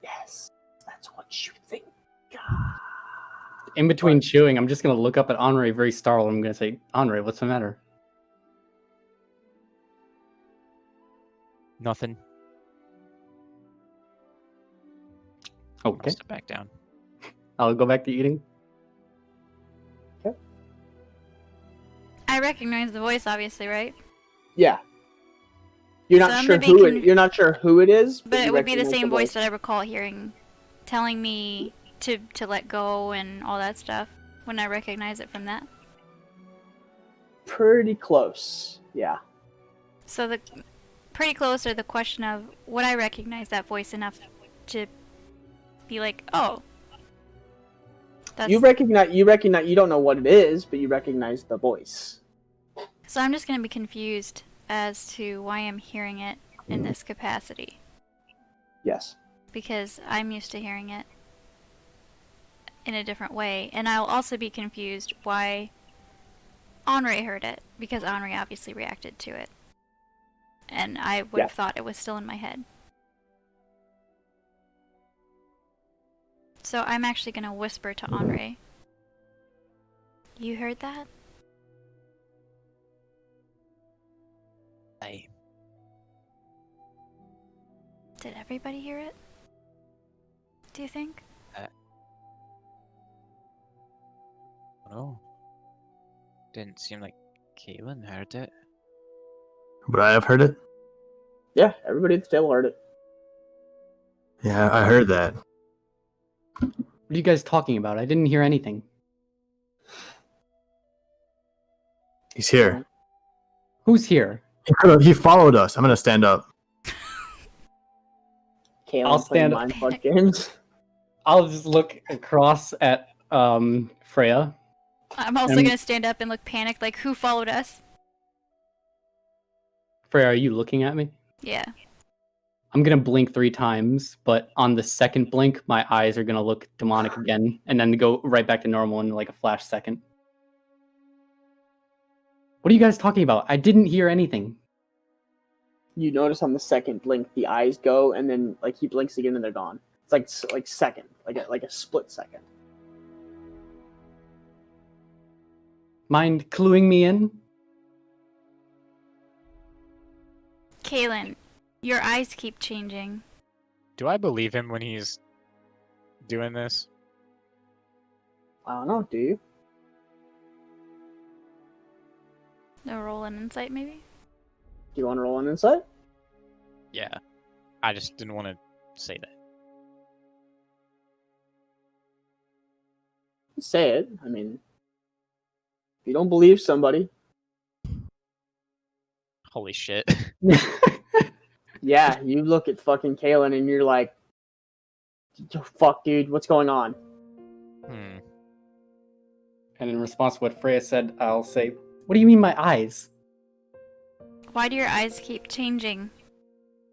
Yes, that's what you think. In between chewing, I'm just gonna look up at Henri very startled. I'm gonna say, Henri, what's the matter? Nothing. Okay, I'll step back down. I'll go back to eating. I recognize the voice, obviously, right? Yeah. You're So not I'm sure gonna be you're not sure who it is, But you it would be the recognize same voice voice. that I recall hearing, telling me to let go and all that stuff. When I recognize it from that. Pretty close. Yeah. So the pretty close to the question of would I recognize that voice enough to be oh, that's... You recognize you don't know what it is, but you recognize the voice. So I'm just gonna be confused as to why I'm hearing it in this capacity. Yes. Because I'm used to hearing it in a different way, and I'll also be confused why Henri heard it, because Henri obviously reacted to it. And I would have thought it was still in my head. So I'm actually gonna whisper to Henri. You heard that? Aye. Did everybody hear it? Do you think? No. Didn't seem like Caitlin heard it. Would I have heard it? Yeah, everybody at the table heard it. Yeah, I heard that. What are you guys talking about? I didn't hear anything. He's here. Who's here? He followed us. I'm gonna stand up. Kaylin I'll playing stand up. Mindfuck games. I'll just look across at Freya I'm also gonna stand up and look panicked, like, who followed us? Freya, are you looking at me? Yeah. I'm gonna blink 3 times, but on the second blink, my eyes are gonna look demonic again, and then go right back to normal in like a flash second. What are you guys talking about? I didn't hear anything. You notice on the second blink, the eyes go, and then like he blinks again, and they're gone. It's like second, like a split second. Mind cluing me in? Kaylin, your eyes keep changing. Do I believe him when he's doing this? I don't know. Do you? No, roll an insight, maybe? Do you want to roll an insight? Yeah. I just didn't want to say that. Say it. I mean, if you don't believe somebody, Holy shit. yeah, you look at fucking Kaylin and you're like, "Fuck, dude, what's going on?" And in response to what Freya said, I'll say, "What do you mean my eyes?" Why do your eyes keep changing?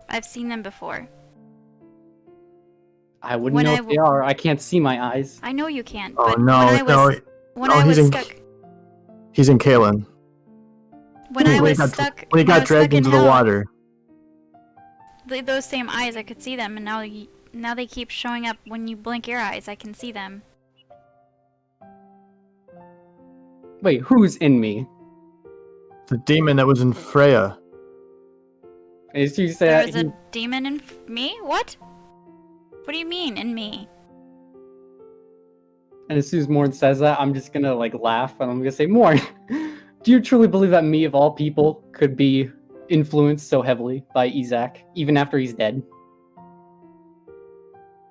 I've seen them before. I wouldn't know if they are. I can't see my eyes. I know you can't. Oh But no, when I was stuck, he's in Kaylin. when I was stuck, When he got dragged into the water. Those same eyes, I could see them, and now they keep showing up. When you blink your eyes, I can see them. Wait, who's in me? The demon that was in Freya. Is you say There was a demon in me? What? What do you mean, in me? And as soon as Morn says that, I'm just gonna like laugh, and I'm gonna say, "Morn, do you truly believe that me, of all people, could be influenced so heavily by Isaac, even after he's dead?"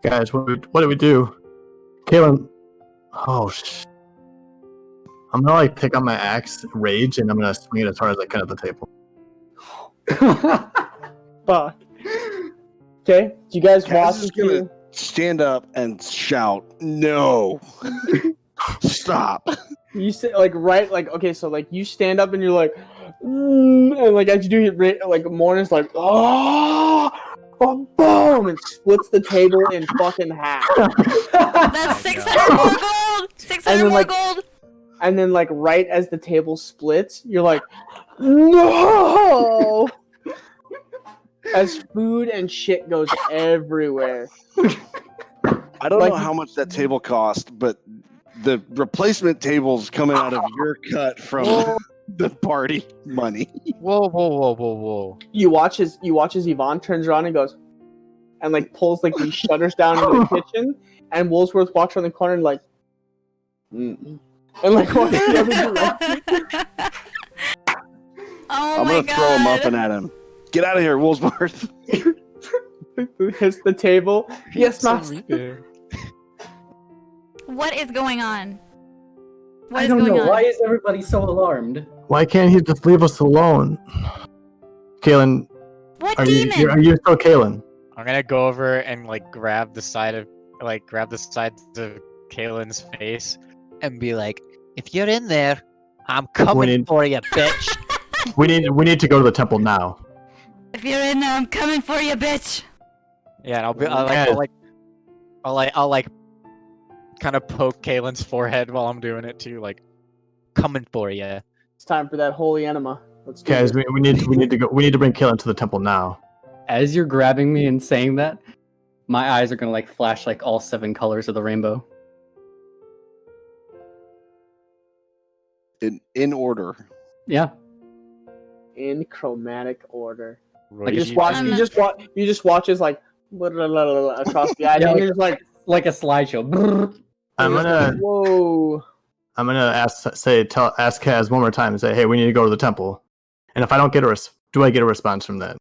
Guys, what do we do? Kaylin. Oh, I'm gonna like pick up my axe, rage, and I'm gonna swing it as hard as I can at the table. Fuck. Okay, do you guys Kaz watch? is gonna stand up and shout, "No! Stop!" You say okay, so like you stand up and you're like, and like as you do, like Mornin's like, oh, boom, and splits the table in fucking half. That's 600 more gold. 600 more gold. And then like right as the table splits, you're like, no. As food and shit goes everywhere. I don't know how much that table cost, but the replacement table's coming out of your cut from the party money. Whoa. You watch as Yvonne turns around and goes, and like pulls like these shutters down into the kitchen, and Woolsworth walks around the corner and like, and like walks the other direction. Oh I'm my gonna god. throw a muffin at him. Get out of here, Woolsworth. Hits the table. Yes, master. What is going on? I don't know. Why is everybody so alarmed? Why can't he just leave us alone? Kaylin, What are demon? you still Kaylin? I'm gonna go over and like grab the sides of Kaylin's face and be like, "If you're in there, I'm coming for you, bitch." We need to go to the temple now. If you're in there, I'm coming for you, bitch. Yeah, and I'll kind of poke Kaylin's forehead while I'm doing it too, like, coming for you. It's time for that holy enema. Let's do Guys, it. we need to go. We need to bring Kaylin to the temple now. As you're grabbing me and saying that, my eyes are gonna like flash like all 7 colors of the rainbow. In order. Yeah. In chromatic order. Like You just watch as like across the eyes, Yeah, and you're just like a slideshow. I'm gonna whoa. I'm gonna ask Kaz one more time and say, "Hey, we need to go to the temple." And if I don't get do I get a response from that?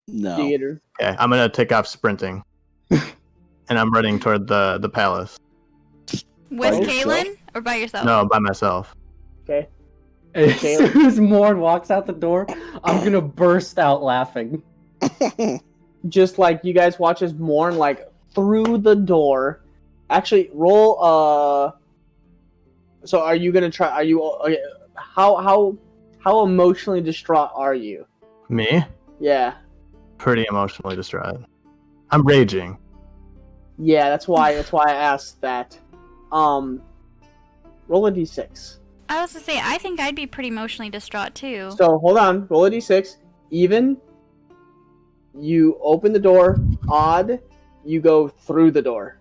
No. Theater. Okay, I'm gonna take off sprinting, and I'm running toward the palace. With By Kaylin yourself? or by yourself? No, by myself. Okay. As soon as Morn walks out the door, I'm gonna burst out laughing. Just like you guys watch as Morn like through the door. Actually, roll So are you gonna try? Are you okay, how emotionally distraught are you? Me? Yeah, Pretty emotionally distraught. I'm raging. yeah. That's why I asked that. Roll a d6. I was to say, I think I'd be pretty emotionally distraught too. So hold on. Roll a d6. Even. You open the door. Odd. You go through the door.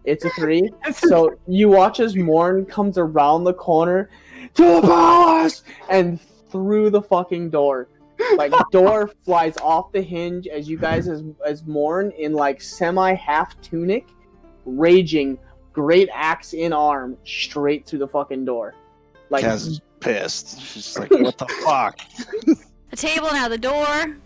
It's a 3. So you watch as Morn comes around the corner to the palace and through the fucking door. Like door flies off the hinge as you guys as Morn in like semi half tunic, raging, great axe in arm, straight through the fucking door. Like Kaz is pissed. She's like, what the fuck? The table, now the door.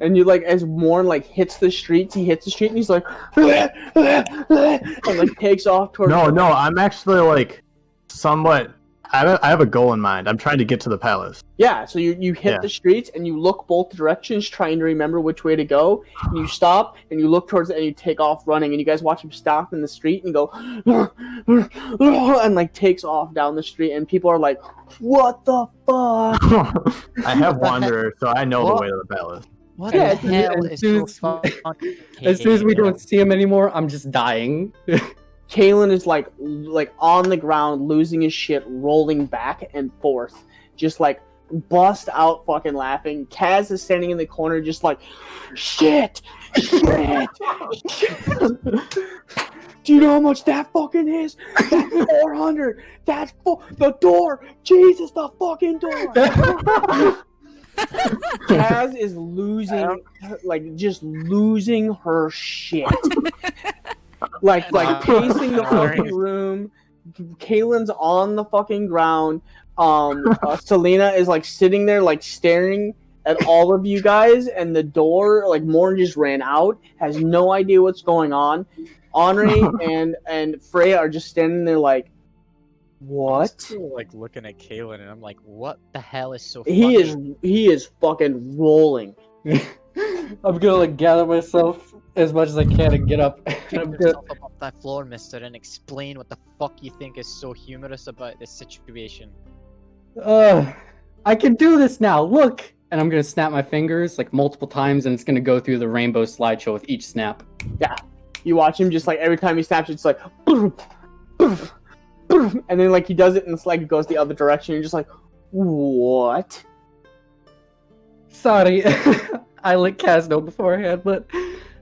and you like as Morn like hits the streets, he hits the street and he's like and like takes off towards No, I'm actually like somewhat. I have a goal in mind. I'm trying to get to the palace. Yeah, so you hit the streets and you look both directions trying to remember which way to go. And you stop and you look towards it and you take off running. And you guys watch him stop in the street and go and like takes off down the street. And people are like, what the fuck? I have Wanderer, so I know the way to the palace. What Yeah, the hell as is soon so as- fucking As soon as we don't see him anymore, I'm just dying. Kalen is like on the ground, losing his shit, rolling back and forth, just like bust out fucking laughing. Kaz is standing in the corner, just like, shit. Do you know how much that fucking is? That's 400. That's the door. Jesus, the fucking door. Kaz is losing, like, just losing her shit. like pacing the fucking room. Kaylin's on the fucking ground. Selena is like sitting there, like staring at all of you guys, and the door, like Morn just ran out, has no idea what's going on. Henri and Freya are just standing there like, I'm what? still, like looking at Kaylin and I'm like, what the hell is so He funny? is fucking rolling. I'm gonna like gather myself as much as I can and get up. And Pick I'm gonna, yourself up off that floor, mister, and explain what the fuck you think is so humorous about this situation. I can do this now. Look, and I'm gonna snap my fingers like multiple times, and it's gonna go through the rainbow slideshow with each snap. You watch him just like every time he snaps, it's like, and then like he does it and it's like it goes the other direction. You're just like, what? Sorry, I let Kaz know beforehand, but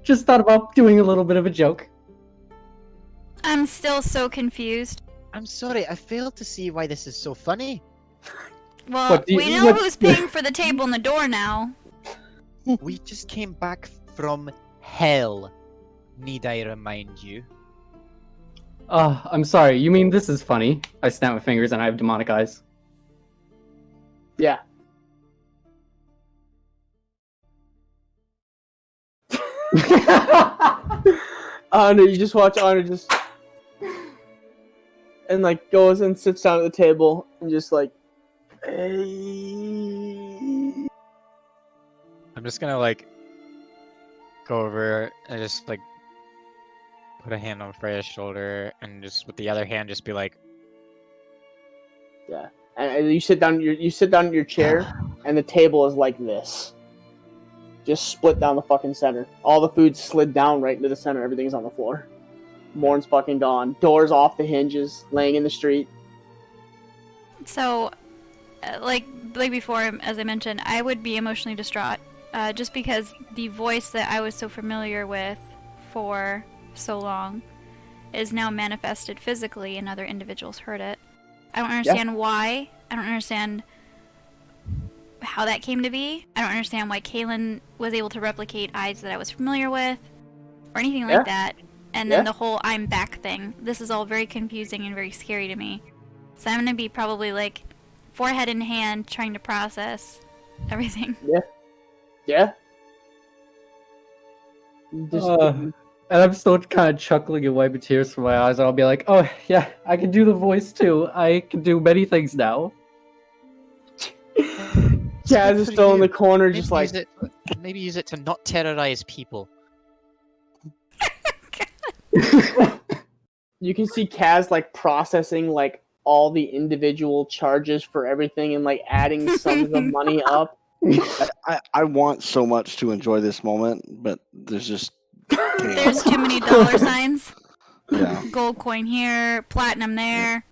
just thought about doing a little bit of a joke. I'm still so confused. I'm sorry, I failed to see why this is so funny. Well, What do you- we know what- who's paying for the table and the door now. We just came back from hell, need I remind you? I'm sorry. You mean this is funny? I snap my fingers and I have demonic eyes. Yeah. No, you just watch Honor just and like goes and sits down at the table and just like, hey. I'm just gonna like go over and just like put a hand on Freya's shoulder and just with the other hand just be like, And you sit down in your chair and the table is like this. Just split down the fucking center. All the food slid down right into the center. Everything's on the floor. Morn's fucking gone. Doors off the hinges, laying in the street. So, like before, as I mentioned, I would be emotionally distraught, just because the voice that I was so familiar with for so long is now manifested physically, and other individuals heard it. I don't understand why. I don't understand how that came to be. I don't understand why Kaylin was able to replicate eyes that I was familiar with, or anything like that. And then the whole I'm back thing. This is all very confusing and very scary to me. So I'm gonna be probably like forehead in hand trying to process everything. Yeah. Just, And I'm still kind of chuckling and wiping tears from my eyes. And I'll be like, oh, yeah, I can do the voice too. I can do many things now. Jazz is still in the corner, just like, Maybe use it to not terrorize people. You can see Kaz like processing like all the individual charges for everything and like adding sums of money up. I want so much to enjoy this moment, but there's just There's chaos. too many dollar signs. Yeah. Gold coin here, platinum there.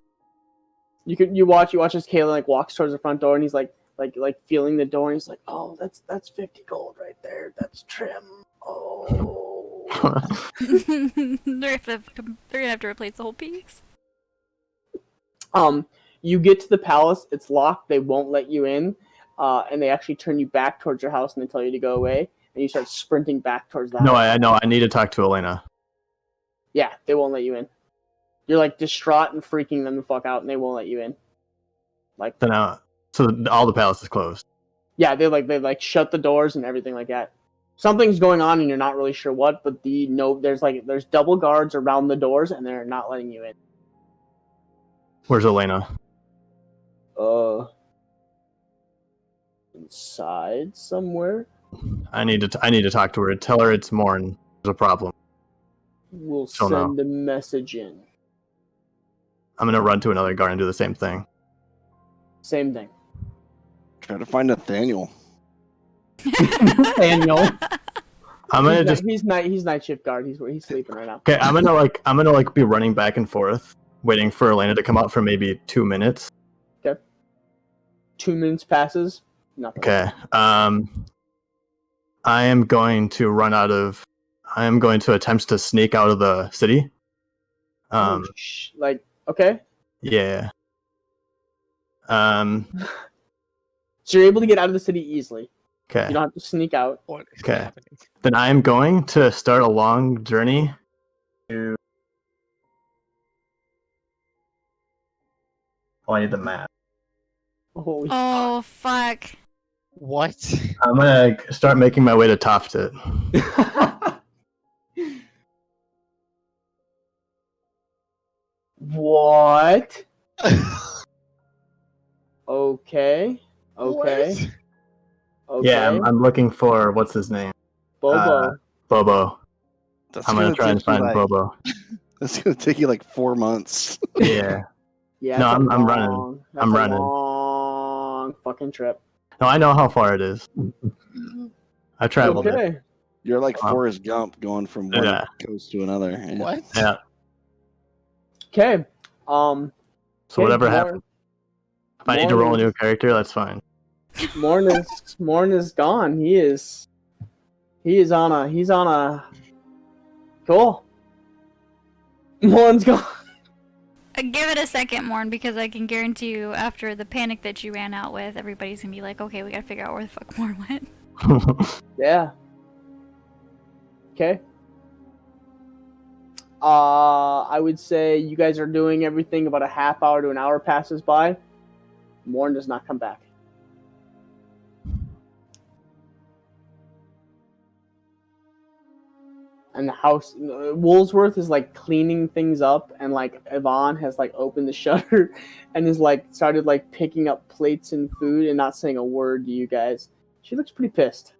You watch as Kalen like walks towards the front door and he's like feeling the door and he's like, oh, that's 50 gold right there. That's trim. Oh. They're gonna have to replace the whole piece. You get to the palace. It's locked. They won't let you in, and they actually turn you back towards your house and they tell you to go away. And you start sprinting back towards the No, house. I know. I need to talk to Elena. Yeah, they won't let you in. You're like distraught and freaking them the fuck out, and they won't let you in. Like So all the palace is closed. yeah, they shut the doors and everything like that. Something's going on and you're not really sure what, but there's double guards around the doors and they're not letting you in. Where's Elena? Inside somewhere. I need to talk to her. Tell her it's Morn. There's a problem. We'll She'll send know. a message in. I'm gonna run to another guard and do the same thing. Same thing. Try to find Nathaniel. Daniel. I'm gonna just He's night shift guard. He's sleeping right now. okay. I'm gonna be running back and forth, waiting for Elena to come out for maybe 2 minutes. 2 minutes passes. Nothing. Okay. I am going to attempt to sneak out of the city. Okay. Yeah. So you're able to get out of the city easily. Okay. You don't have to sneak out. What is Okay. happening? Then I am going to start a long journey to. Oh, I need the map. Holy Oh, fuck. What? I'm gonna start making my way to Toftit. What? Okay. Okay. Okay. Yeah, I'm looking for what's his name? Bobo. Bobo. That's I'm gonna try and take you find like, Bobo. That's gonna take you like 4 months. Yeah. Yeah. No, that's a I'm running. long- that's I'm a running. Long fucking trip. No, I know how far it is. I traveled it. Okay. You're like Wow. Forrest Gump going from one Yeah. coast to another. Yeah. What? Yeah. Okay. So okay, whatever happens, if I need to roll a new character, that's fine. Morn is gone. He's on a cool. Morn's gone. Give it a second, Morn, because I can guarantee you, after the panic that you ran out with, everybody's gonna be like, okay, we gotta figure out where the fuck Morn went. Yeah. Okay. I would say you guys are doing everything. About a half hour to an hour passes by. Morn does not come back. And the house, Woolsworth is like cleaning things up, and like Yvonne has like opened the shutter and is like started like picking up plates and food and not saying a word to you guys. She looks pretty pissed.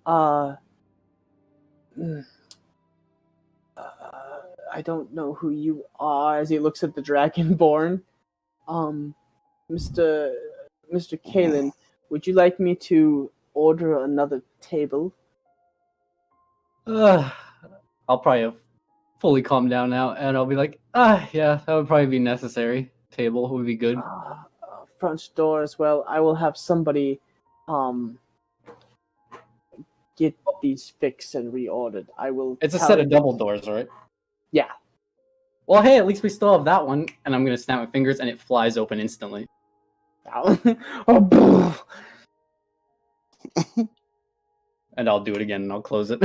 I don't know who you are. As he looks at the Dragonborn, Mr. Kalen, would you like me to order another table? I'll probably have fully calmed down now, and I'll be like, yeah, that would probably be necessary. Table would be good. Front door as well. I will have somebody get these fixed and reordered. I will. It's a tell set of you- double doors, right? Yeah. Well, hey, at least we still have that one, and I'm gonna snap my fingers, and it flies open instantly. Oh, And I'll do it again, and I'll close it.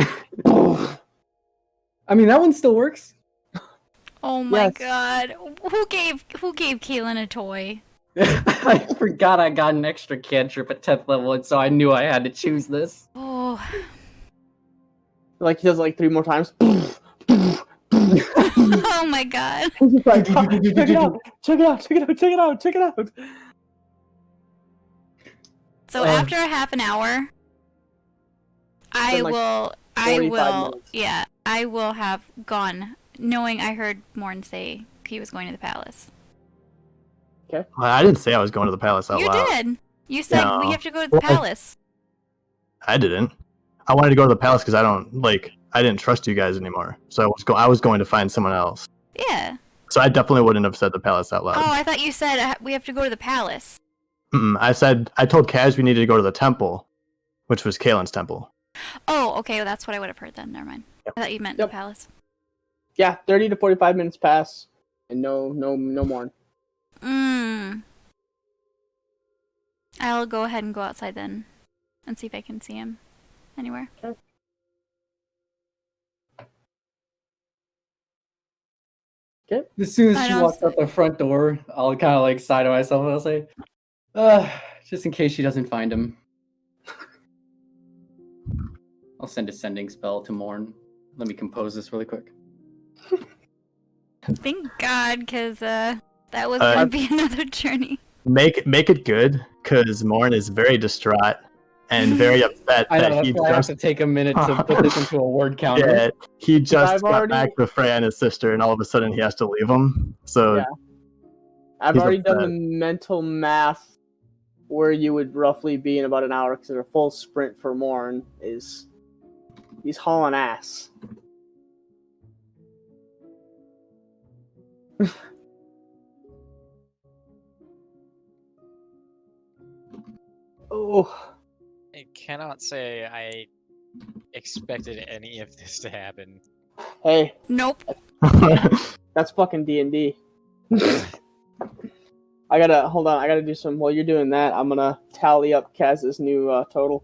I mean, that one still works. Oh my Yes. god. Who gave Kaylin a toy? I forgot I got an extra cantrip at 10th level, and so I knew I had to choose this. Oh. like he does it like 3 more times. Oh my god. He's like, check it out, check it out, check it out, check it out, check it out. So after a half an hour, I Been like will 45 minutes. yeah, I will have gone, knowing I heard Morn say he was going to the palace. I didn't say I was going to the palace out You loud. did. You said No. we have to go to the Well, palace. I didn't. I wanted to go to the palace because I didn't trust you guys anymore. So I was going to find someone else. Yeah. So I definitely wouldn't have said the palace out Oh, loud. I thought you said we have to go to the palace. I told Kaz we needed to go to the temple, which was Kalen's temple. Oh, okay. Well, that's what I would have heard then. Never mind. Yep. I thought you meant Yep. the palace. Yeah, 30 to 45 minutes pass, and no more. I'll go ahead and go outside then, and see if I can see him anywhere. Okay. As soon as I she don't walks say- out the front door, I'll kind of like sigh to myself and I'll say, just in case she doesn't find him. I'll send a sending spell to Morn. Let me compose this really quick. Thank God, because that was going to be another journey. Make it good, because Morn is very distraught and very upset I know, that that's he why I have just to take a minute to put this into a word counter. yeah, he just I've got already- back with Freya and his sister, and all of a sudden he has to leave them. So Yeah. I've He's already done the upset. mental math where you would roughly be in about an hour, because a full sprint for Morn is... He's hauling ass. Oh, I cannot say I expected any of this to happen. hey, Nope. that's fucking D&D. I gotta do some... While you're doing that, I'm gonna tally up Kaz's new total.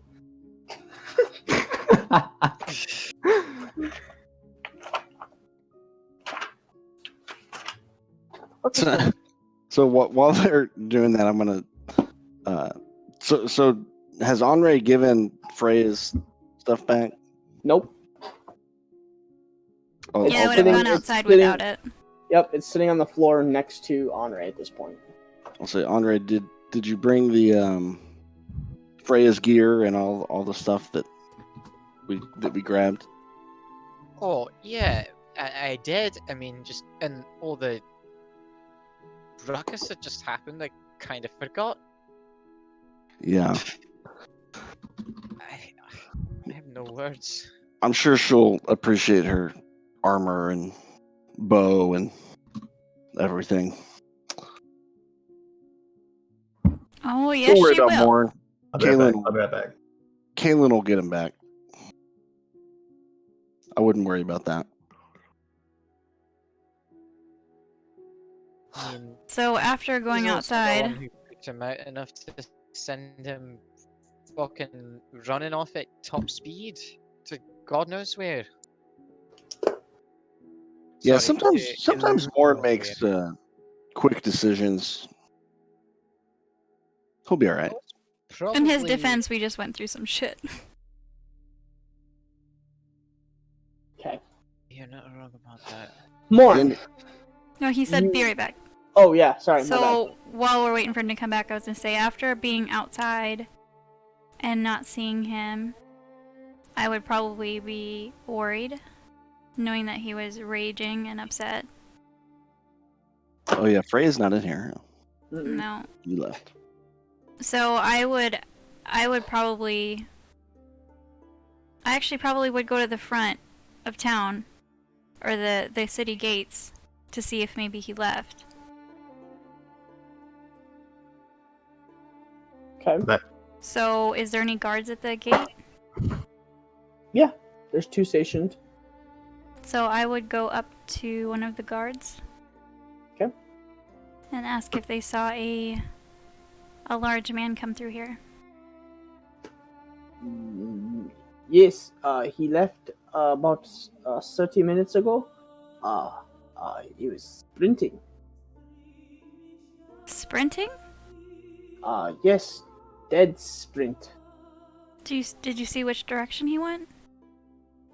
So while they're doing that, I'm gonna. So has Henri given Freya's stuff back? Nope. Oh, Yeah, I would have sitting- gone it's outside sitting- without it. Yep, it's sitting on the floor next to Henri at this point. I'll say, Henri, did you bring the Freya's gear and all the stuff that we grabbed? Oh, yeah, I did. I mean, just, and all the ruckus that just happened, I kind of forgot. Yeah, I have no words. I'm sure she'll appreciate her armor and bow and everything. Oh, yes, Don't worry she about will. more. I'll be right back. Kaylin- I'll be right back. Kaylin will get him back. I wouldn't worry about that. I mean, So after going he's also the one outside, who freaked him out enough to send him fucking running off at top speed to God knows where. Yeah, Sorry, sometimes to Morn Illumos makes where. quick decisions. He'll be all right. in his Probably- defense, we just went through some shit. Okay. You're not wrong about that. Morn! No, he said be You- right back. Oh, yeah, sorry, my bad. So while we're waiting for him to come back, I was gonna say after being outside and not seeing him, I would probably be worried, knowing that he was raging and upset. Oh yeah, Freya's not in here. Mm-mm. No. You left. So I actually probably would go to the front of town, or the city gates, to see if maybe he left. Okay. So is there any guards at the gate? Yeah, there's 2 stationed. So I would go up to one of the guards. Okay. And ask if they saw a large man come through here. Yes, he left about 30 minutes ago. He was sprinting. Sprinting? Yes, dead sprint. Did you see which direction he went?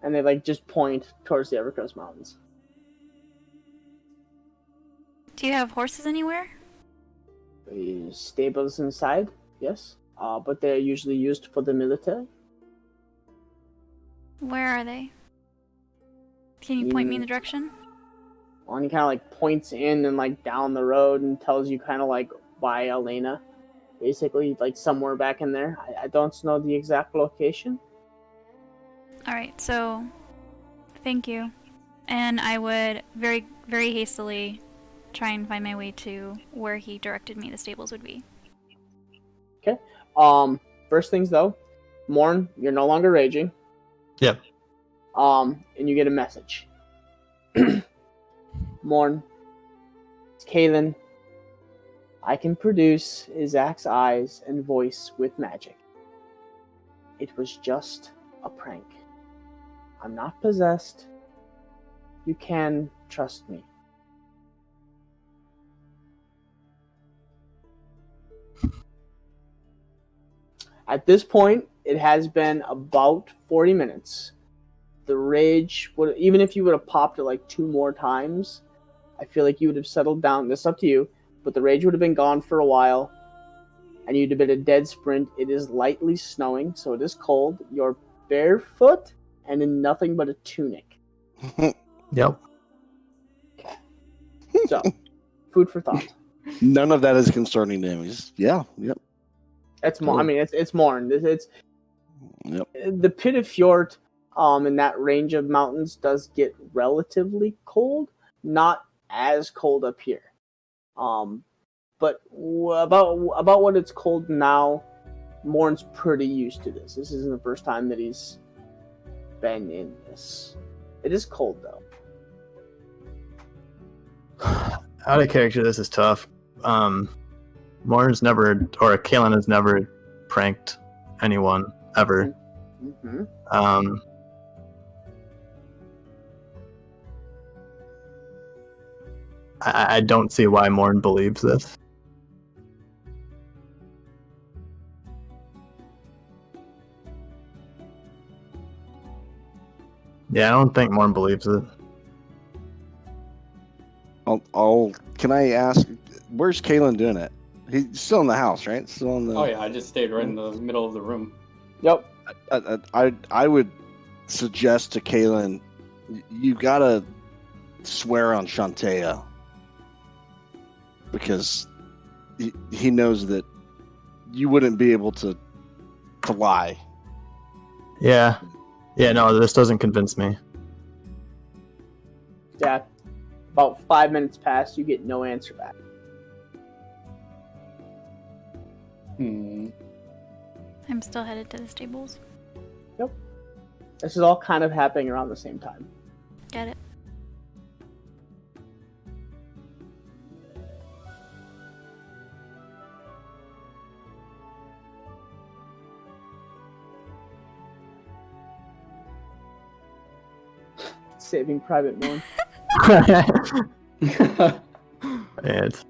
And they just point towards the Evercrest Mountains. Do you have horses anywhere? Stables inside, yes. But they're usually used for the military. Where are they? Can you point me in the direction? Well, and he kind of like points in and like down the road and tells you kind of like by Elena, basically like somewhere back in there. I don't know the exact location. Alright, so thank you. And I would very, very hastily try and find my way to where he directed me the stables would be. Okay. First things though, Morn, you're no longer raging. Yep. And you get a message. Morn, it's Kalen. I can produce Izak's eyes and voice with magic. It was just a prank. I'm not possessed. You can trust me. At this point, it has been about 40 minutes. The rage would, even if you would have popped it like 2 more times, I feel like you would have settled down. This is up to you, but the rage would have been gone for a while, and you'd have been a dead sprint. It is lightly snowing, so it is cold. You're barefoot and in nothing but a tunic. Yep. So, food for thought. None of that is concerning to him. He's yep. It's more. I mean, it's Morn. It's Yep. the Pit of Fjord, in that range of mountains does get relatively cold. Not as cold up here. But about what it's cold now, Morn's pretty used to this. This isn't the first time that he's been in this. It is cold though. Out of character, this is tough. Morn's never, or Kalen has never pranked anyone ever. Mm-hmm. I don't see why Morn believes this. Yeah, I don't think Morn believes it. Can I ask, where's Kalen doing it? He's still in the house, right? Still in the. Oh yeah, I just stayed right in the middle of the room. Yep. I would suggest to Kalen, you gotta swear on Shantea, because he knows that you wouldn't be able to lie. Yeah, no, this doesn't convince me. Yeah. About 5 minutes pass, you get no answer back. I'm still headed to the stables. Yep. This is all kind of happening around the same time. Get it? Saving Private Morn. It's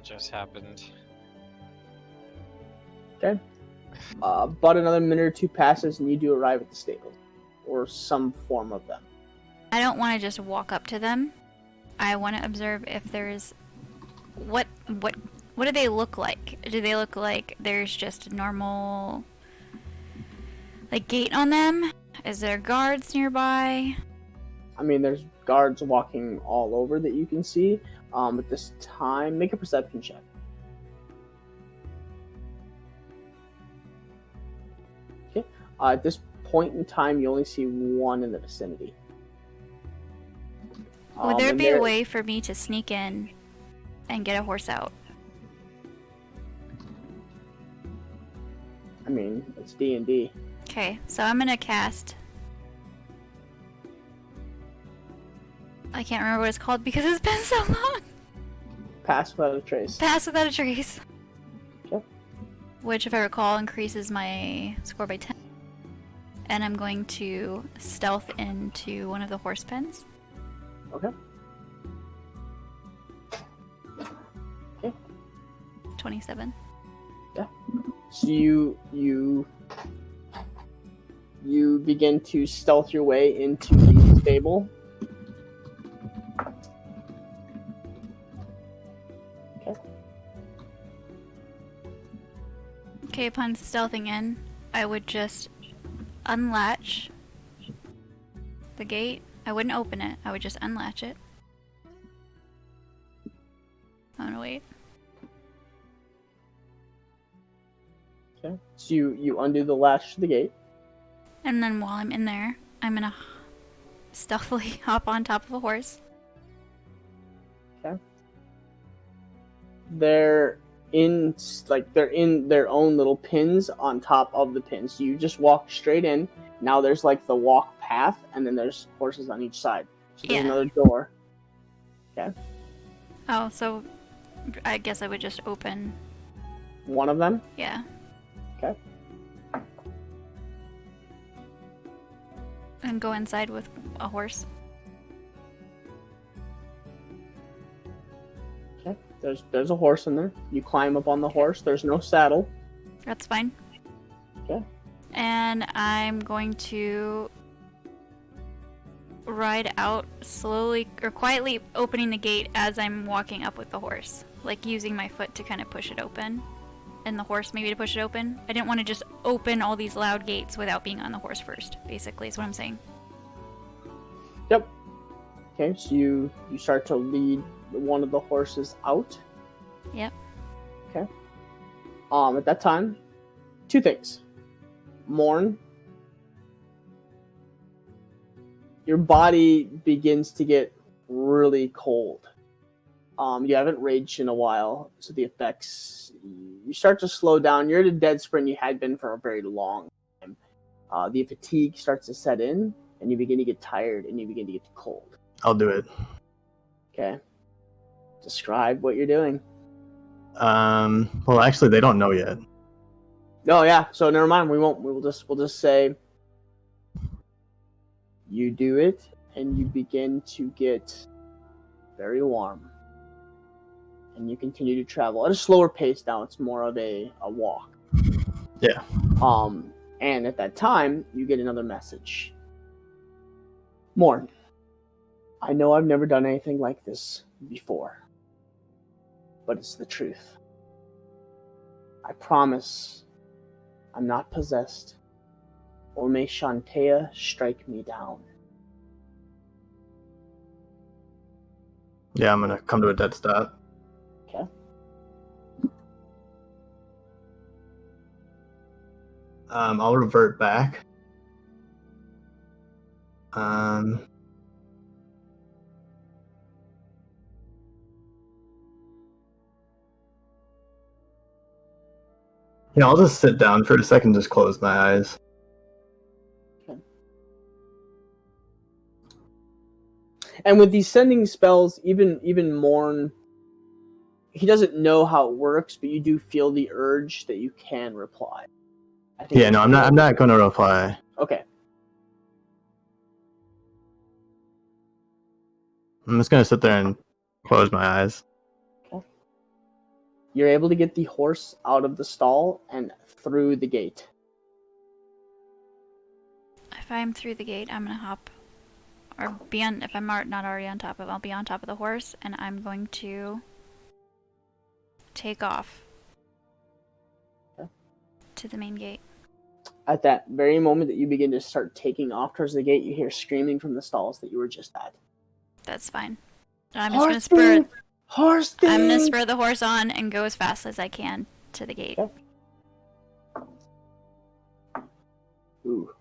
Just happened. Okay. But another minute or 2 passes and you do arrive at the stables. Or some form of them. I don't want to just walk up to them. I want to observe if there's... What do they look like? Do they look like there's just a normal... like gate on them? Is there guards nearby? I mean, there's guards walking all over that you can see. At this time, make a perception check. Okay. At this point in time, you only see one in the vicinity. Would there be a way for me to sneak in and get a horse out? I mean, it's D&D. Okay, so I'm gonna cast... I can't remember what it's called because it's been so long! Pass without a trace. Pass without a trace. Okay. Which, if I recall, increases my score by 10. And I'm going to stealth into one of the horse pens. Okay. Okay. 27. So you begin to stealth your way into the stable. Okay, upon stealthing in, I would just unlatch the gate. I wouldn't open it. I would just unlatch it. I'm gonna wait. Okay. So you undo the latch to the gate. And then while I'm in there, I'm gonna stealthily hop on top of a horse. They're in their own little pins on top of the pins. So you just walk straight in. Now there's like the walk path, and then there's horses on each side. So there's Yeah. another door. Oh, so I guess I would just open. One of them. Yeah. Okay. And go inside with a horse. Okay. There's a horse in there. You climb up on the horse. There's no saddle. That's fine. Okay. And I'm going to ride out slowly or quietly, opening the gate as I'm walking up with the horse. Like using my foot to kind of push it open. And the horse maybe to push it open. I didn't want to just open all these loud gates without being on the horse first, basically, is what I'm saying. Yep. Okay, so you start to lead one of the horses out. Yep. Okay. At that time, two things. Morn, your body begins to get really cold. You haven't raged in a while, so the effects, you start to slow down. You're at a dead sprint you had been for a very long time. The fatigue starts to set in, and you begin to get tired, and you begin to get cold. I'll do it. Okay. Describe what you're doing. Well, actually, they don't know yet. Oh yeah, so never mind. We'll just say you do it, and you begin to get very warm, and you continue to travel at a slower pace. Now it's more of a walk. Yeah. And at that time, you get another message. Morn, I know I've never done anything like this before, but it's the truth. I promise I'm not possessed, or may Shantea strike me down. Yeah, I'm gonna come to a dead stop. Okay. I'll revert back. Yeah, I'll just sit down for a second, just close my eyes. And with these sending spells, even Morn, he doesn't know how it works, but you do feel the urge that you can reply. I think Yeah, no, I'm not gonna reply. Okay. I'm just gonna sit there and close my eyes. You're able to get the horse out of the stall and through the gate. If I'm through the gate, I'm gonna hop, or be on. If I'm not already on top of, I'll be on top of the horse, and I'm going to take off to the main gate. At that very moment that you begin to start taking off towards the gate, you hear screaming from the stalls that you were just at. That's fine. I'm just gonna spur. Horse thief! I'm gonna spur the horse on and go as fast as I can to the gate. Okay. Ooh.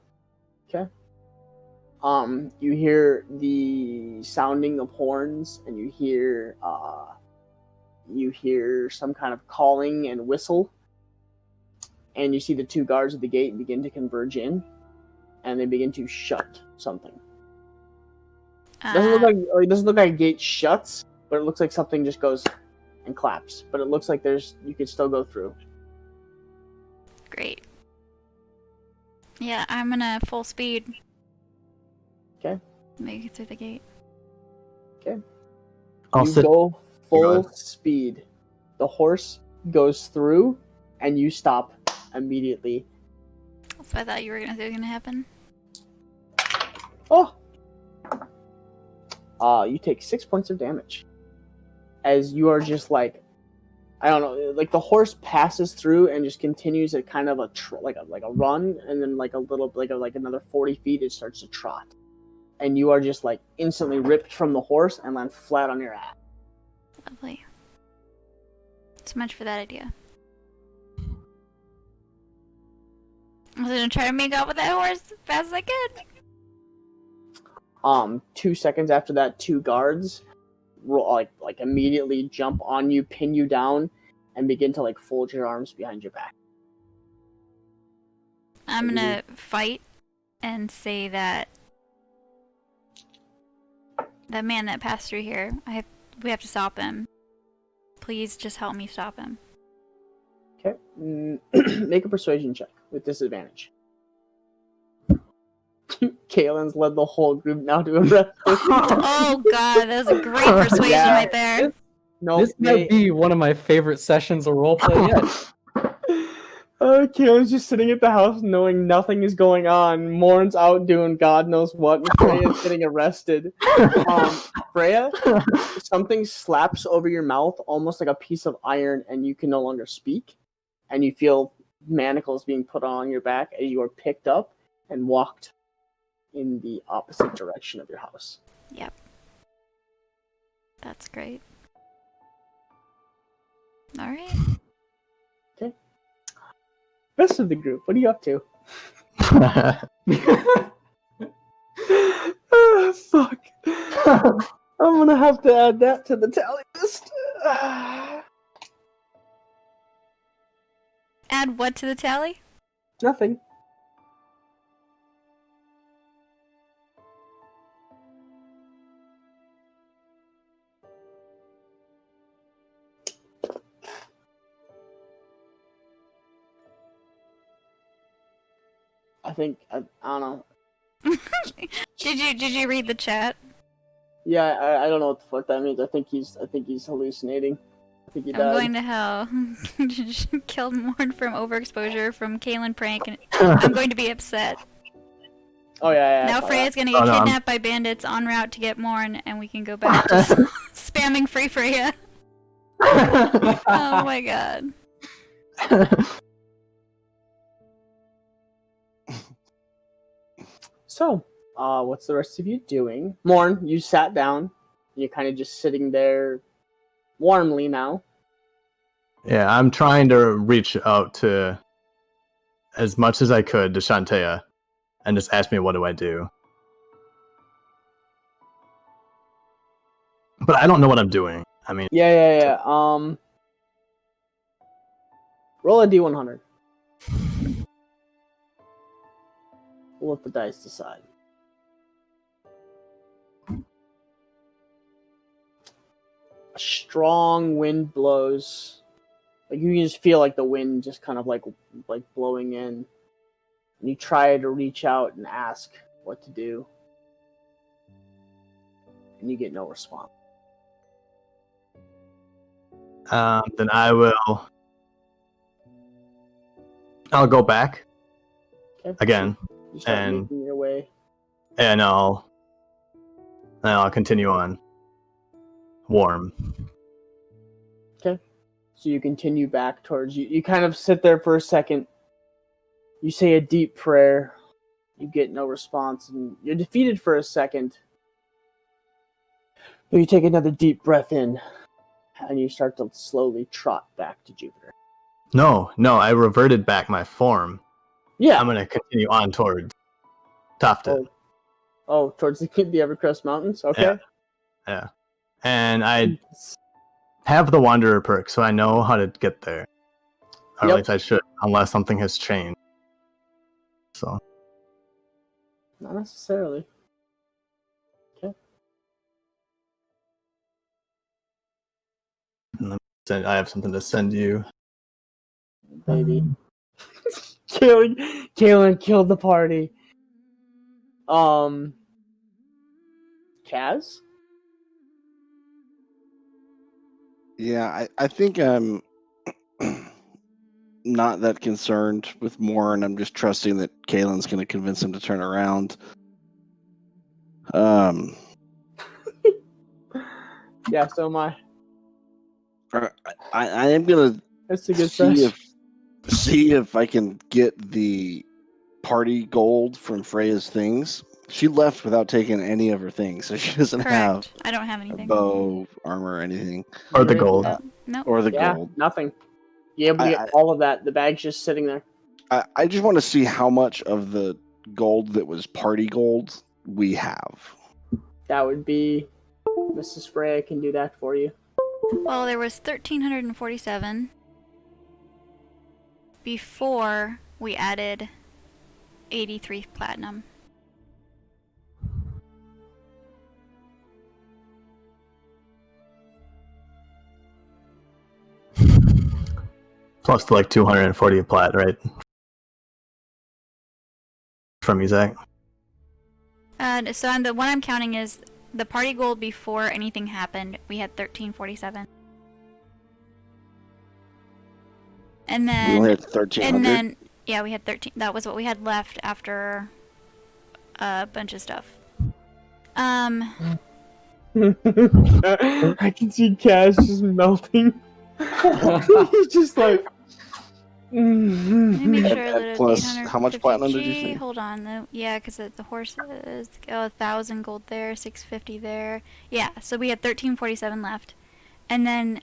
Okay. You hear the sounding of horns, and you hear some kind of calling and whistle, and you see the two guards at the gate begin to converge in, and they begin to shut something. It doesn't look like a gate shuts, but it looks like something just goes and claps. But it looks like you could still go through. Great. Yeah, I'm gonna full speed. Okay. Make it through the gate. Okay. I'll You sit. go full Go speed. The horse goes through, and you stop immediately. That's what I thought you were gonna say was gonna happen. Oh! You take 6 points of damage. As you are just like I don't know, like the horse passes through and just continues at kind of like a run, and then like a little like another 40 feet it starts to trot, and you are just like instantly ripped from the horse and land flat on your ass. Lovely. So much for that idea. I was gonna try to make out with that horse as fast as I could. 2 seconds after that, 2 guards like immediately jump on you, pin you down, and begin to like fold your arms behind your back. I'm gonna fight and say that that man that passed through here, we have to stop him. Please just help me stop him. Okay. Make a persuasion check with disadvantage. Kaylin's led the whole group now to arrest. Oh god, that was a great persuasion right there. No, This might be one of my favorite sessions of roleplay yet. Kaylin's just sitting at the house knowing nothing is going on. Morn's out doing God knows what, and Freya's getting arrested. Freya, something slaps over your mouth, almost like a piece of iron, and you can no longer speak. And you feel manacles being put on your back as you are picked up and walked in the opposite direction of your house. Yep. That's great. Alright. Okay. Rest of the group, what are you up to? Fuck. I'm gonna have to add that to the tally list. Add what to the tally? Nothing. I think I don't know. Did you read the chat? Yeah, I don't know what the fuck that means. I think he's hallucinating. I think he died. I'm going to hell. Killed Morn from overexposure from Kaylin prank, and I'm going to be upset. Oh yeah. Now Freya's gonna get kidnapped by bandits en route to get Morn, and we can go back to spamming free Freya. Oh my god. So, what's the rest of you doing? Morn, you sat down. You're kind of just sitting there warmly now. Yeah, I'm trying to reach out to as much as I could to Shantea and just ask me what do I do. But I don't know what I'm doing. I mean, Yeah. Roll a D100. We'll let the dice decide. A strong wind blows. Like you can just feel like the wind just kind of like blowing in. And you try to reach out and ask what to do. And you get no response. then I'll go back Okay. again, You start and- making your way. and I'll continue on. Warm. So you continue back towards you. You kind of sit there for a second. You say a deep prayer. You get no response, and you're defeated for a second. But you take another deep breath in, and you start to slowly trot back to Jupiter. No, I reverted back my form. Yeah. I'm gonna continue on towards Tofta. Oh, towards the Evercrest Mountains? Okay. Yeah. And I have the Wanderer perk, so I know how to get there. Or Yep. at least I should, unless something has changed. So, Not necessarily. I have something to send you. Baby. Kaylin killed the party. Kaz? Yeah, I think I'm not that concerned with more, and I'm just trusting that Kaylin's going to convince him to turn around. Yeah, so am I. I am gonna That's a good see if I can get the party gold from Freya's things. She left without taking any of her things, so she doesn't have Correct. I don't have a anything. bow, armor, or anything, Or the gold. No. or the Yeah, gold. nothing. You able to get all of that. The bag's just sitting there. I just want to see how much of the gold that was party gold we have. That would be Mrs. Freya can do that for you. Well, there was 1,347 before we added 83 platinum. Plus the 240 plat, right? From you, Zach. So the one I'm counting is the party gold before anything happened. We had 1,347. And then We only had 1,300. And then yeah, we had 13. That was what we had left after a bunch of stuff. I can see Kaz just melting. He's just like. Let me make sure And that plus, 850 how much platinum did you G. say? Hold on, yeah, because the horses, 1,000 gold there, 650 there. Yeah, so we had 1,347 left, and then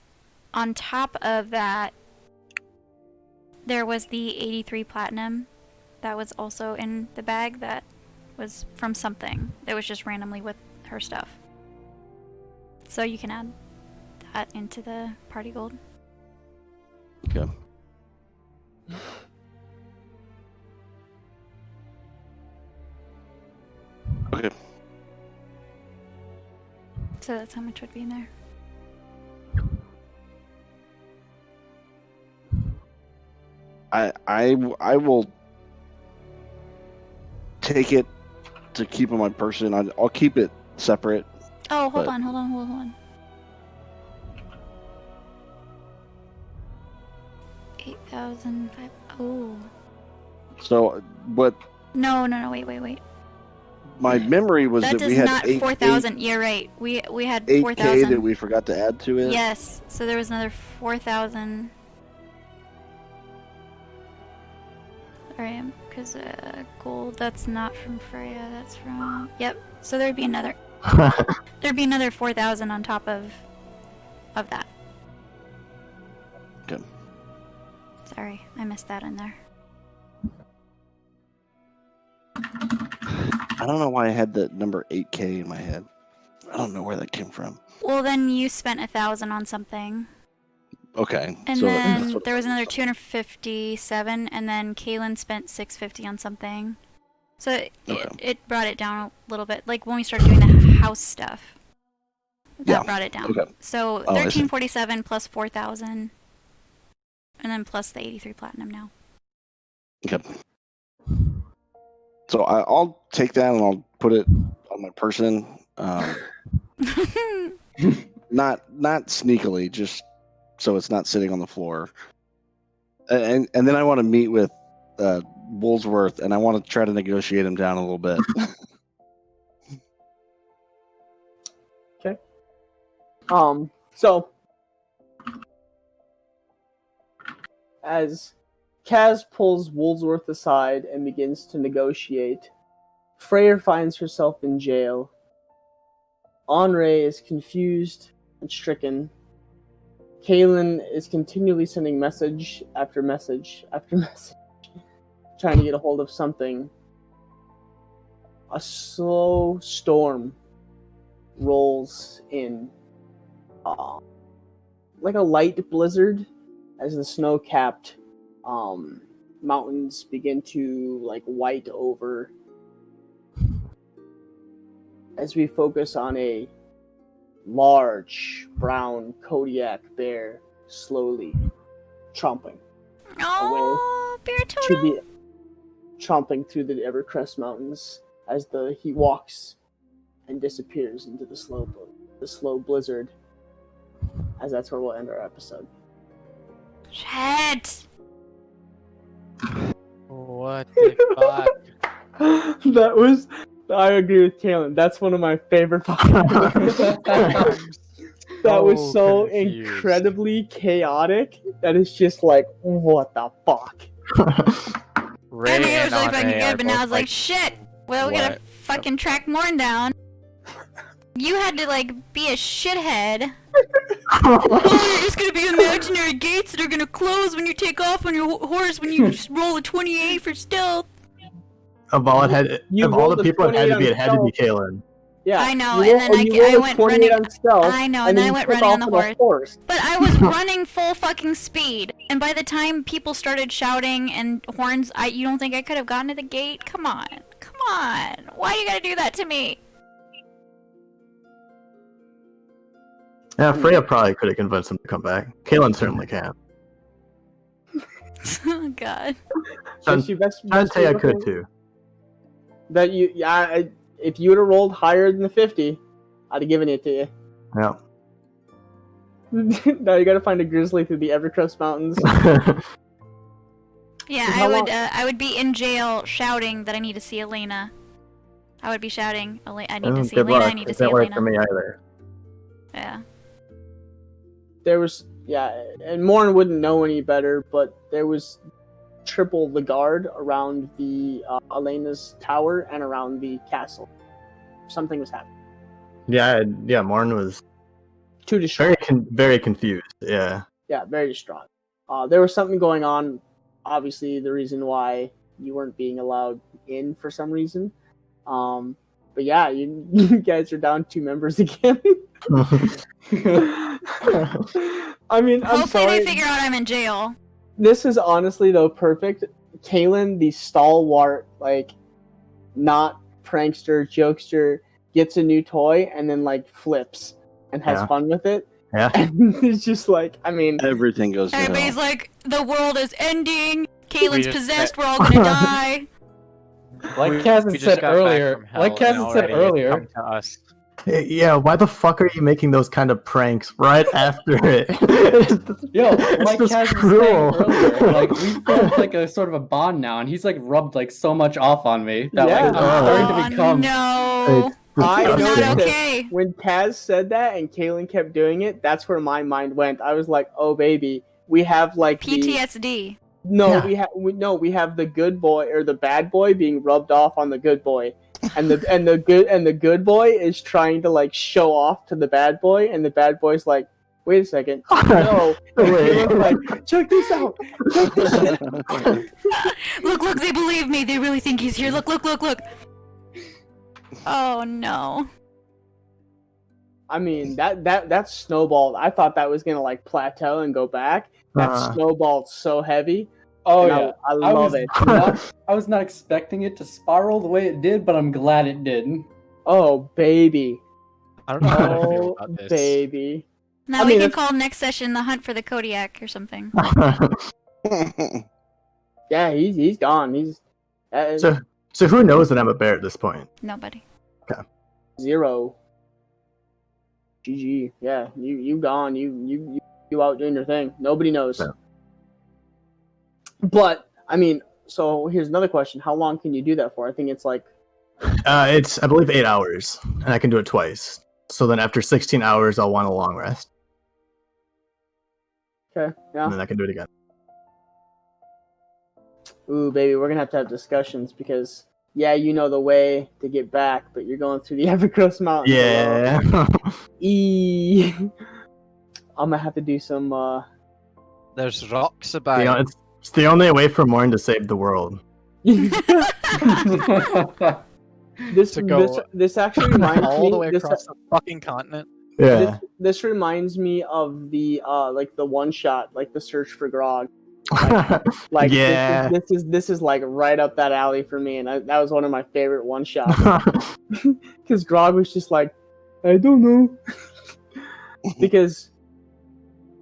on top of that, there was the 83 platinum that was also in the bag that was from something. That was just randomly with her stuff. So you can add that into the party gold. Okay. Okay. So that's how much would be in there. I will take it to keep in my person. I'll keep it separate. Oh, hold But- on. 8,005. Oh. So, but No, wait. my memory was That that we does had not 4,000. You're right. We had 8K 4,000. that we forgot to add to it. Yes. So there was another 4,000. Alright, because gold, that's not from Freya, that's from... Yep. So there'd be another... There'd be another 4,000 on top of that. Okay. Sorry, I missed that in there. I don't know why I had the number 8K in my head. I don't know where that came from. Well, then you spent 1,000 on something. Okay. And so then that's what there was it another 257, and then Kaylin spent 650 on something. So it brought it down a little bit. Like when we started doing the house stuff, that brought it down. Okay. So Oh, I see. 1,347 plus 4,000, and then plus the 83 platinum now. Okay. So I'll take that and I'll put it on my person. Not sneakily, just so it's not sitting on the floor. And then I want to meet with Woolsworth, and I want to try to negotiate him down a little bit. Okay. So as Kaz pulls Woolsworth aside and begins to negotiate, Freyr finds herself in jail. Henri is confused and stricken. Kaylin is continually sending message after message after message, trying to get a hold of something. A slow storm rolls in, like a light blizzard, as the snow-capped mountains begin to white over. As we focus on a large brown Kodiak bear slowly tromping Oh, bear to totem! the tromping through the Evercrest Mountains as he walks and disappears into the slow blizzard. As that's where we'll end our episode. Shit! What the fuck? That was. I agree with Kaylin. That's one of my favorite podcasts. that was so confused. incredibly chaotic that it's just like, what the fuck? Ray And it and was really fucking Andre are good, but now I both was like, shit. Well, we gotta what fucking track Morn down. You had to like be a shithead. Oh, there's gonna be imaginary gates that are gonna close when you take off on your horse when you just roll a 28 for stealth. Of all the people it had to be, Kalen. Yeah, I know, you and roll- then you rolled I a went 28 running. on stealth, I know, and and then I you went took running on off the on a horse. But I was running full fucking speed, and by the time people started shouting and horns, you don't think I could have gotten to the gate? Come on, why you gotta do that to me? Yeah, Freya probably could have convinced him to come back. Kalen certainly can. Oh god. I'd say I could too. That if you would have rolled higher than the 50, I'd have given it to you. Yeah. Now you gotta find a grizzly through the Evercrest Mountains. Yeah, How long- I would be in jail shouting that I need to see Elena. I would be shouting, I need to see Good Elena, luck. I need to It see didn't work Elena. for me either. Yeah. There was, and Morn wouldn't know any better, but there was triple the guard around the Elena's tower and around the castle. Something was happening. Yeah, Morn was Too distraught. very confused. Yeah. Yeah, very distraught. There was something going on. Obviously, the reason why you weren't being allowed in for some reason. But yeah, you guys are down 2 members again. I mean, I'm Hopefully sorry. they figure out I'm in jail. This is honestly though perfect. Kalen, the stalwart, like not prankster, jokester, gets a new toy and then like flips and has fun with it. Yeah. And it's just like, I mean, Everything goes to Everybody's hell. like, the world is ending. Kalen's just- possessed. We're all gonna die. Like We Kaz just said got back earlier. from hell Like and Kaz said already it's earlier. come to us. Yeah, why the fuck are you making those kind of pranks right after it? Yo, It's like just Kaz was cruel. saying earlier, like we formed like a sort of a bond now, and he's like rubbed like so much off on me that Yeah. like I'm starting to Oh become. no. I It's noticed not it. okay. When Kaz said that and Kalen kept doing it, that's where my mind went. I was like, "Oh baby, we have like PTSD. No, Yeah. we have the good boy or the bad boy being rubbed off on the good boy, and the good boy is trying to like show off to the bad boy, and the bad boy's like, wait a second, no, and Wait. Kalen's like, check this out, check this shit out. Look, they believe me. They really think he's here. Look. Oh no. I mean that snowballed. I thought that was gonna like plateau and go back. That snowballed so heavy. Oh and yeah, I love it. I was not expecting it to spiral the way it did, but I'm glad it did. Oh baby, I don't know how to feel oh about this. baby. Now I we mean, can if- call next session the hunt for the Kodiak or something. Yeah, he's gone. He's So who knows that I'm a bear at this point? Nobody. 0. GG. Yeah, you gone. You out doing your thing. Nobody knows. Yeah. But I mean, so here's another question: how long can you do that for? I think it's like It's I believe 8 hours, and I can do it twice. So then after 16 hours, I'll want a long rest, okay. Yeah. and then I can do it again. Ooh, baby, we're gonna have discussions because you know the way to get back, but you're going through the Evercrest Mountains. Yeah. I'm gonna have to do some. There's rocks about. It's the only way for Morn to save the world. This actually reminds all me. the way this, across the fucking continent. Yeah. this reminds me of the like the one shot, like the search for Grog. Like Yeah. this is like right up that alley for me, and that was one of my favorite one shots because Grog was just like, I don't know, because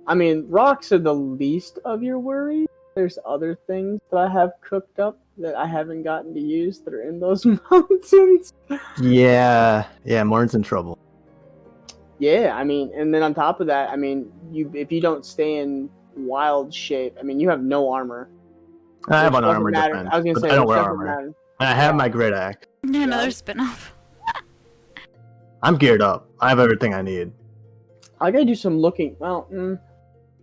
I mean rocks are the least of your worries. There's other things that I have cooked up that I haven't gotten to use that are in those mountains. Yeah. Morn's in trouble. Yeah, I mean, and then on top of that, I mean, if you don't stay in wild shape, I mean, you have no armor. I have Which an doesn't armor matter. defense, I was gonna but say I don't which wear doesn't armor. matter. And I have my great axe. Another spin-off. I'm geared up. I have everything I need. I gotta do some looking. Well,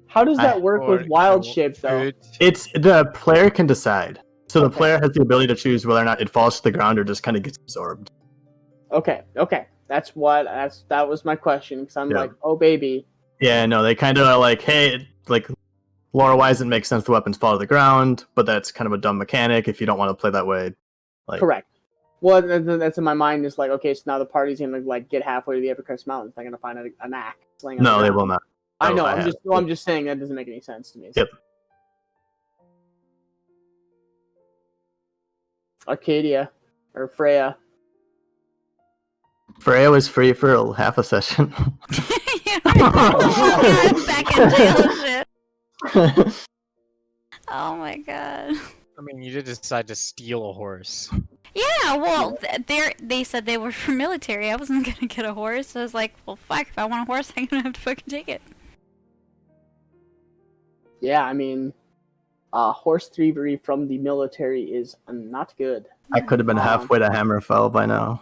how does that work with wild shape though? It's the player can decide. So the Okay. player has the ability to choose whether or not it falls to the ground or just kind of gets absorbed. Okay. That was my question because I'm Yeah. like, oh baby. Yeah, no, they kind of are like, hey, like lore-wise, it makes sense the weapons fall to the ground, but that's kind of a dumb mechanic if you don't want to play that way. Like, Correct. Well, that's in my mind is like, okay, so now the party's gonna like get halfway to the Evercrest Mountains. They're gonna find an axe laying on the no, they ground. will not. I Oh, know. I I'm have. just saying that doesn't make any sense to me. Yep. Arcadia or Freya. Freya was free for half a session. Back in jail shit. Oh my god. I mean, you did decide to steal a horse. Yeah, well, they said they were for military. I wasn't gonna get a horse. So I was like, well, fuck. If I want a horse, I'm gonna have to fucking take it. Yeah, I mean, horse thievery from the military is not good. I could have been halfway to Hammerfell by now.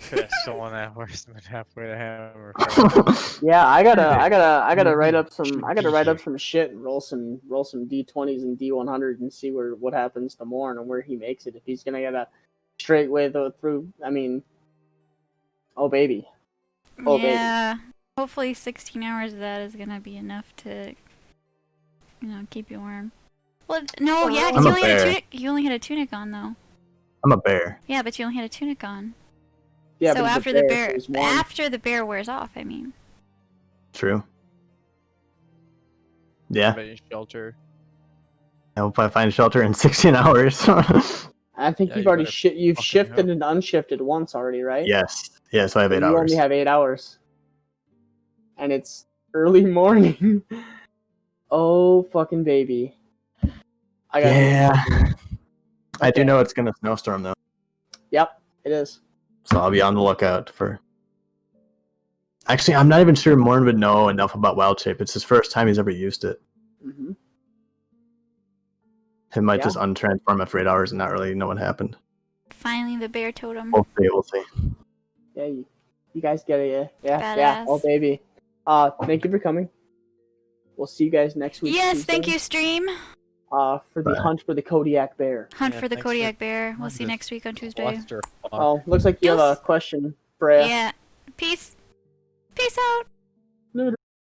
Could have stolen that horse and been halfway to Hammerfell. Yeah, I gotta write up some shit and roll some D20s and D100s and see what happens to Morn and where he makes it. If he's gonna get a straight way through, I mean, oh baby. Yeah. Hopefully 16 hours of that is gonna be enough to, keep you warm. Well, no, yeah, because you only had a tunic on though. I'm a bear. Yeah, but you only had a tunic on. Yeah, so but after the bear wears off, I mean. True. Yeah. Shelter. I hope I find shelter in 16 hours. I think Yeah, you've you already better you've fucking shifted hope. and unshifted once already, right? Yes. Yeah, so I have 8 You hours. only have 8 hours. And it's early morning. Oh fucking baby. Yeah. I do know it's gonna snowstorm though. Yep, it is. So I'll be on the lookout for. Actually, I'm not even sure Morn would know enough about Wild Shape. It's his first time he's ever used it. Mm-hmm. He might Yeah. just untransform after 8 hours and not really know what happened. Finally, the bear totem. We'll see. Yeah, you guys get it, yeah. Badass. Yeah, oh baby. Thank you for coming. We'll see you guys next week. Yes, Tuesday, thank you, stream. For the hunt for the Kodiak bear. Hunt Yeah, for the thanks for Kodiak bear. We'll see this next week on Tuesday. Clusterfuck. Oh, looks like you have a question, Freya. Yeah. Peace. Peace out.